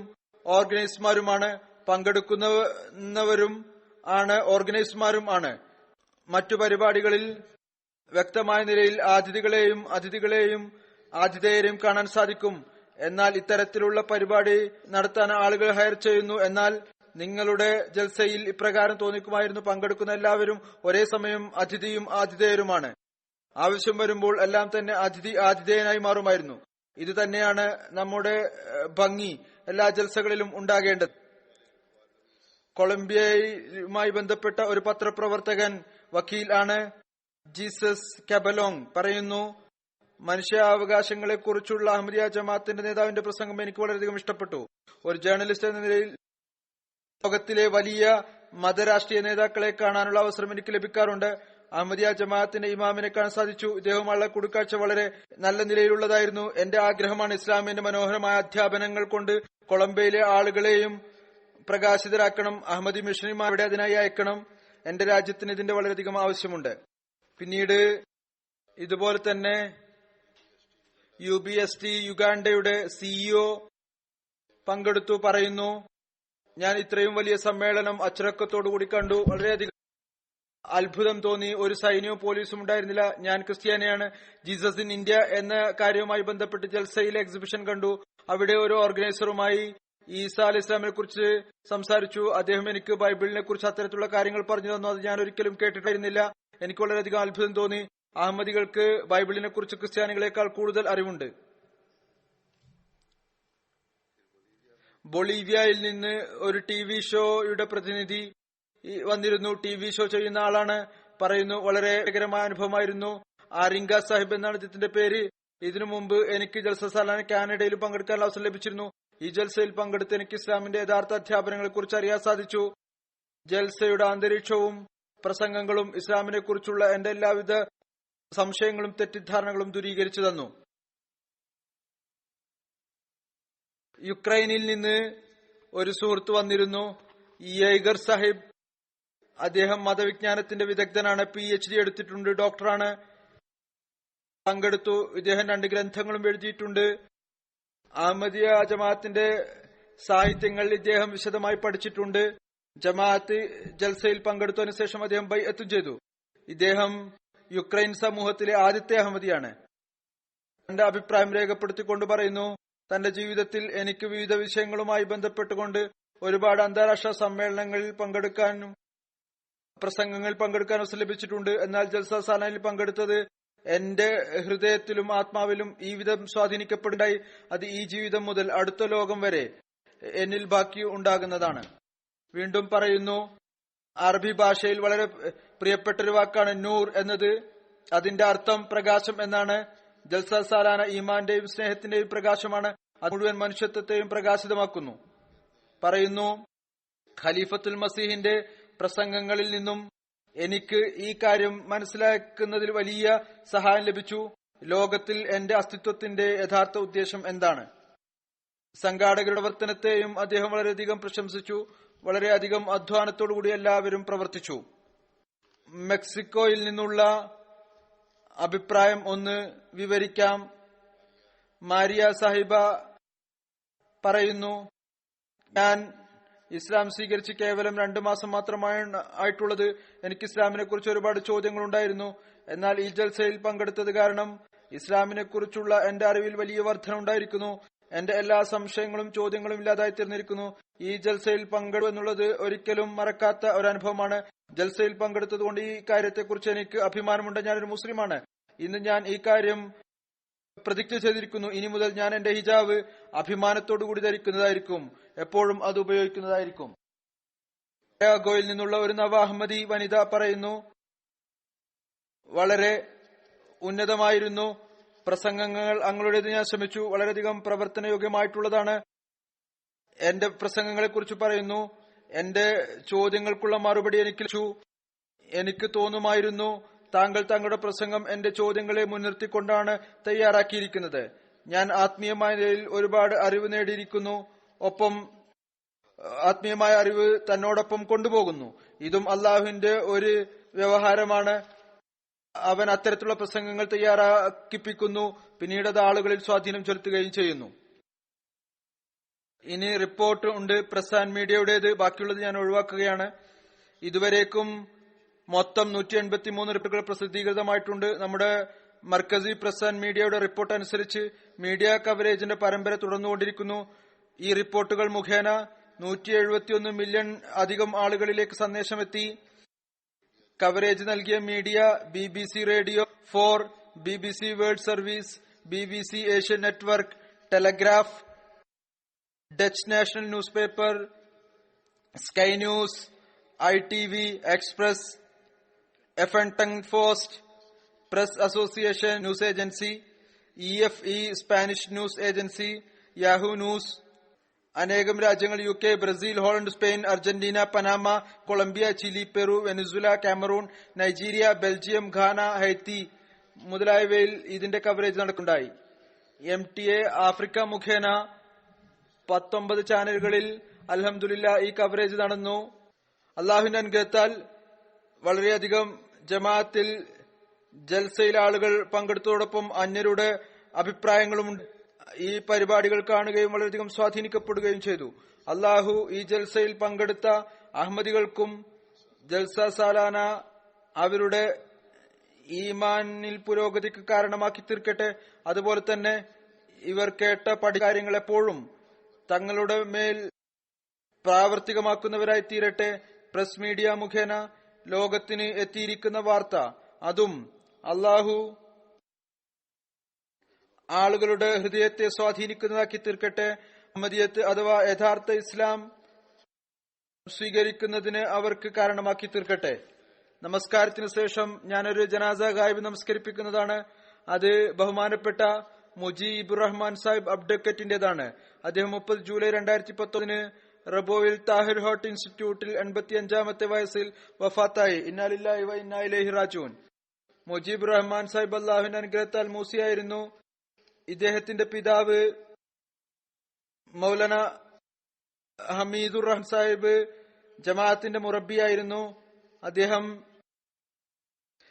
ഓർഗനൈസർമാരുമാണ്. പങ്കെടുക്കുന്നവരും ആണ്, ഓർഗനൈസർമാരും ആണ്. മറ്റു പരിപാടികളിൽ വ്യക്തമായ നിലയിൽ അതിഥികളെയും ആതിഥേയരെയും കാണാൻ സാധിക്കും. എന്നാൽ ഇത്തരത്തിലുള്ള പരിപാടി നടത്താൻ ആളുകൾ ഹയർ ചെയ്യുന്നു. എന്നാൽ നിങ്ങളുടെ ജൽസയിൽ ഇപ്രകാരം തോന്നിക്കുമായിരുന്നു: പങ്കെടുക്കുന്ന എല്ലാവരും ഒരേ സമയം അതിഥിയും ആതിഥേയരുമാണ്. ആവശ്യം വരുമ്പോൾ എല്ലാം തന്നെ ആതിഥേയനായി മാറുമായിരുന്നു. ഇത് തന്നെയാണ് നമ്മുടെ ഭംഗി എല്ലാ ജൽസകളിലും ഉണ്ടാകേണ്ടത്. കൊളംബിയയുമായി ബന്ധപ്പെട്ട ഒരു പത്രപ്രവർത്തകൻ വക്കീൽ ആണ്, ജീസസ് കബലോങ്, പറയുന്നു: മനുഷ്യാവകാശങ്ങളെ കുറിച്ചുള്ള അഹമ്മദിയ ജമാഅത്തിന്റെ നേതാവിന്റെ പ്രസംഗം എനിക്ക് വളരെയധികം ഇഷ്ടപ്പെട്ടു. ഒരു ജേർണലിസ്റ്റ് എന്ന നിലയിൽ ലോകത്തിലെ വലിയ മതരാഷ്ട്രീയ നേതാക്കളെ കാണാനുള്ള അവസരം എനിക്ക് ലഭിക്കാറുണ്ട്. അഹമ്മദിയ ജമാഅത്തിന്റെ ഇമാമിനെ കാണാൻ സാധിച്ചു. ഇദ്ദേഹവുമായുള്ള കൂടിക്കാഴ്ച വളരെ നല്ല നിലയിലുള്ളതായിരുന്നു. എന്റെ ആഗ്രഹമാണ് ഇസ്ലാമിന്റെ മനോഹരമായ അധ്യാപനങ്ങൾ കൊണ്ട് കൊളംബിയയിലെ ആളുകളെയും പ്രകാശിതരാക്കണം. അഹമ്മദി മിഷണറിമാരുടെ അതിനായി അയക്കണം. എന്റെ രാജ്യത്തിന് ഇതിന്റെ വളരെയധികം ആവശ്യമുണ്ട്. പിന്നീട് ഇതുപോലെ തന്നെ UBST യുഗാണ്ടയുടെ CEO പങ്കെടുത്തു. പറയുന്നു: ഞാൻ ഇത്രയും വലിയ സമ്മേളനം അച്ചടക്കത്തോടുകൂടി കണ്ടു. വളരെയധികം അത്ഭുതം തോന്നി. ഒരു സൈന്യവും പോലീസും ഉണ്ടായിരുന്നില്ല. ഞാൻ ക്രിസ്ത്യാനിയാണ്. ജീസസ് ഇൻ ഇന്ത്യ എന്ന കാര്യവുമായി ബന്ധപ്പെട്ട് ജൽസയിലെ എക്സിബിഷൻ കണ്ടു. അവിടെ ഒരു ഓർഗനൈസറുമായി ഈസ അലൈഹി ഇസ്ലാമിനെ കുറിച്ച് സംസാരിച്ചു. അദ്ദേഹം എനിക്ക് ബൈബിളിനെ കുറിച്ച് അത്തരത്തിലുള്ള കാര്യങ്ങൾ പറഞ്ഞു തന്നു. അത് ഞാൻ ഒരിക്കലും കേട്ടിട്ടായിരുന്നില്ല. എനിക്ക് വളരെയധികം അത്ഭുതം തോന്നി. അഹമ്മദികൾക്ക് ബൈബിളിനെ കുറിച്ച് ക്രിസ്ത്യാനികളെക്കാൾ കൂടുതൽ അറിവുണ്ട്. ബൊളീവിയയിൽ നിന്ന് ഒരു TV ഷോയുടെ പ്രതിനിധി വന്നിരുന്നു. TV ഷോ ചെയ്യുന്ന ആളാണ്. പറയുന്നു: വളരെ രസകരമായ അനുഭവമായിരുന്നു. ആരിംഗ സാഹിബ് എന്നാണ് ഇദ്ദേഹത്തിന്റെ പേര്. ഇതിനു മുമ്പ് എനിക്ക് ജൽസ സാലാന കാനഡയിൽ പങ്കെടുക്കാൻ അവസരം ലഭിച്ചിരുന്നു. ഈ ജൽസയിൽ പങ്കെടുത്ത് എനിക്ക് ഇസ്ലാമിന്റെ യഥാർത്ഥ അധ്യാപനങ്ങളെ കുറിച്ച് അറിയാൻ സാധിച്ചു. ജൽസയുടെ അന്തരീക്ഷവും പ്രസംഗങ്ങളും ഇസ്ലാമിനെ കുറിച്ചുള്ള എന്റെ എല്ലാവിധ സംശയങ്ങളും തെറ്റിദ്ധാരണകളും ദൂരീകരിച്ചു തന്നു. യുക്രൈനിൽ നിന്ന് ഒരു സുഹൃത്ത് വന്നിരുന്നു, യേഗർ സാഹിബ്. അദ്ദേഹം മതവിജ്ഞാനത്തിന്റെ വിദഗ്ധനാണ്. PhD എടുത്തിട്ടുണ്ട്, ഡോക്ടറാണ്. പങ്കെടുത്തു. ഇദ്ദേഹം 2 ഗ്രന്ഥങ്ങളും എഴുതിയിട്ടുണ്ട്. അഹമ്മദിയ ജമാഅത്തിന്റെ സാഹിത്യങ്ങൾ ഇദ്ദേഹം വിശദമായി പഠിച്ചിട്ടുണ്ട്. ജമാഅത്ത് ജൽസയിൽ പങ്കെടുത്തതിനു ശേഷം അദ്ദേഹം ബൈഅത്തും ചെയ്തു. ഇദ്ദേഹം യുക്രൈൻ സമൂഹത്തിലെ ആദ്യത്തെ അഹമ്മദിയാണ്. തന്റെ അഭിപ്രായം രേഖപ്പെടുത്തിക്കൊണ്ട് പറയുന്നു: തന്റെ ജീവിതത്തിൽ എനിക്ക് വിവിധ വിഷയങ്ങളുമായി ബന്ധപ്പെട്ടുകൊണ്ട് ഒരുപാട് അന്താരാഷ്ട്ര സമ്മേളനങ്ങളിൽ പങ്കെടുക്കാനും പ്രസംഗങ്ങളിൽ പങ്കെടുക്കാനും അവസരം ലഭിച്ചിട്ടുണ്ട്. എന്നാൽ ജൽസ സാലാനിൽ പങ്കെടുത്തത് എന്റെ ഹൃദയത്തിലും ആത്മാവിലും ഈ വിധം സ്വാധീനിക്കപ്പെടുണ്ടായി. അത് ഈ ജീവിതം മുതൽ അടുത്ത ലോകം വരെ എന്നിൽ ബാക്കി ഉണ്ടാകുന്നതാണ്. വീണ്ടും പറയുന്നു: അറബി ഭാഷയിൽ വളരെ പ്രിയപ്പെട്ട ഒരു വാക്കാണ് നൂർ എന്നത്. അതിന്റെ അർത്ഥം പ്രകാശം എന്നാണ്. ജൽസ സാലാന ഈമാന്റെയും സ്നേഹത്തിന്റെയും പ്രകാശമാണ്. അത് മുഴുവൻ മനുഷ്യത്വത്തെയും പ്രകാശിതമാക്കുന്നു. പറയുന്നു: ഖലീഫത്തുൽ മസീഹിന്റെ പ്രസംഗങ്ങളിൽ നിന്നും എനിക്ക് ഈ കാര്യം മനസ്സിലാക്കുന്നതിൽ വലിയ സഹായം ലഭിച്ചു. ലോകത്തിൽ എന്റെ അസ്തിത്വത്തിന്റെ യഥാർത്ഥ ഉദ്ദേശം എന്താണ്. സംഘാടകരുടെ പ്രവർത്തനത്തെയും അദ്ദേഹം വളരെയധികം പ്രശംസിച്ചു. വളരെയധികം അധ്വാനത്തോടുകൂടി എല്ലാവരും പ്രവർത്തിച്ചു. മെക്സിക്കോയിൽ നിന്നുള്ള അഭിപ്രായം ഒന്ന് വിവരിക്കാം. മാരിയ സാഹിബ പറയുന്നു: ഞാൻ ഇസ്ലാം സ്വീകരിച്ച് കേവലം 2 മാസം മാത്രമാണ് ആയിട്ടുള്ളത്. എനിക്ക് ഇസ്ലാമിനെ കുറിച്ച് ഒരുപാട് ചോദ്യങ്ങൾ ഉണ്ടായിരുന്നു. എന്നാൽ ഈ ജൽസയിൽ പങ്കെടുത്തത് കാരണം ഇസ്ലാമിനെ കുറിച്ചുള്ള എന്റെ അറിവിൽ വലിയ വർധന ഉണ്ടായിരിക്കുന്നു. എന്റെ എല്ലാ സംശയങ്ങളും ചോദ്യങ്ങളും ഇല്ലാതായി തീർന്നിരിക്കുന്നു. ഈ ജൽസയിൽ പങ്കെടുക്കുക എന്നുള്ളത് ഒരിക്കലും മറക്കാത്ത ഒരു അനുഭവമാണ്. ജൽസയിൽ പങ്കെടുത്തതുകൊണ്ട് ഈ കാര്യത്തെക്കുറിച്ച് എനിക്ക് അഭിമാനമുണ്ട്. ഞാനൊരു മുസ്ലിമാണ്. ഇന്ന് ഞാൻ ഈ കാര്യം പ്രതിജ്ഞ ചെയ്തിരിക്കുന്നു. ഇനി മുതൽ ഞാൻ എന്റെ ഹിജാബ് അഭിമാനത്തോടു കൂടി ധരിക്കുന്നതായിരിക്കും. എപ്പോഴും അത് ഉപയോഗിക്കുന്നതായിരിക്കും. ിൽ നിന്നുള്ള ഒരു നവ അഹമ്മദി വനിത പറയുന്നു: വളരെ ഉന്നതമായിരുന്നു പ്രസംഗങ്ങൾ. അങ്ങളുടേത് ഞാൻ ശ്രമിച്ചു. വളരെയധികം പ്രവർത്തനയോഗ്യമായിട്ടുള്ളതാണ്. എന്റെ പ്രസംഗങ്ങളെ കുറിച്ച് പറയുന്നു: എന്റെ ചോദ്യങ്ങൾക്കുള്ള മറുപടി എനിക്ക് ലഭിച്ചു. എനിക്ക് തോന്നുമായിരുന്നു താങ്കൾ തങ്ങളുടെ പ്രസംഗം എന്റെ ചോദ്യങ്ങളെ മുൻനിർത്തിക്കൊണ്ടാണ് തയ്യാറാക്കിയിരിക്കുന്നത്. ഞാൻ ആത്മീയമായ നിലയിൽ ഒരുപാട് അറിവ് നേടിയിരിക്കുന്നു. ഒപ്പം ആത്മീയമായ അറിവ് തന്നോടൊപ്പം കൊണ്ടുപോകുന്നു. ഇതും അള്ളാഹുവിന്റെ ഒരു വ്യവഹാരമാണ്. അവൻ അത്തരത്തിലുള്ള പ്രസംഗങ്ങൾ തയ്യാറാക്കിപ്പിക്കുന്നു. പിന്നീട് അത് ആളുകളിൽ സ്വാധീനം ചെലുത്തുകയും ചെയ്യുന്നു. ഇനി റിപ്പോർട്ട് ഉണ്ട് പ്രസ് ആൻഡ് മീഡിയയുടേത്. ബാക്കിയുള്ളത് ഞാൻ ഒഴിവാക്കുകയാണ്. ഇതുവരേക്കും മൊത്തം 183 റിപ്പോർട്ടുകൾ പ്രസിദ്ധീകൃതമായിട്ടുണ്ട്. നമ്മുടെ മർക്കസി പ്രസ് ആൻഡ് മീഡിയയുടെ റിപ്പോർട്ട് അനുസരിച്ച് മീഡിയ കവറേജിന്റെ പരമ്പര തുടർന്നുകൊണ്ടിരിക്കുന്നു. ഈ റിപ്പോർട്ടുകൾ മുഖേന 171 മില്യൺ അധികം ആളുകളിലേക്ക് സന്ദേശമെത്തി. കവറേജ് നൽകിയ media BBC Radio 4, BBC World Service, BBC Asian Network, Telegraph, Dutch national newspaper, Sky News, ITV, Express, FN Post, Press Association news agency, EFE Spanish news agency, Yahoo News. അനേകം രാജ്യങ്ങൾ UK, Brazil, Holland, Spain, Argentina, Panama, Colombia, Chile, Peru, Venezuela, Cameroon, Nigeria, Belgium, Ghana, Haiti മുതലായവയിൽ ഇതിന്റെ coverage നടക്കുന്നുണ്ടായി. MTA Africa മുഖേന 19 ചാനലുകളിൽ അൽഹംദുലില്ലാ ഈ coverage നടന്നു. അള്ളാഹുവിന്റെ അനുഗ്രഹത്താൽ വളരെയധികം ജമാഅത്തിൽ ജൽസയിൽ ആളുകൾ പങ്കെടുത്തതോടൊപ്പം അന്യരുടെ അഭിപ്രായങ്ങളുമുണ്ട്. ഈ പരിപാടികൾ കാണുകയും വളരെയധികം സ്വാധീനിക്കപ്പെടുകയും ചെയ്തു. അള്ളാഹു ഈ ജൽസയിൽ പങ്കെടുത്ത അഹമ്മദികൾക്കും ജൽസ സാലാന അവരുടെ ഈമാനിൽ പുരോഗതിക്ക് കാരണമാക്കി തീർക്കട്ടെ. അതുപോലെ തന്നെ ഇവർ കേട്ട കാര്യങ്ങൾ എപ്പോഴും തങ്ങളുടെ മേൽ പ്രാവർത്തികമാക്കുന്നവരായി തീരട്ടെ. പ്രസ് മീഡിയ മുഖേന ലോകത്തിന് എത്തിയിരിക്കുന്ന വാർത്ത അതും അള്ളാഹു ആളുകളുടെ ഹൃദയത്തെ സ്വാധീനിക്കുന്നതാക്കി തീർക്കട്ടെ. അഹമ്മദിയത്ത് അഥവാ യഥാർത്ഥ ഇസ്ലാം സ്വീകരിക്കുന്നതിന് അവർക്ക് കാരണമാക്കി തീർക്കട്ടെ. നമസ്കാരത്തിന് ശേഷം ഞാനൊരു ജനാസ ഗായിബ് നമസ്കരിപ്പിക്കുന്നതാണ്. അത് ബഹുമാനപ്പെട്ട മുജീബുർ റഹ്മാൻ സാഹിബ് അബ്ഡക്കറ്റിന്റേതാണ്. അദ്ദേഹം 30 ജൂലൈ 2019 റബോയിൽ താഹിർ ഹോട്ട് ഇൻസ്റ്റിറ്റ്യൂട്ടിൽ 85-ാമത്തെ വയസ്സിൽ വഫാത്തായി. ഇന്നാ ലില്ലാഹി വ ഇന്നാ ഇലൈഹി റാജിഊൻ. മുജീബുർ റഹ്മാൻ സാഹിബ് അല്ലാഹുവിന്റെ അനുഗ്രഹത്താൽ മൂസിയായിരുന്നു. ഇദ്ദേഹത്തിന്റെ പിതാവ് മൗലാന ഹമീദുർ റഹ്മാൻ സാഹിബ് ജമാഅത്തിന്റെ മുറബിയായിരുന്നു.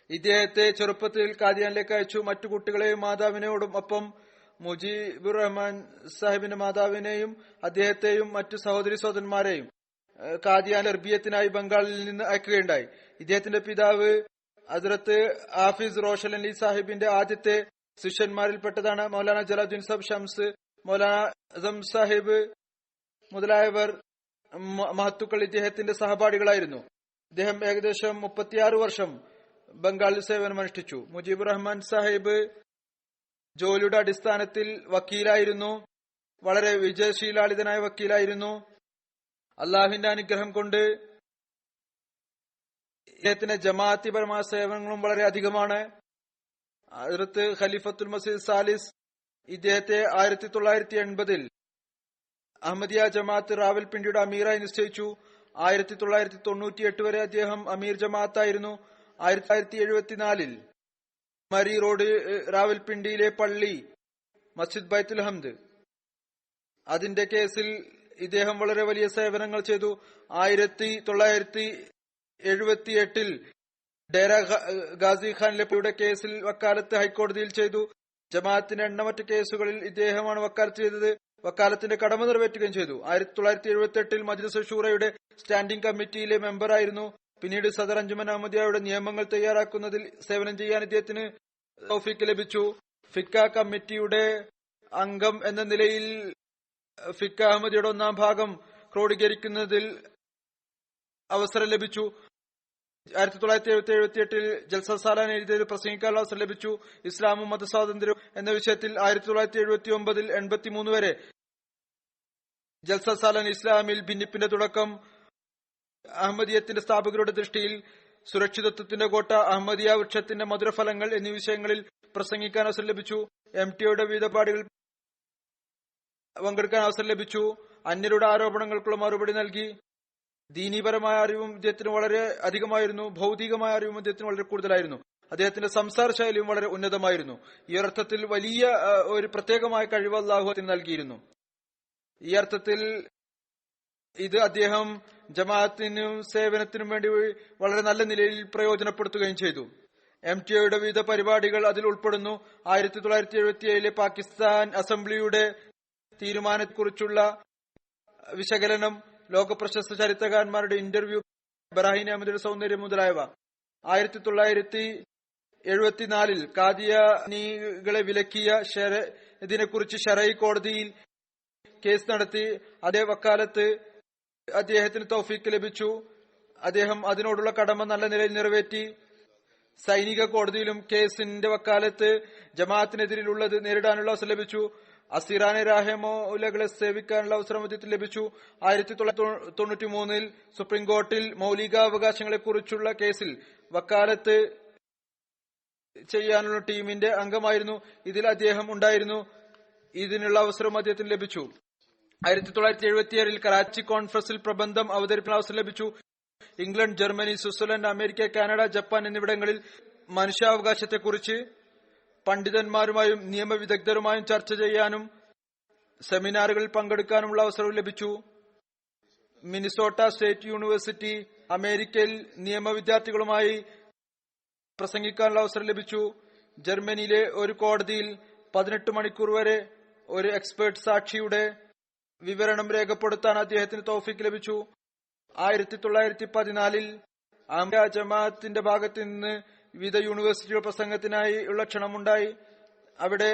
ഇദ്ദേഹത്തെ ചെറുപ്പത്തിൽ കാദിയാനിലേക്ക് അയച്ചു. മറ്റു കുട്ടികളെയും മാതാവിനോടും ഒപ്പം മുജീബുർ റഹ്മാൻ സാഹിബിന്റെ മാതാവിനെയും അദ്ദേഹത്തെയും മറ്റു സഹോദരി സഹോദരന്മാരെയും കാദിയാൻ അർബിയത്തിനായി ബംഗാളിൽ നിന്ന് അയക്കുകയുണ്ടായി. ഇദ്ദേഹത്തിന്റെ പിതാവ് ഹസ്രത്ത് ഹാഫിസ് റോഷൻ അലി സാഹിബിന്റെ ആദ്യത്തെ ശിഷ്യന്മാരിൽപ്പെട്ടതാണ്. മൗലാന ജലാലുദ്ദീൻ സാഹിബ് ഷംസ്, മൗലാന അസം സാഹിബ് മുതലായവർ മഹത്തുക്കൾ ഇദ്ദേഹത്തിന്റെ സഹപാഠികളായിരുന്നു. ഇദ്ദേഹം ഏകദേശം 36 വർഷം ബംഗാളിൽ സേവനമനുഷ്ഠിച്ചു. മുജീബുർ റഹ്മാൻ സാഹിബ് ജോലിയുടെ അടിസ്ഥാനത്തിൽ വക്കീലായിരുന്നു. വളരെ വിജയശീലാളിതനായ വക്കീലായിരുന്നു. അള്ളാഹുവിന്റെ അനുഗ്രഹം കൊണ്ട് ഇദ്ദേഹത്തിന്റെ ജമാഅത്തിപരമായ സേവനങ്ങളും വളരെ അധികമാണ്. ഹദ്റത്ത് ഖലീഫത്തുൽ മസീഹ് സാലിസ് ഇദ്ദേഹത്തെ 1980 അഹമ്മദിയ ജമാഅത്ത് റാവൽപിണ്ടിയുടെ അമീറായി നിശ്ചയിച്ചു. 1998 വരെ അദ്ദേഹം അമീർ ജമാഅത്തായിരുന്നു. 1974 മരി റോഡ് റാവൽപിണ്ടിയിലെ പള്ളി മസ്ജിദ് ബൈത്തുൽ ഹംദ് അതിന്റെ കേസിൽ ഇദ്ദേഹം വളരെ വലിയ സേവനങ്ങൾ ചെയ്തു. 1978 ഡേര ഗാസി ഖാനിലെ കേസിൽ വക്കാലത്ത് ഹൈക്കോടതിയിൽ ചെയ്തു. ജമാഅത്തിന്റെ എണ്ണമറ്റ കേസുകളിൽ ഇദ്ദേഹമാണ് വക്കാലത്ത് ചെയ്തത്. വക്കാലത്തിന്റെ കടമ നിറവേറ്റുകയും ചെയ്തു. 1978 മജ്ലിസ് ഷൂറയുടെ സ്റ്റാൻഡിംഗ് കമ്മിറ്റിയിലെ മെമ്പറായിരുന്നു. പിന്നീട് സദർ അഞ്ജുമൻ അഹമ്മദിയയുടെ നിയമങ്ങൾ തയ്യാറാക്കുന്നതിൽ സേവനം ചെയ്യാൻ ഇദ്ദേഹത്തിന് തൗഫീക്ക് ലഭിച്ചു. ഫിക്ക കമ്മിറ്റിയുടെ അംഗം എന്ന നിലയിൽ ഫിക്ക അഹമ്മദിയുടെ 1-ാം ഭാഗം ക്രോഡീകരിക്കുന്നതിൽ അവസരം ലഭിച്ചു. 1978 ജൽസ സാലാന എഴുതിയത് പ്രസംഗിക്കാനുള്ള അവസരം ലഭിച്ചു. ഇസ്ലാമും മതസ്വാതന്ത്ര്യവും എന്ന വിഷയത്തിൽ 1979 83 വരെ ജൽസ സാലാന ഇസ്ലാമിൽ ഭിന്നിപ്പിന്റെ തുടക്കം, അഹമ്മദിയത്തിന്റെ സ്ഥാപകരുടെ ദൃഷ്ടിയിൽ സുരക്ഷിതത്വത്തിന്റെ കോട്ട, അഹമ്മദിയ വൃക്ഷത്തിന്റെ മധുരഫലങ്ങൾ എന്നീ വിഷയങ്ങളിൽ പ്രസംഗിക്കാൻ അവസരം ലഭിച്ചു. MTയുടെ വിവിധ പാടികളിൽ പങ്കെടുക്കാൻ അവസരം ലഭിച്ചു. അന്യരുടെ ആരോപണങ്ങൾക്കുള്ള മറുപടി നൽകി. ദീനീപരമായ അറിവും ഇദ്ദേഹത്തിന് വളരെ അധികമായിരുന്നു. ഭൗതികമായ അറിവും ഇദ്ദേഹത്തിന് വളരെ കൂടുതലായിരുന്നു. അദ്ദേഹത്തിന്റെ സംസാര ശൈലിയും വളരെ ഉന്നതമായിരുന്നു. ഈ അർത്ഥത്തിൽ വലിയ ഒരു പ്രത്യേകമായ കഴിവ് അല്ലാഹു നൽകിയിരുന്നു. ഈ അർത്ഥത്തിൽ ഇത് അദ്ദേഹം ജമാഅത്തിനും സേവനത്തിനും വേണ്ടി വളരെ നല്ല നിലയിൽ പ്രയോജനപ്പെടുത്തുകയും ചെയ്തു. MTയുടെ വിവിധ പരിപാടികൾ അതിൽ ഉൾപ്പെടുന്നു. 1977 പാകിസ്ഥാൻ അസംബ്ലിയുടെ തീരുമാനത്തെക്കുറിച്ചുള്ള വിശകലനം, ലോകപ്രശസ്ത ചരിത്രകാരന്മാരുടെ ഇന്റർവ്യൂ, ബറാഹിൻ അഹമ്മദിന്റെ സൗന്ദര്യം മുതലായവ. 1974 കാദിയാനികളെ വിലക്കിയ ഇതിനെക്കുറിച്ച് ഷറഈ കോടതിയിൽ കേസ് നടത്തി. അതേ വക്കാലത്ത് അദ്ദേഹത്തിന് തൗഫീക്ക് ലഭിച്ചു. അദ്ദേഹം അതിനോടുള്ള കടമ നല്ല നിലയിൽ നിറവേറ്റി. സൈനിക കോടതിയിലും കേസിന്റെ വക്കാലത്ത് ജമാഅത്തിനെതിരിലുള്ളത് നേരിടാനുള്ള അവസരം ലഭിച്ചു. അസീറാനെ രാഹമൗലകളെ സേവിക്കാനുള്ള അവസരം അദ്ദേഹത്തിന് ലഭിച്ചു. 1993 സുപ്രീം കോർട്ടിൽ മൌലികാവകാശങ്ങളെ കുറിച്ചുള്ള കേസിൽ വക്കാലത്ത് ചെയ്യാനുള്ള ടീമിന്റെ അംഗമായിരുന്നു. ഇതിൽ അദ്ദേഹം ഉണ്ടായിരുന്നു. ഇതിനുള്ള അവസരം അദ്ദേഹത്തിന് ലഭിച്ചു. 1977 കറാച്ചി കോൺഫറൻസിൽ പ്രബന്ധം അവതരിപ്പിക്കുന്ന അവസരം ലഭിച്ചു. England, Germany, Switzerland, America, Canada, Japan എന്നിവിടങ്ങളിൽ മനുഷ്യാവകാശത്തെക്കുറിച്ച് പണ്ഡിതന്മാരുമായും നിയമവിദഗ്ധരുമായും ചർച്ച ചെയ്യാനും സെമിനാറുകളിൽ പങ്കെടുക്കാനുമുള്ള അവസരവും ലഭിച്ചു. മിനിസോട്ട സ്റ്റേറ്റ് യൂണിവേഴ്സിറ്റി, അമേരിക്കയിൽ നിയമ വിദ്യാർത്ഥികളുമായി പ്രസംഗിക്കാനുള്ള അവസരം ലഭിച്ചു. ജർമ്മനിയിലെ ഒരു കോടതിയിൽ 18 മണിക്കൂർ വരെ ഒരു എക്സ്പേർട്ട് സാക്ഷിയുടെ വിവരണം രേഖപ്പെടുത്താൻ അദ്ദേഹത്തിന് തൗഫീക്ക് ലഭിച്ചു. 1914 അഹമ്മദിയ ജമാഅത്തിന്റെ ഭാഗത്ത് നിന്ന് വിവിധ യൂണിവേഴ്സിറ്റികൾ പ്രസംഗത്തിനായി ഉള്ള ക്ഷണമുണ്ടായി. അവിടെ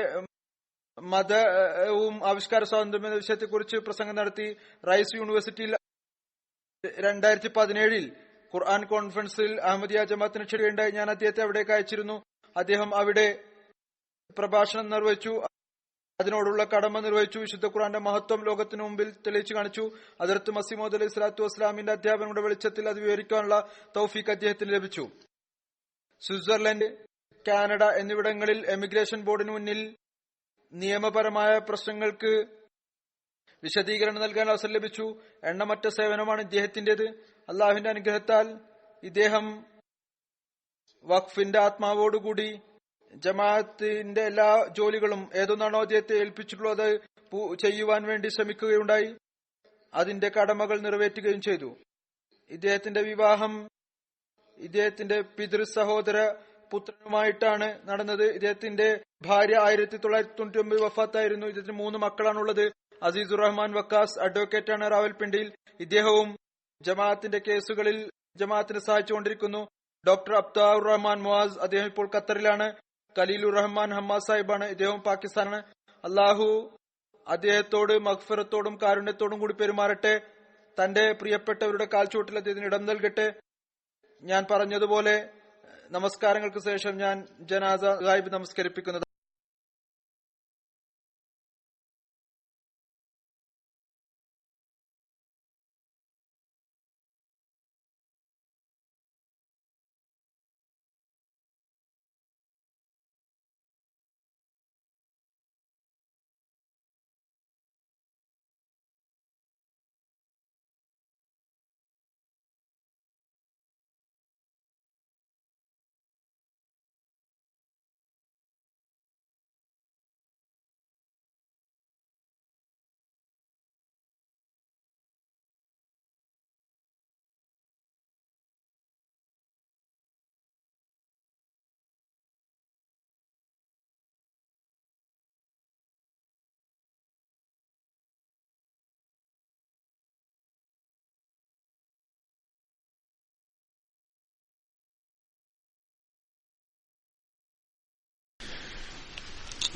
മതവും ആവിഷ്കാര സ്വാതന്ത്ര്യം എന്ന വിഷയത്തെക്കുറിച്ച് പ്രസംഗം നടത്തി. റൈസ് യൂണിവേഴ്സിറ്റിയിൽ 2017 ഖുർആൻ കോൺഫറൻസിൽ അഹമ്മദിയ ജമാഅത്തിന് ക്ഷണിക്കുകയുണ്ടായി. ഞാൻ അദ്ദേഹത്തെ അവിടേക്ക് അയച്ചിരുന്നു. അദ്ദേഹം അവിടെ പ്രഭാഷണം നിർവഹിച്ചു. അതിനോടുള്ള കടമ നിർവഹിച്ചു. വിശുദ്ധ ഖുർആന്റെ മഹത്വം ലോകത്തിനു മുമ്പിൽ തെളിയിച്ചു കാണിച്ചു. ഹദ്റത്ത് മസീഹ് മൗഊദ് അലൈഹി സ്വലാത്തു വസ്സലാമിന്റെ അധ്യാപനങ്ങളുടെ വെളിച്ചത്തിൽ അത് വിവരിക്കാനുള്ള തൗഫീക്ക് അദ്ദേഹത്തിന് ലഭിച്ചു. സ്വിറ്റ്സർലൻഡ്, കാനഡ എന്നിവിടങ്ങളിൽ എമിഗ്രേഷൻ ബോർഡിന് മുന്നിൽ നിയമപരമായ പ്രശ്നങ്ങൾക്ക് വിശദീകരണം നൽകാൻ അവസരം ലഭിച്ചു. എണ്ണമറ്റ സേവനമാണ് ഇദ്ദേഹത്തിന്റേത്. അള്ളാഹുവിന്റെ അനുഗ്രഹത്താൽ ഇദ്ദേഹം വഖഫിന്റെ ആത്മാവോടുകൂടി ജമാഅത്തിന്റെ എല്ലാ ജോലികളും ഏതൊന്നാണോ അദ്ദേഹത്തെ ഏൽപ്പിച്ചിട്ടുള്ളത് ചെയ്യുവാൻ വേണ്ടി ശ്രമിക്കുകയുണ്ടായി. അതിന്റെ കടമകൾ നിറവേറ്റുകയും ചെയ്തു. ഇദ്ദേഹത്തിന്റെ വിവാഹം ഇദ്ദേഹത്തിന്റെ പിതൃ സഹോദര പുത്രനുമായിട്ടാണ് നടന്നത്. ഇദ്ദേഹത്തിന്റെ ഭാര്യ 1999 വഫാത്തായിരുന്നു. ഇദ്ദേഹത്തിന് 3 മക്കളാണുള്ളത്. അസീസുർ റഹ്മാൻ വക്കാസ് അഡ്വക്കേറ്റ് ആണ് റാവൽപിണ്ടിയിൽ. ഇദ്ദേഹവും ജമാഅത്തിന്റെ കേസുകളിൽ ജമാഅത്തിനെ സഹായിച്ചുകൊണ്ടിരിക്കുന്നു. ഡോക്ടർ അബ്ദുർ റഹ്മാൻ മുവാസ്, അദ്ദേഹം ഇപ്പോൾ ഖത്തറിലാണ്. ഖലീലുർ റഹ്മാൻ ഹമ്മാസ് സാഹിബാണ്, ഇദ്ദേഹം പാകിസ്ഥാനാണ്. അള്ളാഹു അദ്ദേഹത്തോട് മഗ്ഫിറത്തോടും കാരുണ്യത്തോടും കൂടി പെരുമാറട്ടെ. തന്റെ പ്രിയപ്പെട്ടവരുടെ കാൽച്ചുവട്ടിൽ അദ്ദേഹത്തിന് ഇടം നൽകട്ടെ. ഞാൻ പറഞ്ഞതുപോലെ നമസ്കാരങ്ങൾക്ക് ശേഷം ഞാൻ ജനാസ ഗായിബ് നമസ്കരിപ്പിക്കുന്നത്.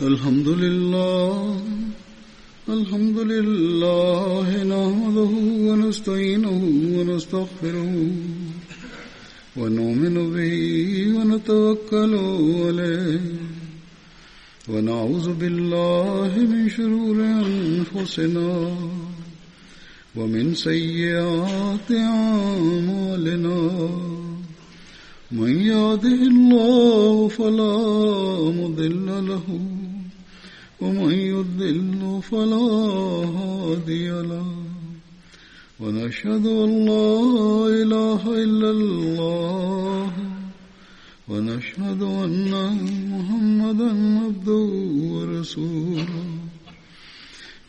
الحمد لله نحمده ونستعينه ونستغفره ونؤمن به ونتوكل عليه ونعوذ بالله من شرور أنفسنا ومن سيئات أعمالنا من يهده الله فلا مضل له ومن يضلل فلا هادي له ونشهد أن لا إله إلا الله ونشهد أن محمدا عبده ورسوله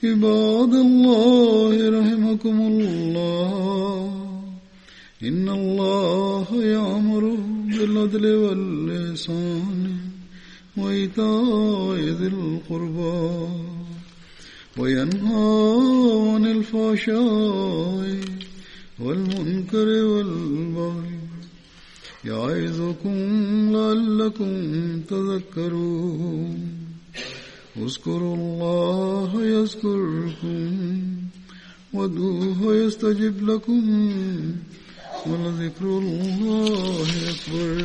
عباد الله رحمكم الله إن الله يأمر بالعدل والإحسان وإيتاء ذي القربى وينهى عن الفحشاء والمنكر والبغي يعظكم لعلكم تذكرون اذكروا الله يذكركم وادعوه يستجب لكم ولذكر الله أكبر